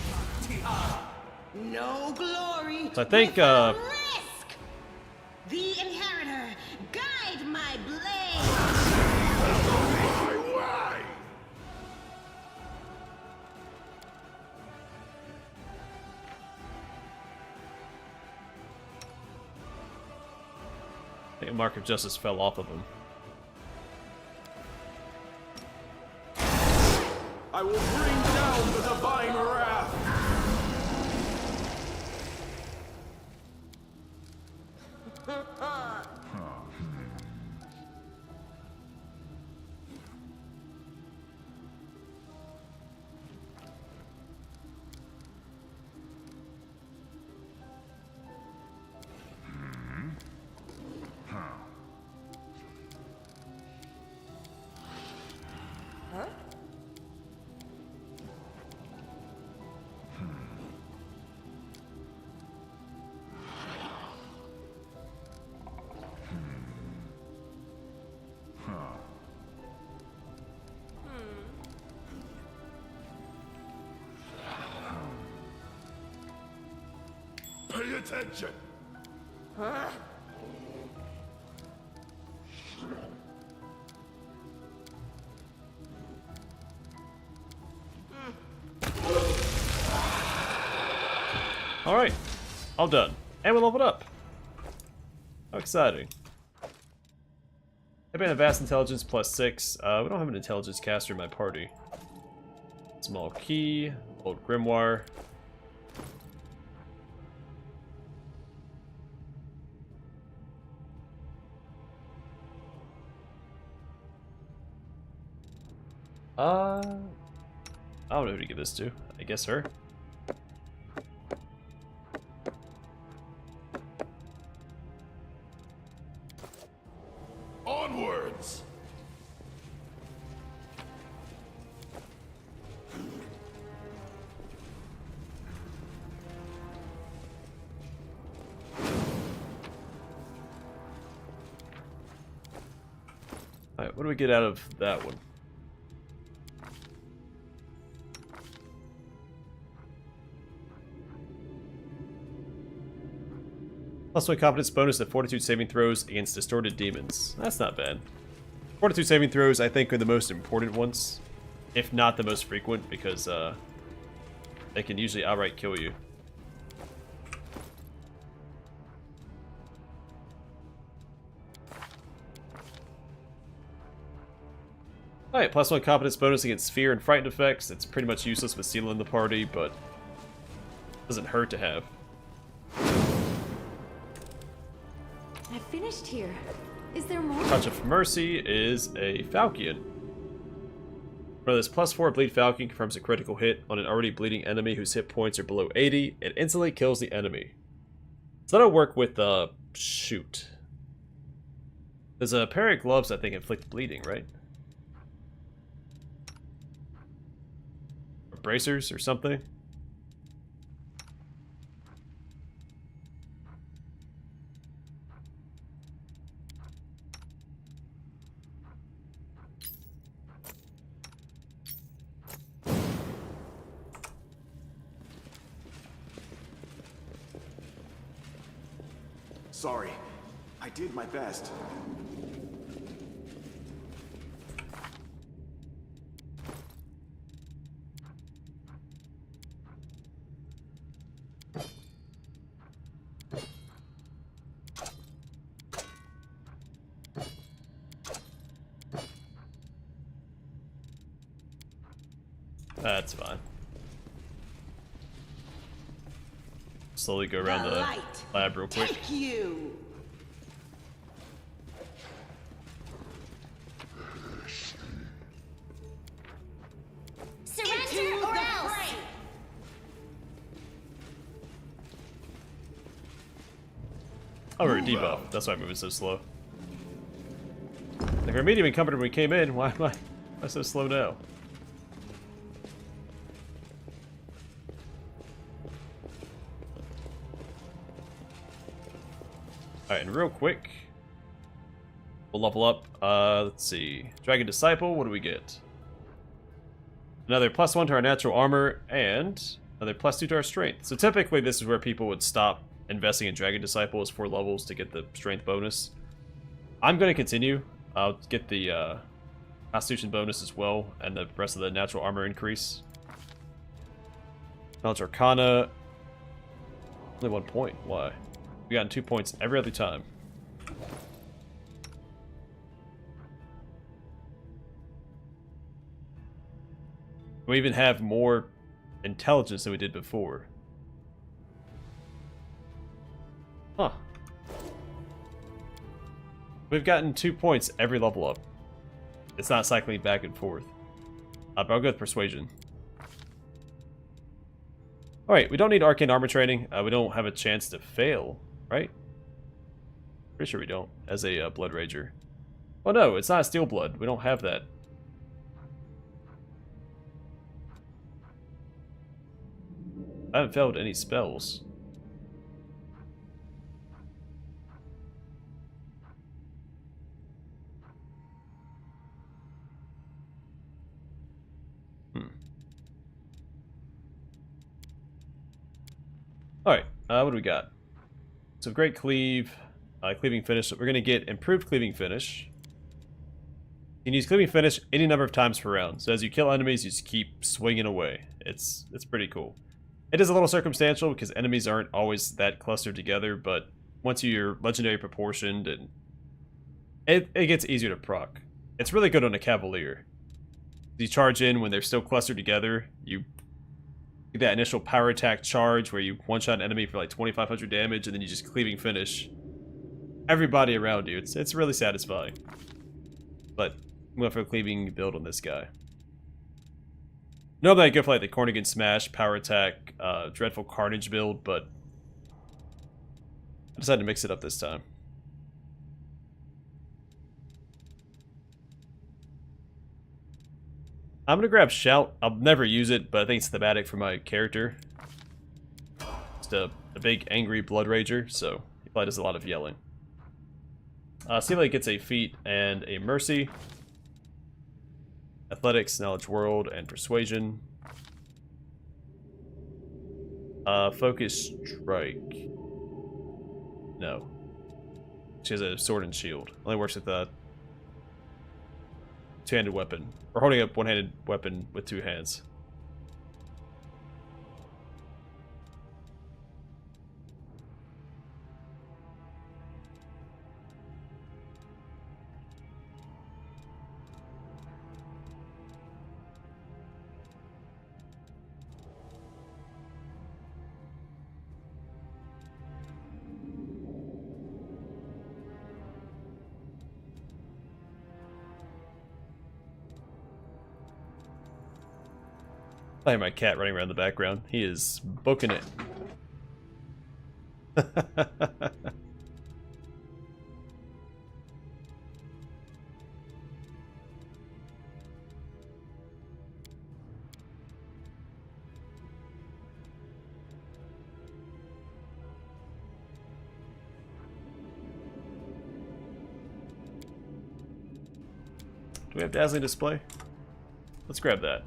Speaker 5: No glory.
Speaker 1: So I think,
Speaker 5: Risk. The inheritor, guide my blade.
Speaker 1: I think a Mark of Justice fell off of him.
Speaker 8: I will bring down the divine wrath.
Speaker 2: Pay attention.
Speaker 1: Alright, all done. And we leveled up. How exciting. I've been a vast intelligence +6. We don't have an intelligence caster in my party. Small key, old grimoire. I don't know who to give this to. I guess her.
Speaker 2: Onwards.
Speaker 1: Alright, what do we get out of that one? +1 confidence bonus to fortitude saving throws against distorted demons. That's not bad. Fortitude saving throws, I think, are the most important ones, if not the most frequent, because they can usually outright kill you. Alright, +1 confidence bonus against fear and frightened effects. It's pretty much useless with Seal in the party, but doesn't hurt to have.
Speaker 9: I finished here. Is there more?
Speaker 1: Touch of Mercy is a Falchion. For this +4 bleed Falchion confirms a critical hit on an already bleeding enemy whose hit points are below 80 and instantly kills the enemy. So that'll work with shoot. There's a pair of gloves I think inflict bleeding, right? Or bracers or something.
Speaker 8: Sorry. I did my best.
Speaker 1: That's fine. Slowly go around the lab real quick.
Speaker 5: Take you.
Speaker 1: Oh, we're a debuff. That's why I'm moving so slow. Like, our medium encumbered when we came in. Why am I so slow now? Alright, and real quick, we'll level up. Let's see. Dragon Disciple, what do we get? Another +1 to our natural armor, and another +2 to our strength. So typically this is where people would stop investing in Dragon Disciple as 4 levels to get the strength bonus. I'm going to continue. I'll get the Constitution bonus as well, and the rest of the natural armor increase. Knowledge Arcana, only 1 point. Why? We gotten 2 points every other time. We even have more intelligence than we did before. Huh. We've gotten 2 points every level up. It's not cycling back and forth. But I'll go with Persuasion. Alright, we don't need Arcane Armor training. We don't have a chance to fail, right? Pretty sure we don't, as a Blood Rager. Oh no, it's not Steel Blood. We don't have that. I haven't failed any spells. Alright, what do we got? So Great Cleave, Cleaving Finish. We're going to get Improved Cleaving Finish. You can use Cleaving Finish any number of times per round. So as you kill enemies, you just keep swinging away. It's pretty cool. It is a little circumstantial because enemies aren't always that clustered together, but once you're legendary proportioned, and it gets easier to proc. It's really good on a Cavalier. You charge in when they're still clustered together, you get that initial power attack charge where you one-shot an enemy for like 2,500 damage, and then you just Cleaving Finish everybody around you. It's really satisfying. But I'm going for a Cleaving build on this guy. Normally I go for like the Cornigan Smash, Power Attack, Dreadful Carnage build, but I decided to mix it up this time. I'm going to grab Shout. I'll never use it, but I think it's thematic for my character. Just a big, angry Blood Rager, so he probably does a lot of yelling. Sealy gets a feat and a Mercy. Athletics, Knowledge World, and Persuasion. Focus Strike. No. She has a Sword and Shield. Only works with a two-handed weapon. Or holding up one-handed weapon with 2 hands. I hear my cat running around the background. He is booking it. Do we have Dazzling Display? Let's grab that.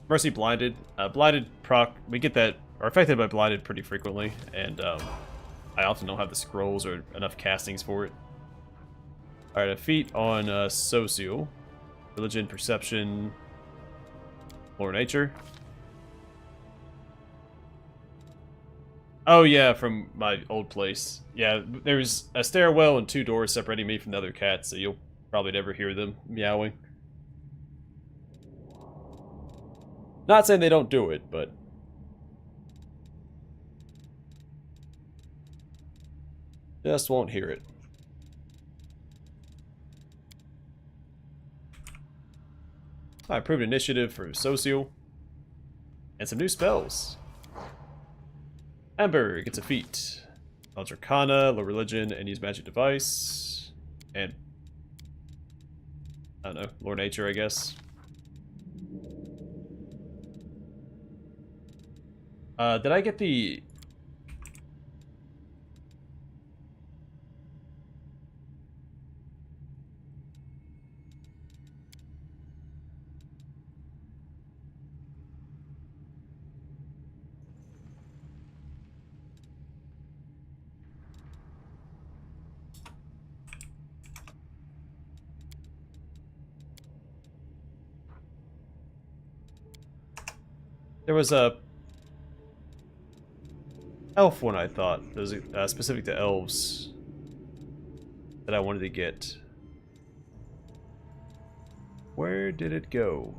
Speaker 1: Mercy Blinded. Blinded proc, we get that, are affected by Blinded pretty frequently, and I often don't have the scrolls or enough castings for it. Alright, a feat on Social. Religion, Perception, Lore Nature. Oh yeah, from my old place. Yeah, there's a stairwell and 2 doors separating me from the other cats, so you'll probably never hear them meowing. Not saying they don't do it, but just won't hear it. I improved initiative for Social. And some new spells. Amber gets a feat. Knowledge Arcana, low religion, and use magic device. And I don't know, lore nature, I guess. Did I get the... There was a elf one, I thought. It was specific to elves that I wanted to get. Where did it go?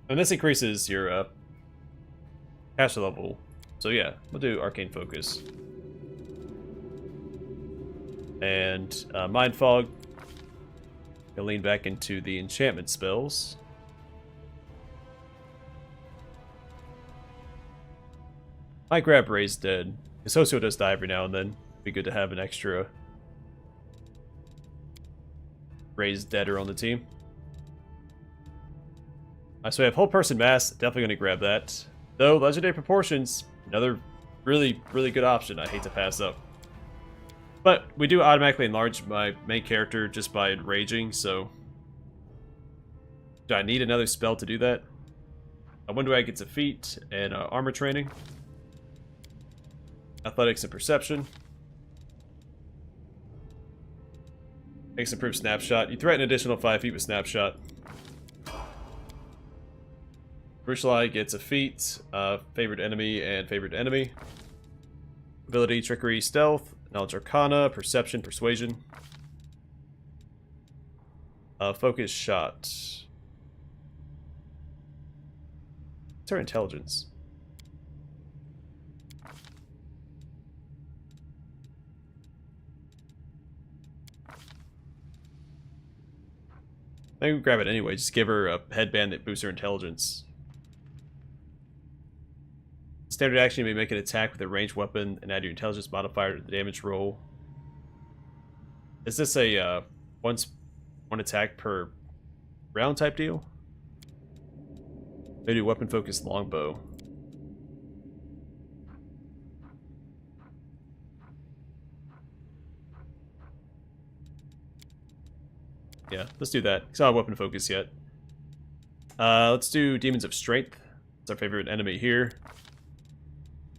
Speaker 1: And this increases your caster level. So yeah, we'll do Arcane Focus. And Mind Fog. Gonna lean back into the enchantment spells. Might grab Raised Dead. Socio does die every now and then. Be good to have an extra Raised Deader on the team. So we have Whole Person Mass, definitely going to grab that. Though, Legendary Proportions, another really good option I hate to pass up. But we do automatically enlarge my main character just by raging, so... Do I need another spell to do that? When do I get to feat and armor training? Athletics and Perception. Makes improved Snapshot. You threaten an additional 5 feet with Snapshot. Brutalite gets a feat, favored enemy and favored enemy. Ability, Trickery, Stealth, Knowledge Arcana, Perception, Persuasion. Focus Shot. What's her intelligence? Maybe grab it anyway, just give her a headband that boosts her intelligence. Standard action, you may make an attack with a ranged weapon and add your intelligence modifier to the damage roll. Is this a one attack per round type deal? Maybe weapon focused longbow. Yeah, let's do that. It's not weapon focus yet. Let's do Demons of Strength. It's our favorite enemy here.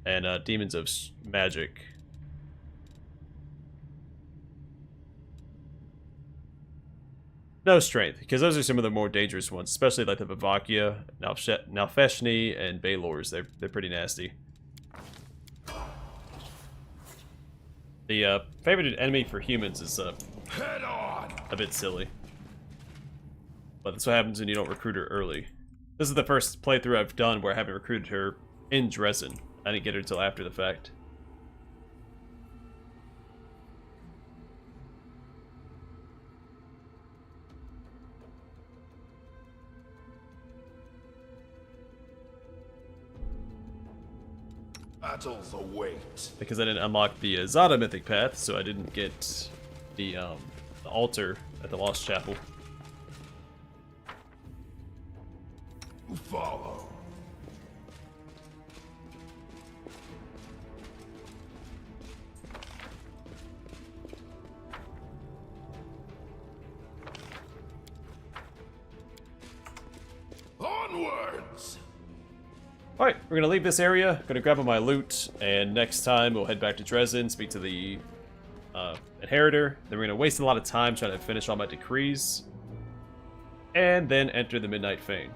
Speaker 1: And Demons of Magic. No Strength, because those are some of the more dangerous ones, especially like the Bavakia, Nalfeshni, and Baylors. They're pretty nasty. The favorite enemy for humans is
Speaker 2: Head on.
Speaker 1: a bit silly. But that's what happens when you don't recruit her early. This is the first playthrough I've done where I haven't recruited her in Dresden. I didn't get her until after the fact.
Speaker 2: Battles await.
Speaker 1: Because I didn't unlock the Zada Mythic Path, so I didn't get the altar at the Lost Chapel.
Speaker 2: Follow. Onwards.
Speaker 1: Alright, we're gonna leave this area, gonna grab all my loot, and next time we'll head back to Dresden, speak to the Inheritor. Then we're gonna waste a lot of time trying to finish all my decrees. And then enter the Midnight Fane.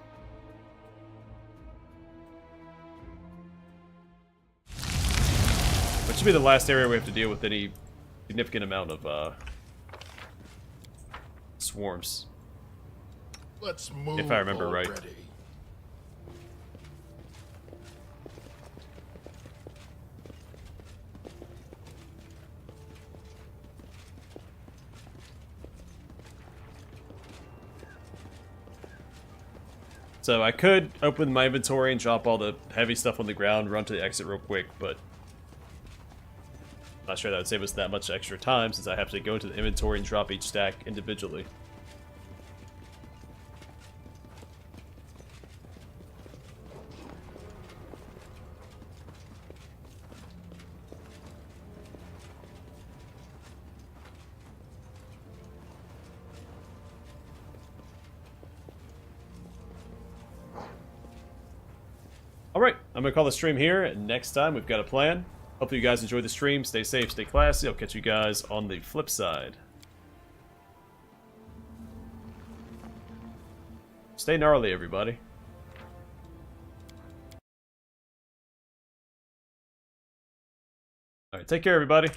Speaker 1: Which should be the last area we have to deal with any significant amount of swarms.
Speaker 2: Let's move
Speaker 1: if I remember right.
Speaker 2: already.
Speaker 1: So I could open my inventory and drop all the heavy stuff on the ground, run to the exit real quick, but I'm not sure that would save us that much extra time since I have to go into the inventory and drop each stack individually. Alright, I'm going to call the stream here, and next time we've got a plan. Hopefully you guys enjoyed the stream. Stay safe, stay classy. I'll catch you guys on the flip side. Stay gnarly, everybody. Alright, take care, everybody.